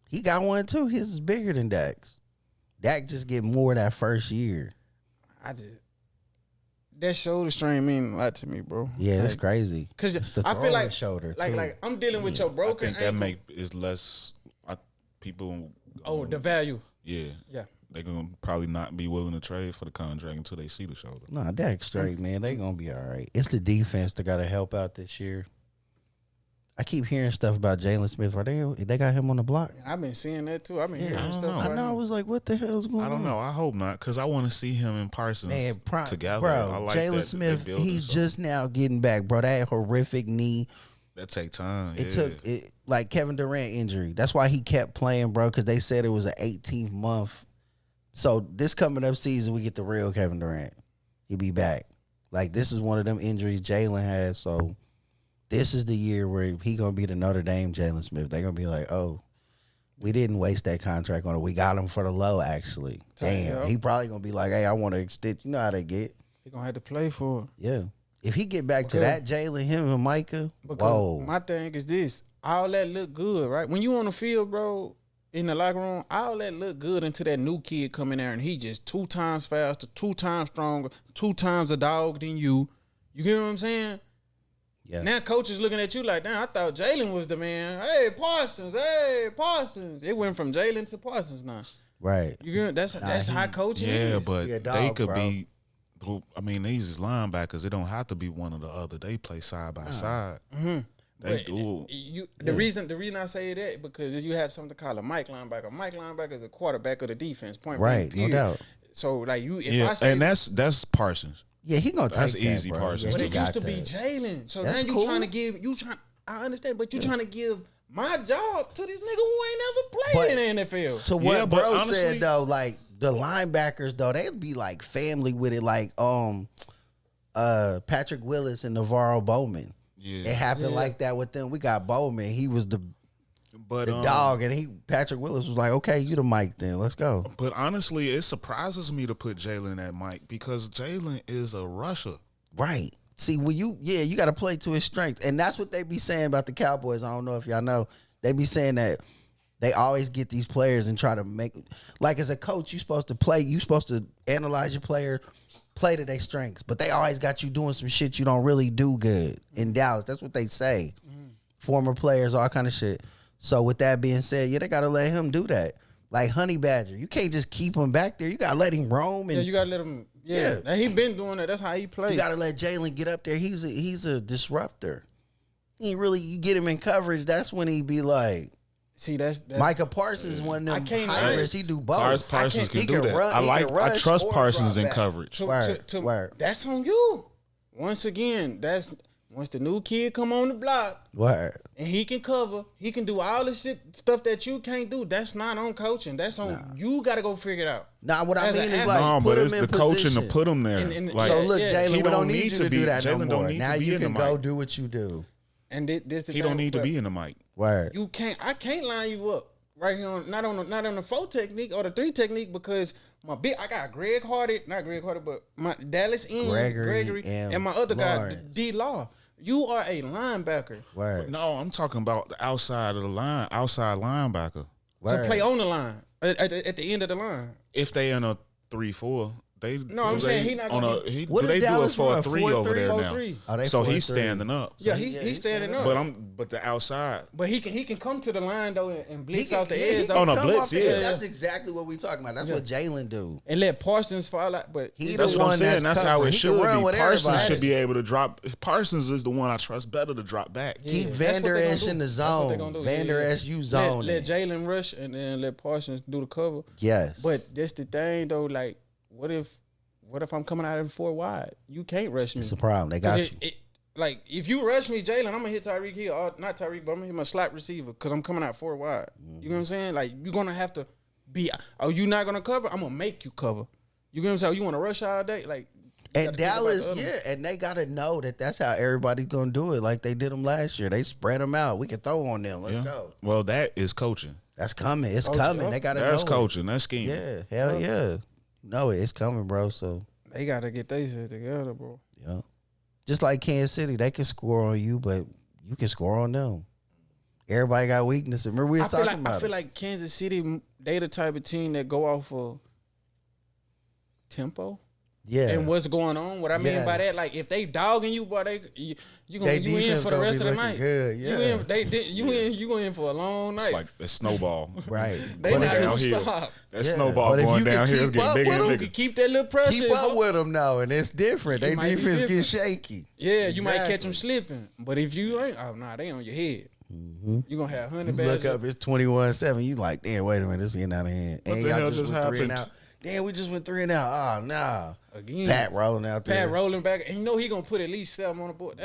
He got one too. His is bigger than Dak's. Dak just get more that first year. that shoulder strain mean a lot to me, bro. Yeah, it's crazy. Because It's the I feel throwing like shoulder, like too. like I'm dealing with your I broken think that ankle. is less people. The value. Yeah. Yeah. They're gonna probably not be willing to trade for the contract until they see the shoulder. Nah, Dak straight, man. They gonna be all right. It's the defense that gotta help out this year. I keep hearing stuff about Jalen Smith. They got him on the block? And I've been seeing that too. I've been I hearing don't stuff. know. about I know. I him. was like, what the hell is going on? I don't know. I hope not, because I want to see him in Parsons together. Bro, I like Jalen that Smith, they building he's something. just now getting back, bro. That horrific knee. That take time. It took it like Kevin Durant injury. That's why he kept playing, bro, because they said it was an 18th month. So this coming up season, we get the real Kevin Durant. He'll be back. Like, this is one of them injuries Jalen has. So this is the year where he gonna be the Notre Dame Jalen Smith. They're gonna be like, oh, we didn't waste that contract on it. We got him for the low, actually. Damn. Yeah. He probably gonna be like, hey, I want to extend. You know how they get. He gonna have to play for it. Yeah. If he get back to that Jalen, him and Micah, Because whoa. my thing is this: all that look good, right? When you on the field, bro, in the locker room, all that look good until that new kid come in there and he just 2 times faster, 2 times stronger, 2 times a dog than you. You get what I'm saying? Yeah. Now coach is looking at you like, damn, I thought Jalen was the man. Hey, Parsons. It went from Jalen to Parsons now. Right. You get that's how coaching Yeah, is. but He a they dog, could bro. be. I mean, these is linebackers. It don't have to be one or the other. They play side by side. Mm-hmm. They But do. the reason I say that because you have something called a Mike linebacker. Mike linebacker is a quarterback of the defense. Point Right, blank, no period. doubt. So like you, if I Yeah, say and that's Parsons. Yeah, he gonna That's take that, easy, bro. Parsons. Yeah, but he it got used to that. be Jalen. So That's now you cool. trying to give I understand, but you trying to give my job to this nigga who ain't never played in the NFL. To what Yeah, but bro honestly- said though, like the linebackers though, they'd be like family with it, like Patrick Willis and Navarro Bowman. Yeah, It happened like that with them. We got Bowman. He was the but dog, and Patrick Willis was like, okay, you the Mike then. Let's go. But honestly, it surprises me to put Jalen at Mike because Jalen is a rusher. Right. See, when you got to play to his strength. And that's what they be saying about the Cowboys. I don't know if y'all know. They be saying that they always get these players and try to make, like as a coach, you're supposed to play, you're supposed to analyze your player, play to their strengths. But they always got you doing some shit you don't really do good in Dallas. That's what they say. Former players, all kind of shit. So with that being said, yeah, they got to let him do that. Like Honey Badger. You can't just keep him back there. You got to let him roam. And Yeah, you gotta let him. Yeah, he been doing that. That's how he plays. you got to let Jalen get up there. He's a disruptor. He ain't really, you get him in coverage, that's when he be like, See, that's Micah Parsons, one of them can't hybrids. He do both. Parsons He can do that. run, he can I rush trust or Parsons drop in back. coverage. Word. That's on you. Once again, that's once the new kid come on the block Word. and he can cover, he can do all the stuff that you can't do. That's not on coaching. That's on you. Got to go figure it out. Nah, what I As mean an is athlete. like No, put but him it's in the position. coaching to put him there. And Like, So look, Yeah, Jalen, he we don't don't need need you to to be- do that Jalen no don't more. need to Now be you in the can go mic. do what you do. And this the He thing, don't need to but be in the mic. Word. You can't. I can't line you up right here on not on the 4 technique or the 3 technique because I got not Greg Hardy, but my Dallas Gregory and my other Lawrence. guy D Law. You are a linebacker Word. No, I'm talking about the outside of the line, outside linebacker. to Word. play on the line at the end of the line. If they in a 3-4, they No, I'm do saying they he not on gonna a he, What do is they do a Dallas run? 4-3 over there 4-3? now. Oh, they So he's 4-3. standing up. Yeah, he's he's standing up. But the outside. But he can come to the line though and blitz He out the can- edge he though. can Oh, no, come blitz, off the yeah. edge. That's exactly what we talking about. That's what Jalen do. And let Parsons fall out. But He That's the what I'm one saying. That's how covering. it He should can run be. with Parsons everybody. should be able to drop. Parsons is the one I trust better to drop back. Yeah, Keep that's Van what Der they gonna Esch do. in the That's what they zone. gonna do. Van Der Esch, you zone Let it. Jalen rush and then let Parsons do the cover. Yes. But that's the thing though. Like, what if I'm coming out in 4 wide? You can't rush me. it's a problem. They got you. Like if you rush me, Jalen, I'm gonna hit Tyreek Hill. Or not Tyreek, but I'm gonna hit my slot receiver because I'm coming out 4 wide. You know what I'm saying? Like you're gonna have to be. Oh, you not gonna cover? I'm gonna make you cover. You know what I'm saying? You want to rush all day? Like you And gotta think about Dallas, the other one. and they got to know that that's how everybody's going to do it like they did them last year. They spread them out. We can throw on them. Let's go. Well, that is coaching. That's coming. It's Oh, coming. yeah. They got to know That's it. coaching. That's scheming. Yeah. Hell yeah. No, it's coming, bro. So, They gotta get their shit together, bro. yeah. Just like Kansas City, they can score on you, but you can score on them. Everybody got weaknesses. Remember we were talking about I feel it. like Kansas City, they the type of team that go off of tempo. and what's going on. What I mean by that, like if they dogging you, boy, you in for the rest of the night. Good. Yeah. You in for a long night. It's like a snowball. Right. They not down gonna here. stop. That snowball But if going you can down here is keep getting up bigger with and them, You bigger. keep that little pressure. Keep up with them now, and it's different. They might be defense get different. shaky. Yeah, you might catch them slipping. But if you ain't, they on your head. You gonna have 100 You look bags. up, it's 21-7. You like, damn, wait a minute, this is getting out of hand. What And the y'all hell just just went 3 and happened? out. Damn, we just went 3 and out. Oh, nah. Again. Pat rolling out there. Pat rolling back, and you know he gonna put at least 7 on the board.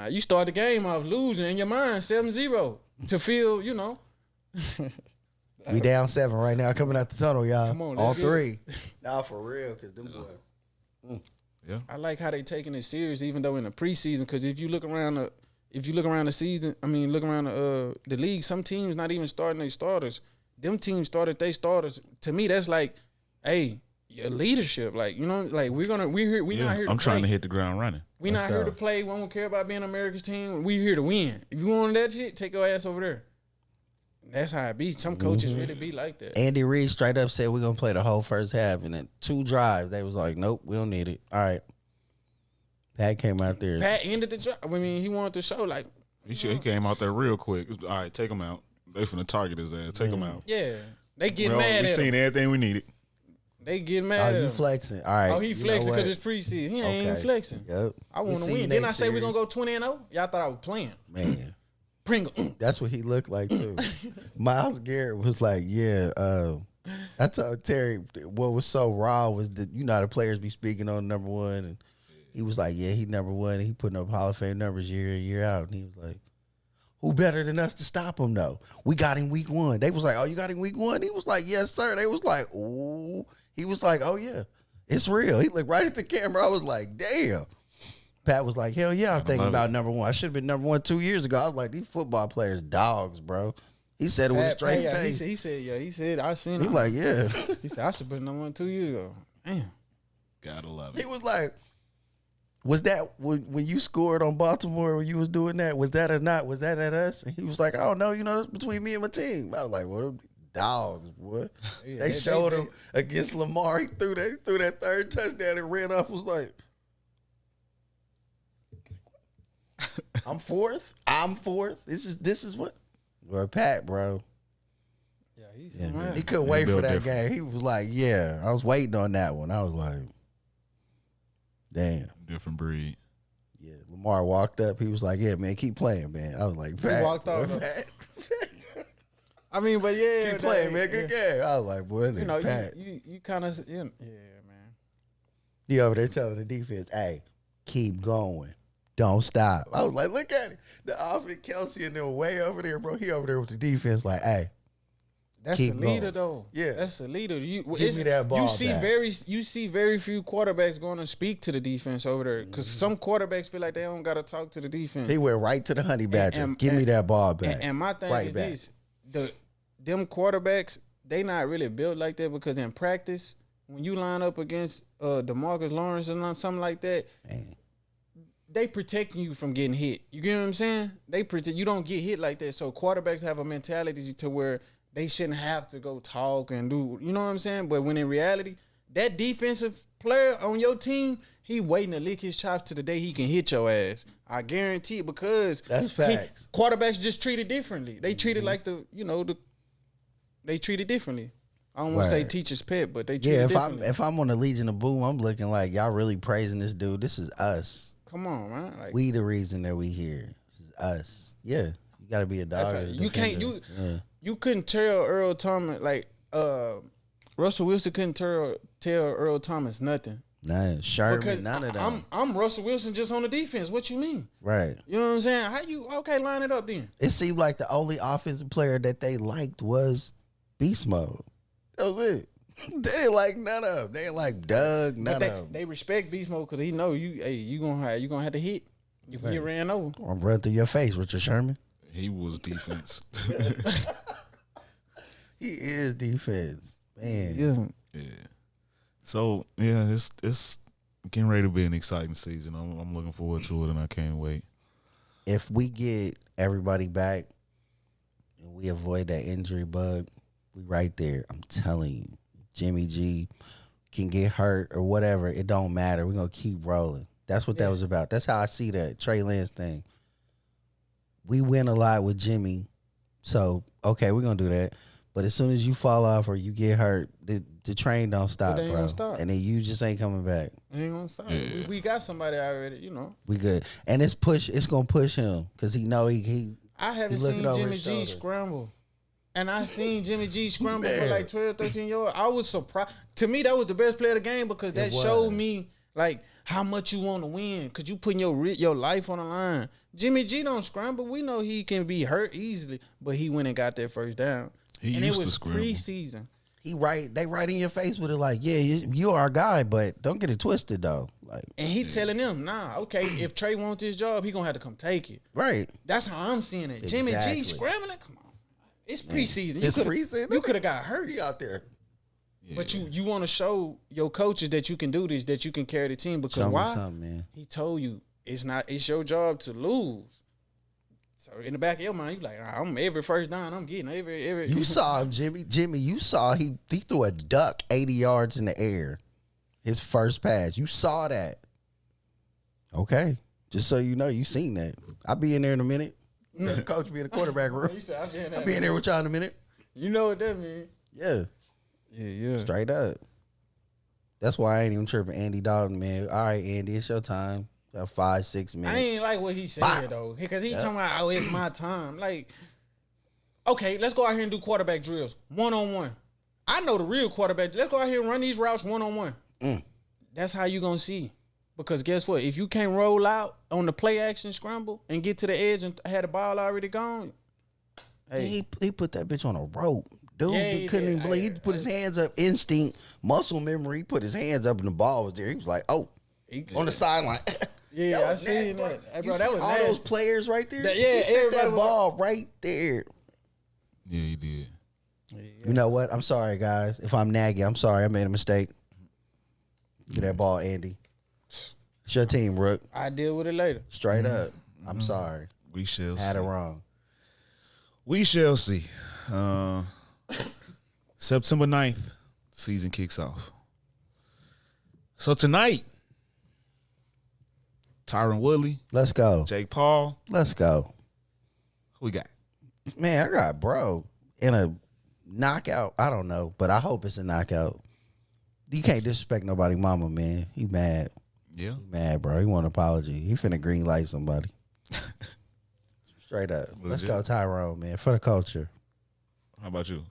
You start the game off losing in your mind 7-0 to feel, We down 7 right now, coming out the tunnel, y'all. Come on, on let's get 3. Nah, for real, because them boys. Yeah. I like how they taking it serious, even though in the preseason. Because if you look around the season, look around the league, some teams not even starting their starters. Them teams started their starters. To me, that's like, hey, your leadership. Like we're not here. I'm trying to hit the ground running. We're not here to play. We don't care about being America's team. We're here to win. If you want that shit, take your ass over there. That's how it be. Some coaches really be like that. Andy Reid straight up said we're going to play the whole first half. And then 2 drives, they was like, nope, we don't need it. All right. Pat came out there. Pat ended the drive. He wanted to show like. He came out there real quick. All right, take him out. They finna target his ass. Take him out. Yeah. They get mad at him. We seen everything we needed. They get mad at him. You flexing. All right. Oh, he flexing because it's preseason. He ain't even flexing. Yep. I want to win. Didn't I say we're going to go 20-0? Y'all thought I was playing. Man. Pringle. That's what he looked like, too. Myles Garrett was like, yeah. I told Terry what was so raw was that, the players be speaking on number 1. And he was like, yeah, he number 1. And he putting up Hall of Fame numbers year in, year out. And he was like, who better than us to stop him, though? We got him week 1. They was like, oh, you got him week 1? He was like, yes, sir. They was like, ooh. He was like, oh, yeah, it's real. He looked right at the camera. I was like, damn. Pat was like, hell yeah, I'm thinking about number 1. I should have been number 1 2 years ago. I was like, these football players, dogs, bro. He said it with a straight face. He said, I seen it. He like, yeah. He said, I should have been number 1 2 years ago. Damn. Gotta love it. He was like, was that when you scored on Baltimore when you was doing that? Was that or not? Was that at us? And he was like, oh, no, that's between me and my team. I was like, well, dogs, boy. Yeah, they showed him against Lamar. He threw that 3rd touchdown and ran off. Was like, I'm fourth. This is what. Well, Pat, bro. Yeah, he couldn't wait for that game. He was like, yeah, I was waiting on that one. I was like, damn. Different breed. Yeah, Lamar walked up. He was like, yeah, man, keep playing, man. I was like, Pat. He walked off. Pat. But yeah. Keep playing, man. Good game. I was like, boy, Pat. You kind of, yeah, man. He over there telling the defense, hey, keep going. Don't stop. I was like, look at it. The offense, Kelsey and them way over there, bro. He over there with the defense like, hey. That's a leader, though. Yeah. That's a leader. Give me that ball you see back. You see very few quarterbacks going to speak to the defense over there because some quarterbacks feel like they don't got to talk to the defense. He went right to the honey badger. Give me that ball back. And my thing right is back. this. Them quarterbacks, they not really built like that because in practice, when you line up against DeMarcus Lawrence or something like that, Man. they protecting you from getting hit. You get what I'm saying? You don't get hit like that. So quarterbacks have a mentality to where they shouldn't have to go talk and do, you know what I'm saying? But when in reality, that defensive player on your team, he waiting to lick his chops to the day he can hit your ass. I guarantee it because that's facts. Quarterbacks just treat it differently. They treat it like they treat it differently. I don't want to say teacher's pet, but they treat it differently. If I'm on the Legion of Boom, I'm looking like y'all really praising this dude. This is us. Come on, man. Like, we the reason that we here. This is us. Yeah, you got to be a dog. You couldn't tell Earl Thomas Russell Wilson couldn't tell Earl Thomas nothing. None. Sherman, because none of them. I'm Russell Wilson just on the defense. What you mean? Right. You know what I'm saying? How you line it up then? It seemed like the only offensive player that they liked was Beast Mode. That was it. They didn't like none of them. They didn't like Doug, none of them. They respect Beast Mode because he know you gonna have to hit. You can get ran over. I'm run through your face, Richard Sherman. He was defense. He is defense. Man. Yeah. So yeah, it's getting ready to be an exciting season. I'm looking forward to it, and I can't wait. If we get everybody back and we avoid that injury bug, we right there. I'm telling you, Jimmy G, can get hurt or whatever, it don't matter. We're going to keep rolling. That's what that was about. That's how I see that Trey Lance thing. We win a lot with Jimmy, so, okay, we're going to do that. But as soon as you fall off or you get hurt, the train don't stop, bro. Don't stop. And then you just ain't coming back. It ain't going to stop. Yeah. We got somebody already, you know. We good. And it's going to push him because he know he I haven't seen Jimmy G scramble. And I seen Jimmy G scramble for like 12, 13 yards. I was surprised. To me, that was the best play of the game because that showed me like how much you want to win because you putting your life on the line. Jimmy G don't scramble. We know he can be hurt easily, but he went and got that first down. He used to scramble. Preseason. They right in your face with it like, yeah, you are our guy, but don't get it twisted though. Like, and he telling them, nah, okay, if Trey wants this job, he gonna have to come take it. Right. That's how I'm seeing it. Exactly. Jimmy G scrambling, come on. It's preseason. It's preseason. You could have got hurt. You out there. Yeah. But you want to show your coaches that you can do this, that you can carry the team. Because why? Man. He told you it's your job to lose. So in the back of your mind, you like, I'm every first down I'm getting every. You saw him, Jimmy. You saw he threw a duck 80 yards in the air. His first pass. You saw that. Okay. Just so you know, you seen that. I'll be in there in a minute. The coach be in the quarterback room. I'll be in there with y'all in a minute. You know what that means. Yeah. Yeah. Straight up. That's why I ain't even tripping. Andy Dalton, man. All right, Andy, it's your time. 5-6 minutes. I ain't like what he said, though. Because he talking about, it's my time. Like, okay, let's go out here and do quarterback drills. One-on-one. I know the real quarterback. Let's go out here and run these routes one-on-one. That's how you going to see. Because guess what? If you can't roll out on the play action scramble and get to the edge and had the ball already gone, hey. He put that bitch on a rope. Dude, he couldn't even believe. He put his hands up, instinct, muscle memory. He put his hands up and the ball was there. He was like, on the sideline. Yeah, I seen that. Hey, bro, that was all nasty. those players right there? He fit that ball right there. Yeah, he did. Yeah. You know what? I'm sorry, guys. If I'm Nagy, I'm sorry. I made a mistake. Get that ball, Andy. It's your team, Rook. I deal with it later. Straight up. I'm sorry. We shall see. Had it wrong. We shall see. September 9th, season kicks off. So tonight, Tyron Woodley. Let's go. Jake Paul. Let's go. Who we got? Man, I got bro in a knockout. I don't know, but I hope it's a knockout. You can't disrespect nobody mama, man. He mad. Yeah. He mad, bro. He want an apology. He finna green light somebody. Straight up. Legit. Let's go Tyrone, man, for the culture. How about you?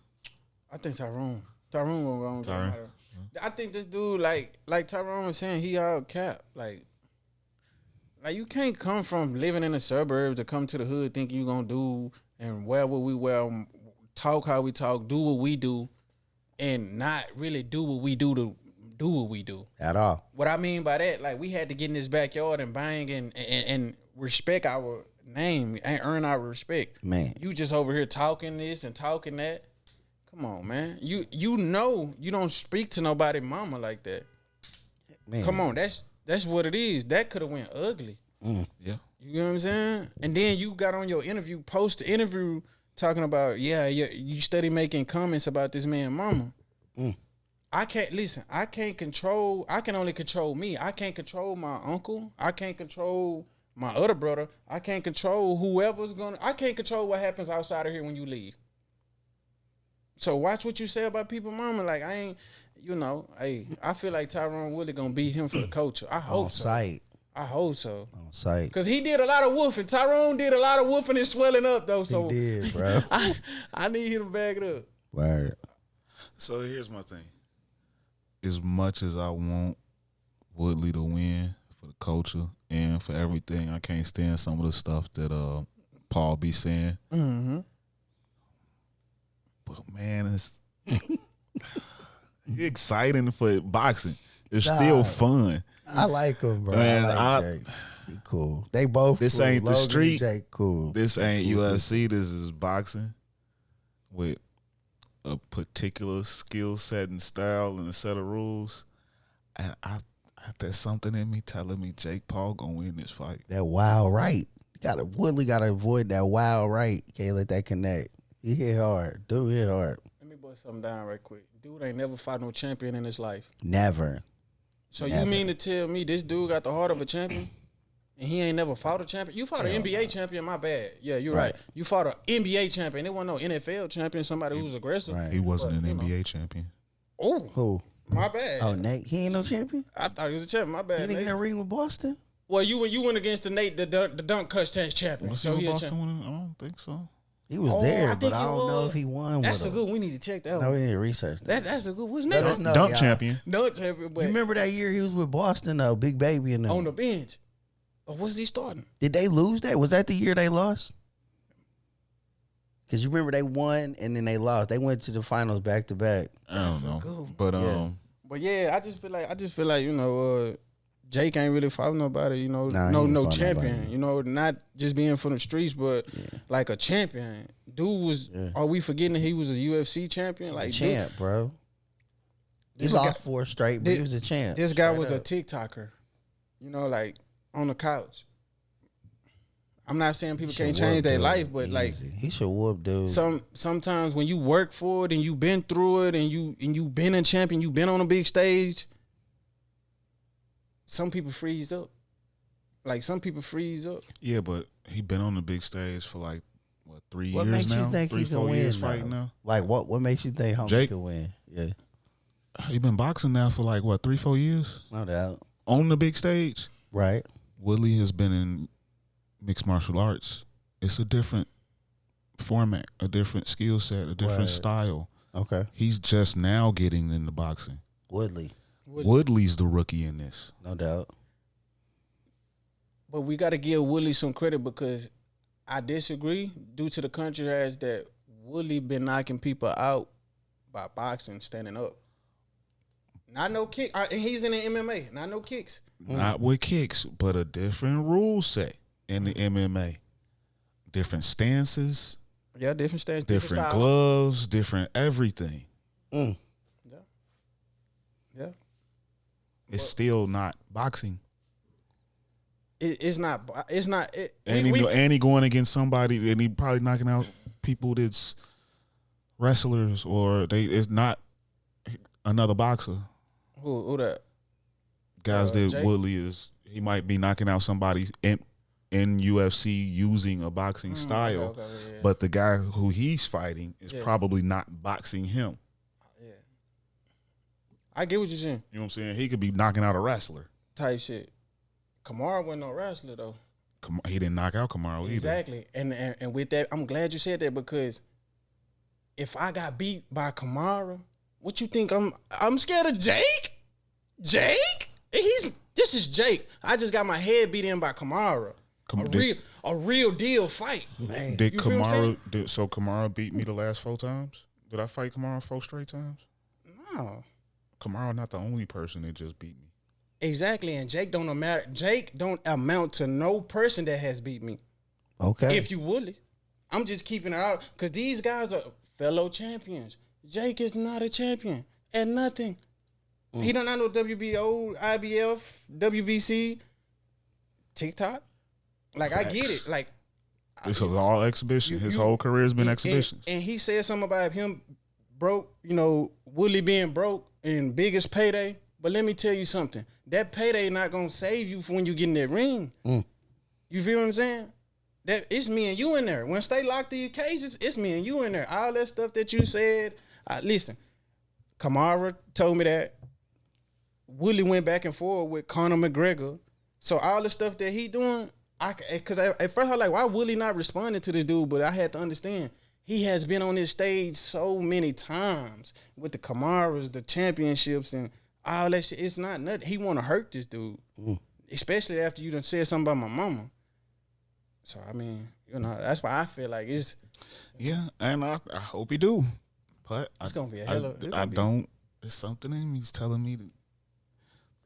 I think Tyron gonna go on. Tyron. I think this dude, like Tyron was saying, he all cap. Like you can't come from living in the suburbs to come to the hood thinking you gonna do and wear what we wear, talk how we talk, do what we do, and not really do what we do to do what we do. At all. What I mean by that, like we had to get in this backyard and bang and respect our name and earn our respect. Man. You just over here talking this and talking that. Come on, man. You know you don't speak to nobody mama like that. Man. Come on, that's what it is. That could have went ugly. Yeah. You know what I'm saying? And then you got on your interview, post-interview, talking about, you study making comments about this man mama. I can't I can only control me. I can't control my uncle. I can't control my other brother. I can't control I can't control what happens outside of here when you leave. So watch what you say about people mama. Like I ain't, I feel like Tyron Woodley gonna beat him for the culture. I hope so. Sight. I hope so. On sight. Cause he did a lot of woofing. Tyrone did a lot of woofing and swelling up though. So he did, bro. I need him to back it up. Word. So here's my thing. As much as I want Woodley to win for the culture and for everything, I can't stand some of the stuff that Paul be saying. Mm-hmm. But man, it's exciting for boxing. It's still fun. I like him, bro. Man, I like Jake. He cool. They both This cool. ain't the Logan street. and Jake cool. This ain't UFC. This is boxing with a particular skill set and style and a set of rules. And there's something in me telling me Jake Paul gonna win this fight. That wild right. Woodley gotta avoid that wild right. Can't let that connect. He hit hard. Dude hit hard. Let me bust something down right quick. dude ain't never fought no champion in his life. Never. So Never. you mean to tell me this dude got the heart of a champion? And he ain't never fought a champion? You fought an NBA champion, my bad. Yeah, you're right. You fought an NBA champion. It wasn't no NFL champion, somebody who's aggressive. Right. He wasn't an NBA champion. Oh, Who? my bad. Oh, Nate. He ain't no champion? I thought he was a champion. My bad, He didn't Nate. get a ring with Boston? Well, you went against the Nate, the dunk contest champion. Was So he he with a Boston champion. winning? I don't think so. He was Oh, there, I but think I he don't know was. if he won That's with a him. good. We need to check that No, we one. need to research that. That's a good. What's Let name? us know, Dunk y'all. champion. Dunk champion. But You remember that year he was with Boston, though? Big Baby and them. on the bench. Or was he starting? Did they lose that? Was that the year they lost? Because you remember they won and then they lost. They went to the finals back to back. I don't know. good. But Yeah. But yeah, I just feel like Jake ain't really fought nobody. Nah, he ain't no fought champion. nobody. Not just being from the streets, but like a champion. Dude was. Yeah. Are we forgetting that he was a UFC champion? Like Champ, bro. He This lost guy- 4 straight, but he was a champ. This guy Straight was up. a TikToker. Like on the couch. I'm not saying people He can't should change whoop their dude life, but like easy. He should whoop dude. sometimes when you work for it and you been through it and you been a champion, you been on a big stage, some people freeze up. Like some people freeze up. Yeah, but he been on the big stage for like what 3 What years makes now? you think 3, he can 4 win? years though? fighting now. Like what makes you think homie Jake? can win? Yeah, He been boxing now for like what 3, 4 years no doubt. on the big stage. Right. Woodley has been in mixed martial arts. It's a different format, a different skill set, a different Right. style. Okay. He's just now getting into boxing. Woodley, Woodley's the rookie in this. no doubt. But we got to give Woodley some credit because I disagree due to the country has that Woodley been knocking people out by boxing, standing up. Not no kick. And he's in the MMA. Not no kicks. Not with kicks, but a different rule set in the MMA. Different stances, Yeah, different styles, different styles. gloves, different everything. Mm. Yeah. It's still not boxing. It's not. It's not. And he going against somebody, and he probably knocking out people that's wrestlers, or it's not another boxer. Who that? Guys that Jake? Woodley is, he might be knocking out somebody in UFC using a boxing style, Okay, yeah. but the guy who he's fighting is Yeah. probably not boxing him. Yeah. I get what you're saying. You know what I'm saying? He could be knocking out a wrestler. Type shit. Kamara wasn't no wrestler though. He didn't knock out Kamaru either. Exactly. And with that, I'm glad you said that because if I got beat by Kamara, what you think I'm scared of Jake? Jake? This is Jake. I just got my head beat in by Kamara. A real deal fight. Man. Did You feel what I'm Kamaru beat me the last 4 times? Did I fight Kamaru 4 straight times? No. Kamaru not the only person that just beat me. Exactly. And Jake don't amount to no person that has beat me. Okay. If you Woodley. I'm just keeping it out because these guys are fellow champions. Jake is not a champion at nothing. He don't know WBO, IBF, WBC, TikTok. Like I get it. Like This is all exhibition. His whole career has been exhibitions. And he said something about him broke. Woodley being broke and biggest payday. But let me tell you something. That payday not gonna save you for when you get in that ring. You feel what I'm saying? That it's me and you in there. Once they lock the cages, it's me and you in there. All that stuff that you said. Listen, Kamara told me that. Woodley went back and forth with Conor McGregor. So all the stuff that he doing, because at first I was like, why Woodley not responding to this dude? But I had to understand. He has been on this stage so many times with the Kamaras, the championships, and all that shit. It's not nothing. He want to hurt this dude. Especially after you done said something about my mama. So, I mean, that's why I feel like it's... Yeah, and I hope he do. But It's going to be a hell of... It's something in me. He's telling me that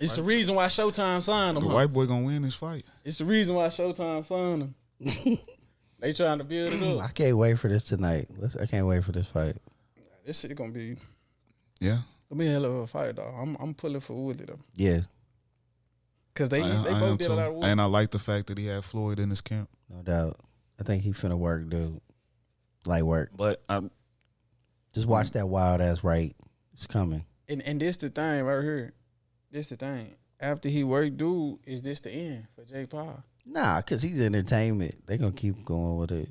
It's the reason why Showtime signed him. the white boy gonna win this fight. It's the reason why Showtime signed him. They trying to build it up. I can't wait for this tonight. I can't wait for this fight. This shit gonna be Yeah. a hell of a fight, dog. I'm pulling for Woodley though, Yeah, cause they I am both did a too. lot of work. And I like the fact that he had Floyd in his camp. no doubt. I think he finna work, dude. Light work. But Just watch that wild ass right It's coming. And this the thing right here. This the thing. After he worked dude, is this the end for Jake Paul? Nah, because he's entertainment. They going to keep going with it.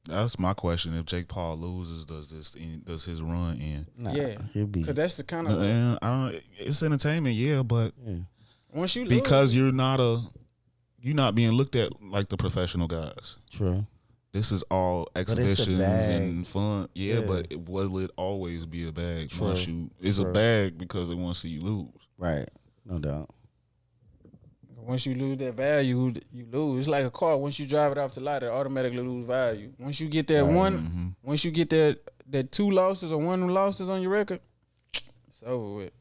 That's my question. If Jake Paul loses, does his run end? Nah, Yeah. he'll be. Because that's the kind of... And it's entertainment, yeah, but Once you lose... because you're not being looked at like the professional guys. True. This is all exhibitions bag. and fun. Yeah, Yeah. but will it always be a bag? True. Once it's a True. bag because they want to see you lose. Right. No doubt. Once you lose that value, you lose. It's like a car. Once you drive it off the lot, it automatically lose value. Once you get that once you get that 2 losses or 1 losses on your record, it's over with.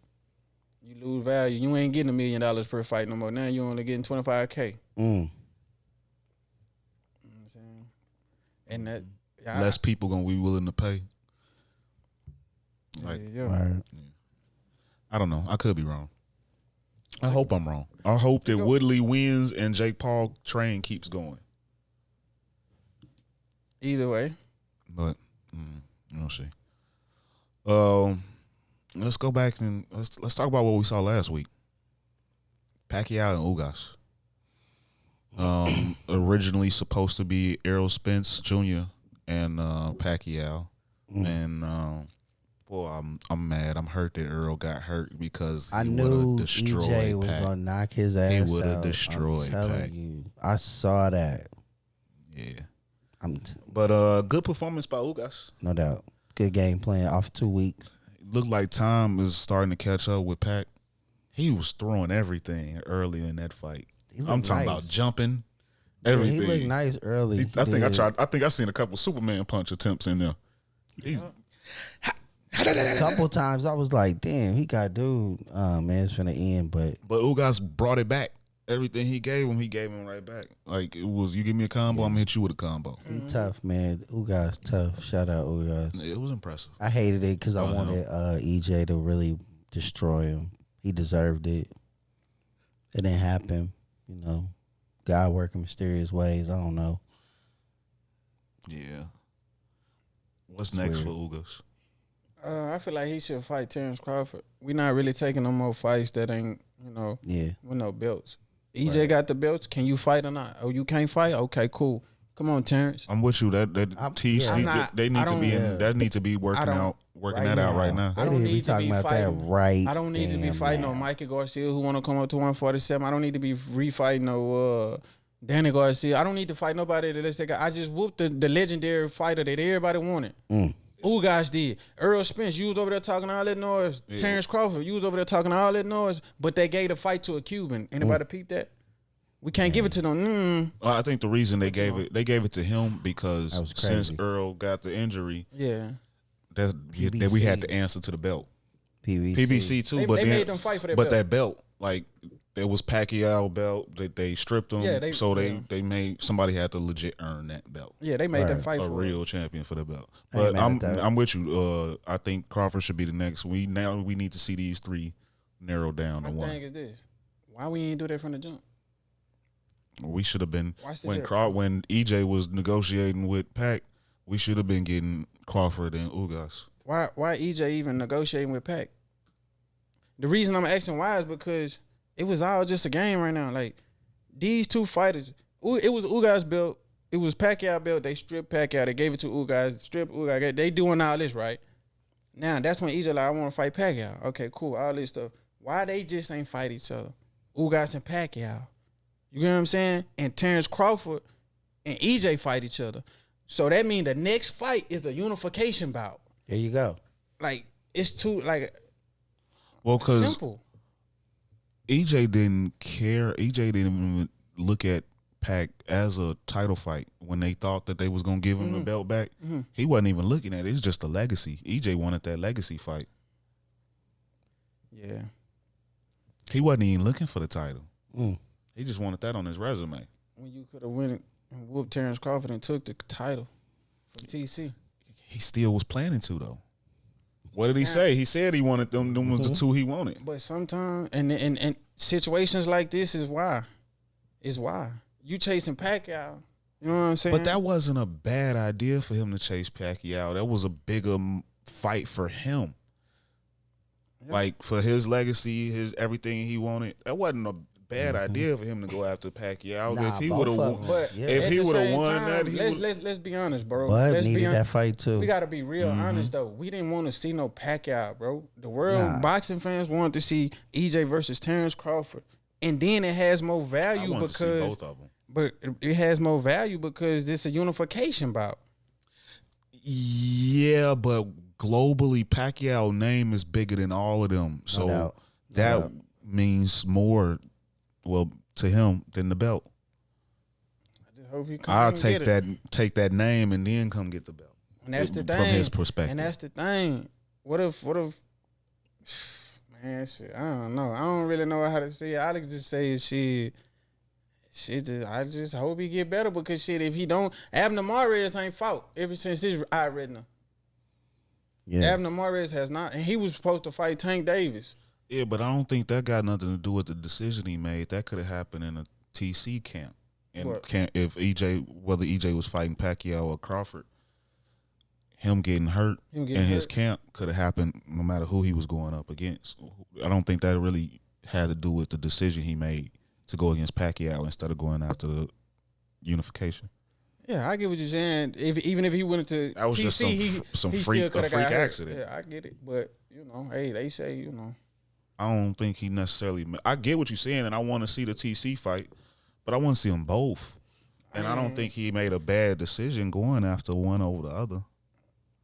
You lose value. You ain't getting $1 million per fight no more. Now you only getting $25K. Mm. You know what I'm saying? And that Less people gonna be willing to pay. Like, yeah. Right. I don't know. I could be wrong. I hope I'm wrong. I hope that Woodley wins and Jake Paul train keeps going. Either way. But we'll see. Let's go back and let's talk about what we saw last week. Pacquiao and Ugas. Originally supposed to be Errol Spence Jr. and Pacquiao, and boy, I'm mad. I'm hurt that Earl got hurt because I he knew destroyed EJ was Pac. gonna knock his ass out. He would have destroyed I'm telling Pac. you, I saw that. Yeah, but good performance by Ugas. No doubt. Good game plan off 2 weeks. Looked like time is starting to catch up with Pac. He was throwing everything early in that fight. I'm talking about jumping, everything. Yeah, he looked nice early. I think I seen a couple Superman punch attempts in there. A couple times I was like, damn, he got dude. Man, it's finna end. But Ugas brought it back. Everything he gave him right back. Like it was, you give me a combo, I'm gonna hit you with a combo. he tough, man. Ugas tough. Shout out Ugas. It was impressive. I hated it because I wanted EJ to really destroy him. He deserved it. It didn't happen. You know, God working mysterious ways. I don't know. Yeah. What's next for Ugas? I feel like he should fight Terrence Crawford. We're not really taking no more fights that ain't, with no belts. EJ got the belts. Can you fight or not? Oh, you can't fight? Okay, cool. Come on, Terrence. I'm with you. That need to be working that out right now. I don't need to be talking about that right. I don't need to be fighting no Mikey Garcia who want to come up to 147. I don't need to be refighting no Danny Garcia. I don't need to fight nobody that I just whooped the legendary fighter that everybody wanted. Ugas did. Earl Spence, you was over there talking all that noise. Yeah. Terrence Crawford, you was over there talking all that noise. But they gave the fight to a Cuban. Anybody peep that? We can't give it to them. I think the reason they gave it to him because since Earl got the injury, that we had to answer to the belt. PBC too, they made them fight for that belt. But that belt, like it was Pacquiao belt. They stripped them, they made somebody had to legit earn that belt. Yeah, they made them fight for a real champion for the belt. But I'm with you. I think Crawford should be the next. We need to see these 3 narrowed down to one. My thing is this: why we ain't do that from the jump? We should have been when EJ was negotiating with Pac. We should have been getting Crawford and Ugas. Why EJ even negotiating with Pac? The reason I'm asking why is because it was all just a game right now. Like these 2 fighters, it was Ugas belt, it was Pacquiao belt. They stripped Pacquiao, they gave it to Ugas, stripped Ugas. They doing all this right now. That's when EJ like, I want to fight Pacquiao. Okay, cool, all this stuff. Why they just ain't fight each other? Ugas and Pacquiao. You get what I'm saying? And Terrence Crawford and EJ fight each other. So that means the next fight is a unification bout. There you go. Like it's too because simple. EJ didn't care. EJ didn't even look at Pac as a title fight when they thought that they was gonna give him the belt back. He wasn't even looking at it. It's just a legacy. EJ wanted that legacy fight. Yeah. He wasn't even looking for the title. He just wanted that on his resume. When you could have went and whooped Terrence Crawford and took the title from TC. He still was planning to though. What did he say? He said he wanted them. Them was the 2 he wanted. But sometimes, and situations like this is why. You chasing Pacquiao. You know what I'm saying? But that wasn't a bad idea for him to chase Pacquiao. That was a bigger fight for him. Like for his legacy, his everything he wanted, that wasn't a bad idea for him to go after Pacquiao. Nah, if he would have won, But if he would have won that, let's be honest, bro. Bud needed that fight too. We gotta be real honest though. We didn't want to see no Pacquiao, bro. The world boxing fans wanted to see EJ versus Terrence Crawford, and then it has more value to see because both of them. But it has more value because it's a unification bout. Yeah, but globally, Pacquiao name is bigger than all of them, so that means more. Well, to him than the belt. I just hope he I'll take that name and then come get the belt. And that's the thing. From his perspective. And that's the thing. What if man, shit, I don't know. I don't really know how to say it. Alex just say shit. I just hope he get better because shit, if he don't, Abner Mares ain't fought ever since his eye retina. Yeah. Abner Mares has not, and he was supposed to fight Tank Davis. Yeah, but I don't think that got nothing to do with the decision he made. That could have happened in a TC camp. And if whether EJ was fighting Pacquiao or Crawford, him getting hurt in his camp could have happened no matter who he was going up against. I don't think that really had to do with the decision he made to go against Pacquiao instead of going after the unification. Yeah, I get what you're saying. Even if he went to that was TC, just some freak accident. Yeah, I get it. But hey, they say I don't think he necessarily. I get what you're saying, and I want to see the TC fight, but I want to see them both. And I don't think he made a bad decision going after one over the other.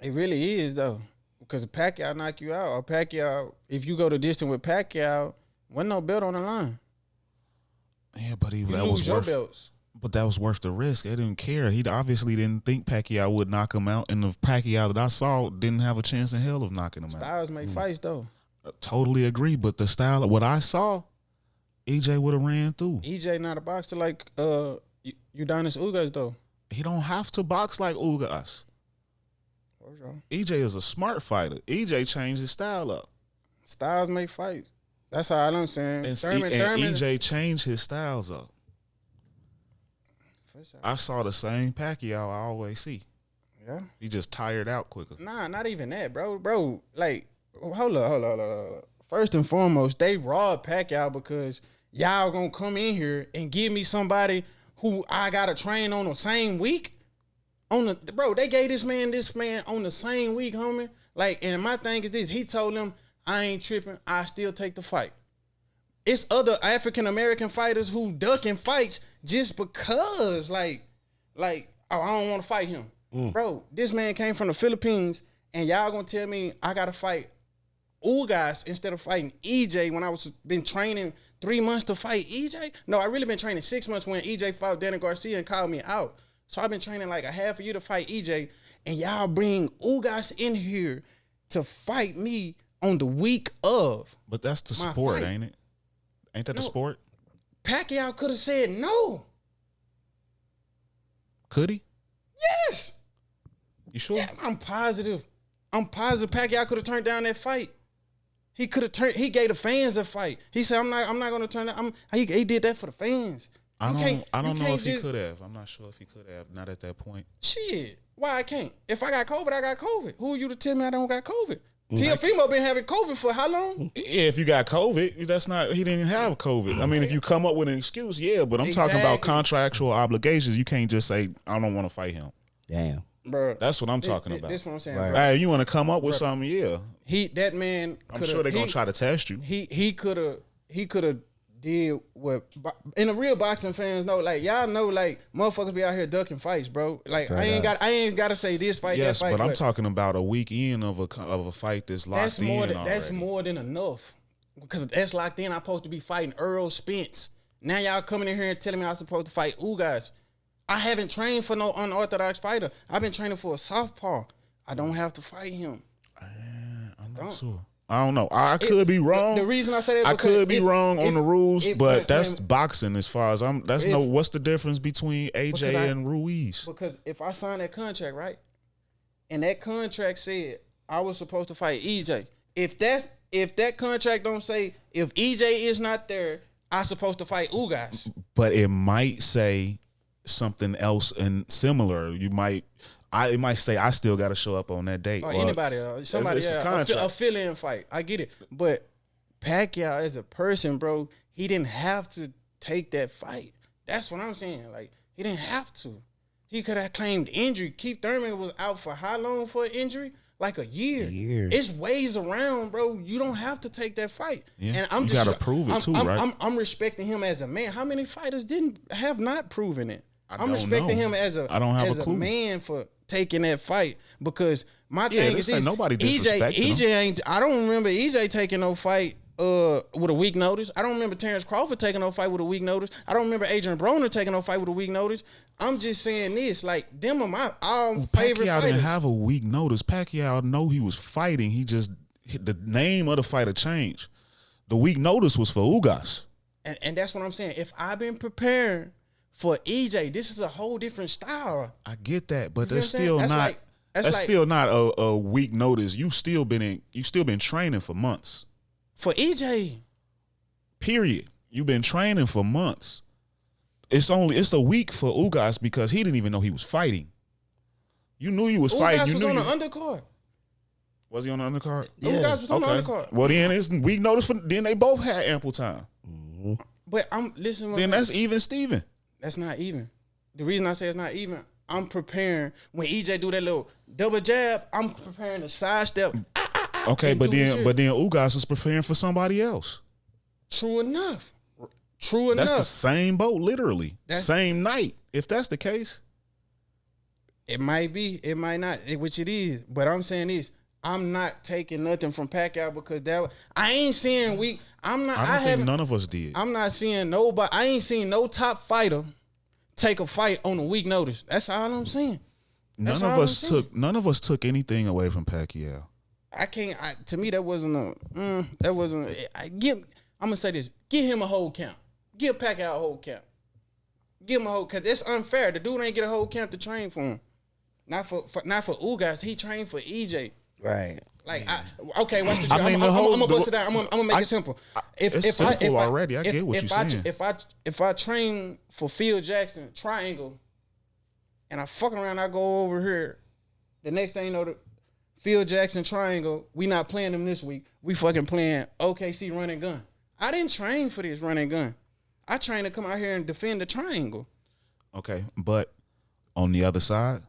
It really is though, because if Pacquiao knock you out, or Pacquiao, if you go the distance with Pacquiao, wasn't no belt on the line. Yeah, but belts. But that was worth the risk. They didn't care. He obviously didn't think Pacquiao would knock him out, and the Pacquiao that I saw didn't have a chance in hell of knocking him out. Styles make fights though. I totally agree, but the style of what I saw, EJ would have ran through. EJ not a boxer like Yordenis Ugas though. He don't have to box like Ugas. EJ is a smart fighter. EJ changed his style up. Styles make fights. That's how I'm saying. And EJ changed his styles up. For sure. I saw the same Pacquiao I always see. Yeah. He just tired out quicker. Nah, not even that, bro. Bro, like, hold up. First and foremost, they robbed Pacquiao because y'all gonna come in here and give me somebody who I gotta train on the same week. They gave this man on the same week, homie. Like, and my thing is this: he told them, "I ain't tripping. I still take the fight." It's other African American fighters who ducking fights just because, I don't want to fight him, bro. This man came from the Philippines, and y'all gonna tell me I gotta fight Ugas instead of fighting EJ when I was been training 3 months to fight EJ? No, I really been training 6 months when EJ fought Danny Garcia and called me out. So I've been training like a half a year to fight EJ, and y'all bring Ugas in here to fight me on the week of. But that's the sport, ain't it? Ain't that the sport? Pacquiao could have said no. Could he? Yes. You sure? Yeah, I'm positive Pacquiao could have turned down that fight. He could have he gave the fans a fight. He said, I'm not gonna turn that. He did that for the fans. I don't know if he could have. I'm not sure if he could have. Not at that point. Shit. Why I can't? If I got COVID, I got COVID. Who are you to tell me I don't got COVID? Teofimo been having COVID for how long? Yeah, if you got COVID, he didn't have COVID. I mean, if you come up with an excuse, yeah, but I'm talking about contractual obligations. You can't just say, I don't want to fight him. Damn. Bro, that's what I'm talking about. That's what I'm saying. Right. Bro. Hey, you want to come up with something? Yeah. That man. I'm sure they're gonna try to test you. He could have did what, and the real boxing fans know. Like y'all know, like motherfuckers be out here ducking fights, bro. Like I ain't got to say this fight. Yes, that fight, but I'm talking about a week in of a fight that's locked in. That's more than enough because that's locked in. I'm supposed to be fighting Earl Spence. Now y'all coming in here and telling me I'm supposed to fight Ugas. I haven't trained for no unorthodox fighter. I've been training for a southpaw. I don't have to fight him. I'm not sure. I don't know. I could be wrong. The reason I say that, I could be wrong on the rules, but that's boxing as far as I'm. What's the difference between AJ and Ruiz? Because if I signed that contract, right, and that contract said I was supposed to fight EJ, if that contract don't say if EJ is not there, I'm supposed to fight Ugas. But it might say something else and similar. it might say I still got to show up on that date. Or anybody, somebody, it's a a fill-in fight. I get it. But Pacquiao as a person, bro, he didn't have to take that fight. That's what I'm saying. Like, he didn't have to. He could have claimed injury. Keith Thurman was out for how long for an injury? Like a year. It's ways around, bro. You don't have to take that fight. Yeah. And you got to prove it too, right? I'm respecting him as a man. How many fighters have not proven it? I'm respecting him as a man for taking that fight, because my thing is nobody disrespecting EJ ain't. I don't remember EJ taking no fight with a week notice. I don't remember Terrence Crawford taking no fight with a week notice. I don't remember Adrian Broner taking no fight with a week notice. I'm just saying this, like, them are my favorite Pacquiao fighters. didn't have a week notice. Pacquiao know he was fighting. He just the name of the fighter changed. The week notice was for Ugas. And that's what I'm saying. If I've been preparing for EJ, this is a whole different style. I get that, but that's still not. That's still not a week notice. You still been training for months. For EJ. Period. You've been training for months. It's a week for Ugas because he didn't even know he was fighting. You knew he was fighting. Ugas you was knew on the undercard. Was he on the undercard? Yeah. Ugas was on the undercard. Well, then it's week notice then they both had ample time. Mm-hmm. But I'm listening. Then that's even Steven. That's not even. The reason I say it's not even, I'm preparing when EJ do that little double jab, I'm preparing to sidestep. Okay, but then Ugas is preparing for somebody else. True enough. That's the same boat, literally. Same night. If that's the case. It might be. It might not, which it is. But I'm saying this. I'm not taking nothing from Pacquiao because I ain't seeing weak. I don't think none of us did. I'm not seeing nobody. I ain't seen no top fighter take a fight on a week notice. That's all I'm saying. None of us took anything away from Pacquiao. To me, that wasn't that wasn't. I'm gonna say this. Give him a whole count. Give Pacquiao a whole count. Give him a whole, because it's unfair. The dude ain't get a whole camp to train for him. Not for Ugas. He trained for EJ. Right. Like, okay, watch the drill. I'm gonna bust it down. I'm gonna make it simple. It's simple already. I get what you're saying. If I train for Phil Jackson triangle, and I fucking around, I go over here. The next thing you know, the Phil Jackson triangle, we not playing them this week. We fucking playing OKC run and gun. I didn't train for this run and gun. I trained to come out here and defend the triangle. Okay, but on the other side,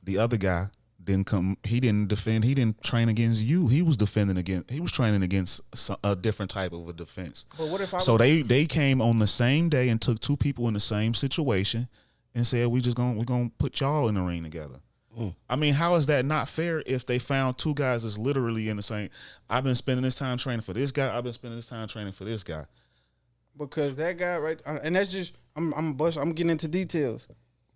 the other guy didn't come. He didn't defend. He didn't train against you. He was defending against. He was training against a different type of a defense. But what if they came on the same day and took two people in the same situation and said we're gonna put y'all in the ring together. I mean, how is that not fair if they found two guys that's literally in the same? I've been spending this time training for this guy. I've been spending this time training for this guy. Because that guy right, and that's just I'm getting into details.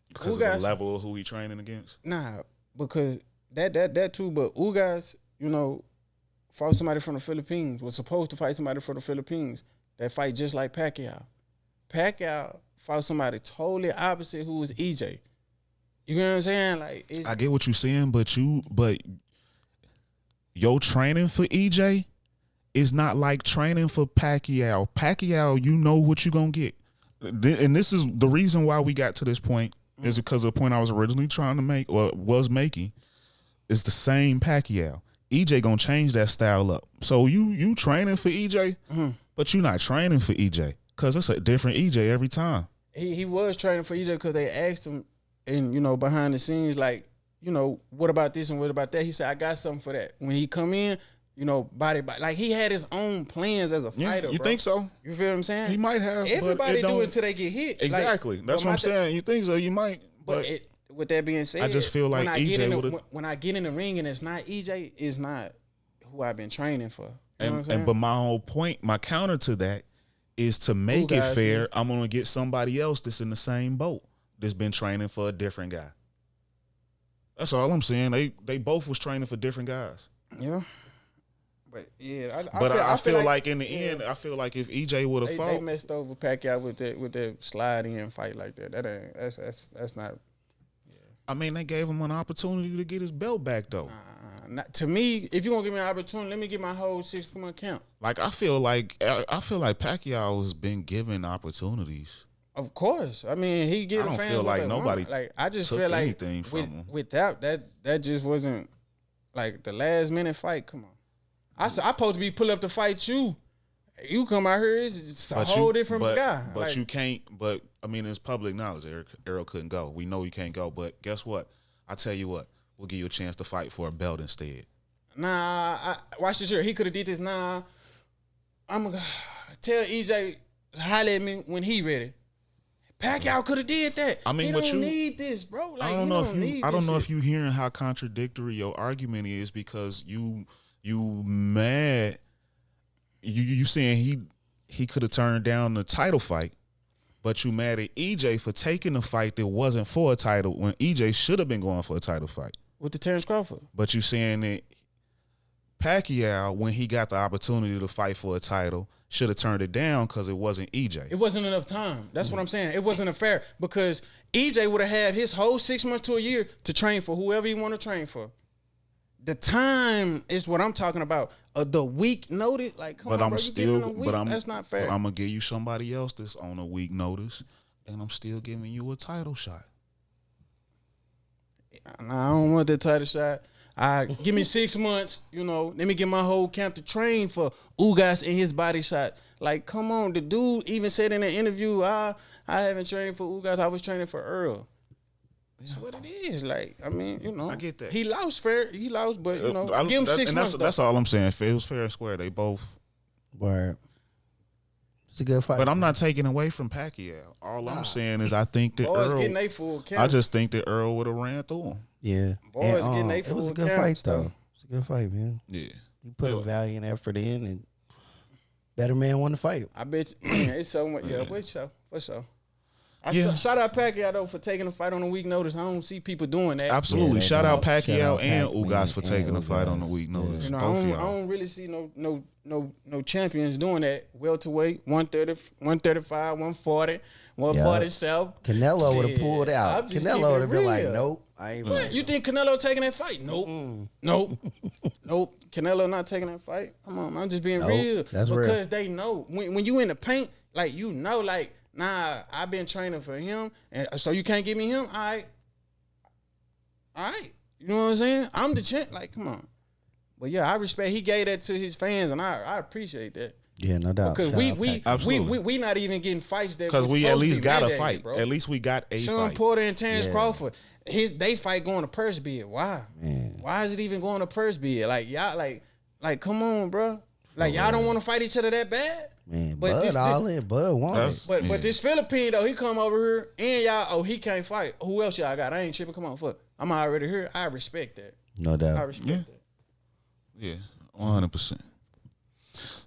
Because of the level of who he training against. Nah, because that too. But Ugas, fought somebody from the Philippines. Was supposed to fight somebody from the Philippines. That fight just like Pacquiao. Pacquiao fought somebody totally opposite who was EJ. You know what I'm saying? Like, I get what you're saying, but your training for EJ is not like training for Pacquiao. Pacquiao, you know what you're going to get. And this is the reason why we got to this point, is because of the point I was originally trying to make, or was making. It's the same Pacquiao. EJ going to change that style up. So you training for EJ, but you're not training for EJ because it's a different EJ every time. He was training for EJ because they asked him, and behind the scenes, like, what about this and what about that? He said, I got something for that. When he come in, body, like, he had his own plans as a fighter. You think so? You feel what I'm saying? He might have. Everybody do it until they get hit. Exactly. Like, that's what I'm saying. You think so? You might. But with that being said, I just feel like EJ would have. When I get in the ring and it's not EJ, it's not who I've been training for. You know what I'm saying? But my whole point, my counter to that, is to make it fair. I'm gonna get somebody else that's in the same boat that's been training for a different guy. That's all I'm saying. They both was training for different guys. Yeah. But yeah, I feel like in the end, I feel like if EJ would have fought, they messed over Pacquiao with that slide in fight like that. That's not. Yeah. I mean, they gave him an opportunity to get his belt back though. To me, if you gonna give me an opportunity, let me get my whole 6-month count. Like I feel like Pacquiao has been given opportunities. Of course. I mean, he get I don't fans feel what like they nobody want. Like I just took feel like anything from him. without that just wasn't like the last minute fight. Come on, I supposed to be pull up to fight you. You come out here, it's a whole different guy. But like, you can't. But I mean, it's public knowledge. Errol couldn't go. We know he can't go. But guess what? I tell you what, we'll give you a chance to fight for a belt instead. Nah, watch this year. He could have did this. Nah, I'm gonna tell EJ holler at me when he ready. Pacquiao could have did that. I mean, he but don't you need this, bro. Like, I don't know if you you hearing how contradictory your argument is because you mad. You saying he could have turned down the title fight, but you mad at EJ for taking a fight that wasn't for a title when EJ should have been going for a title fight with the Terrence Crawford. But you saying that Pacquiao, when he got the opportunity to fight for a title, should have turned it down because it wasn't EJ. It wasn't enough time. That's what I'm saying. It wasn't fair because EJ would have had his whole 6 months to a year to train for whoever he want to train for. The time is what I'm talking about. The week notice, like, come on, bro, that's not fair. But I'm gonna give you somebody else that's on a week notice, and I'm still giving you a title shot. Nah, I don't want that title shot. Give me 6 months, let me get my whole camp to train for Ugas and his body shot. Like, come on, the dude even said in an interview, I haven't trained for Ugas, I was training for Earl. That's what it is. Like, I mean, I get that. He lost fair. He lost, but give him 6 months. That's all I'm saying. It was fair and square. They both. Word. It's a good fight. But I'm not taking away from Pacquiao. All I'm saying is I think that boys Earl. Getting they full camp. I just think that Earl would have ran through him. Yeah. Boys getting they full It was a good camp, fight, so. though. It's a good fight, man. Yeah. You put a valiant effort in, and better man won the fight. I bet you, it's so much. Yeah, for sure. Yeah. Shout out Pacquiao though for taking a fight on a week notice. I don't see people doing that. Absolutely. Yeah, Shout out shout Pacquiao out and Pac, Ugas for man, taking and a fight on a Ugas. week notice. I Both of y'all. don't really see no champions doing that. Welterweight, 130, 135, 140, 147. Canelo would have pulled out. Canelo would have been like, nope, I ain't. What? You think Canelo taking that fight? Nope. Nope. Nope. Canelo not taking that fight. Come on, I'm just being real. That's real. Because they know when you in the paint, like nah, I've been training for him, and so you can't give me him. All right. You know what I'm saying? I'm the champ. Like, come on. But yeah, I respect. He gave that to his fans, and I appreciate that. Yeah, no doubt. Because Absolutely. we not even getting fights that Because we at least got a mandated, fight. bro. At least we got a Sean fight. Porter and Terrence Yeah. Crawford. They fight going to purse bid. Why? Man. Why is it even going to purse bid? Like y'all, like come on, bro. Like y'all don't want to fight each other that bad. Man, But Bud this- all in. Bud won it. But this Philippine though, he come over here and y'all. He can't fight. Who else y'all got? I ain't tripping. Come on, fuck. I'm already here. I respect that. No I doubt. respect that. Yeah, 100%.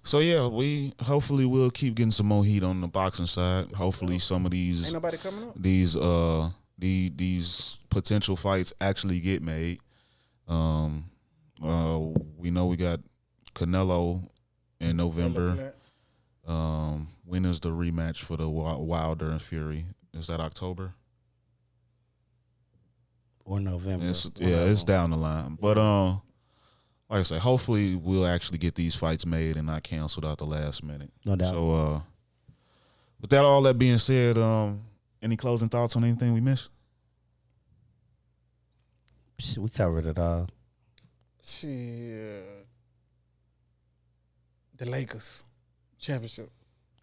So yeah, we hopefully will keep getting some more heat on the boxing side. Hopefully some of Ain't these nobody coming up. these potential fights actually get made. We know we got Canelo in November. When is the rematch for the Wilder and Fury? Is that October? Or November. It's down the line. But like I say, hopefully we'll actually get these fights made and not canceled out the last minute. No doubt. So with all that being said, any closing thoughts on anything we missed? We covered it all. Shit. The Lakers championship.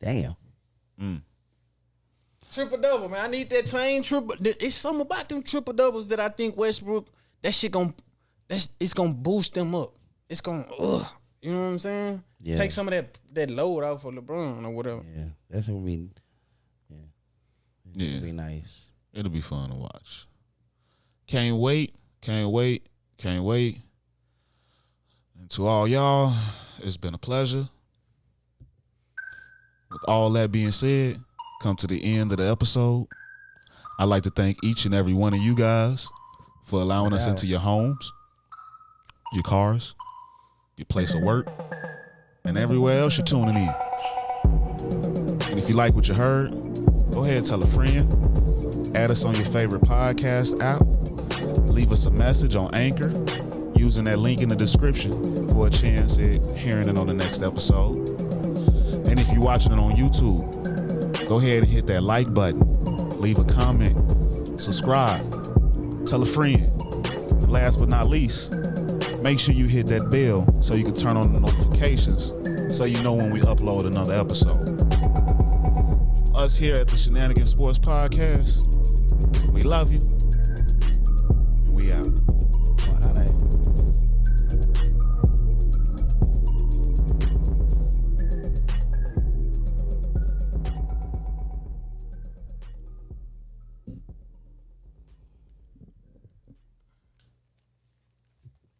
Damn. Triple double, man. I need that same triple. It's something about them triple doubles that I think Westbrook. It's gonna boost them up. It's gonna, you know what I'm saying? Yeah. Take some of that load out for LeBron or whatever. Yeah, that's gonna be. Yeah, It'll be nice. It'll be fun to watch. Can't wait. And to all y'all, it's been a pleasure. With all that being said, come to the end of the episode. I'd like to thank each and every one of you guys for allowing us into your homes, your cars, your place of work, and everywhere else you're tuning in. And if you like what you heard, go ahead and tell a friend. Add us on your favorite podcast app. Leave us a message on Anchor using that link in the description for a chance at hearing it on the next episode. And if you're watching it on YouTube, go ahead and hit that like button, leave a comment, subscribe, tell a friend. And last but not least, make sure you hit that bell so you can turn on the notifications so you know when we upload another episode. Us here at the Shenanigans Sports Podcast, we love you.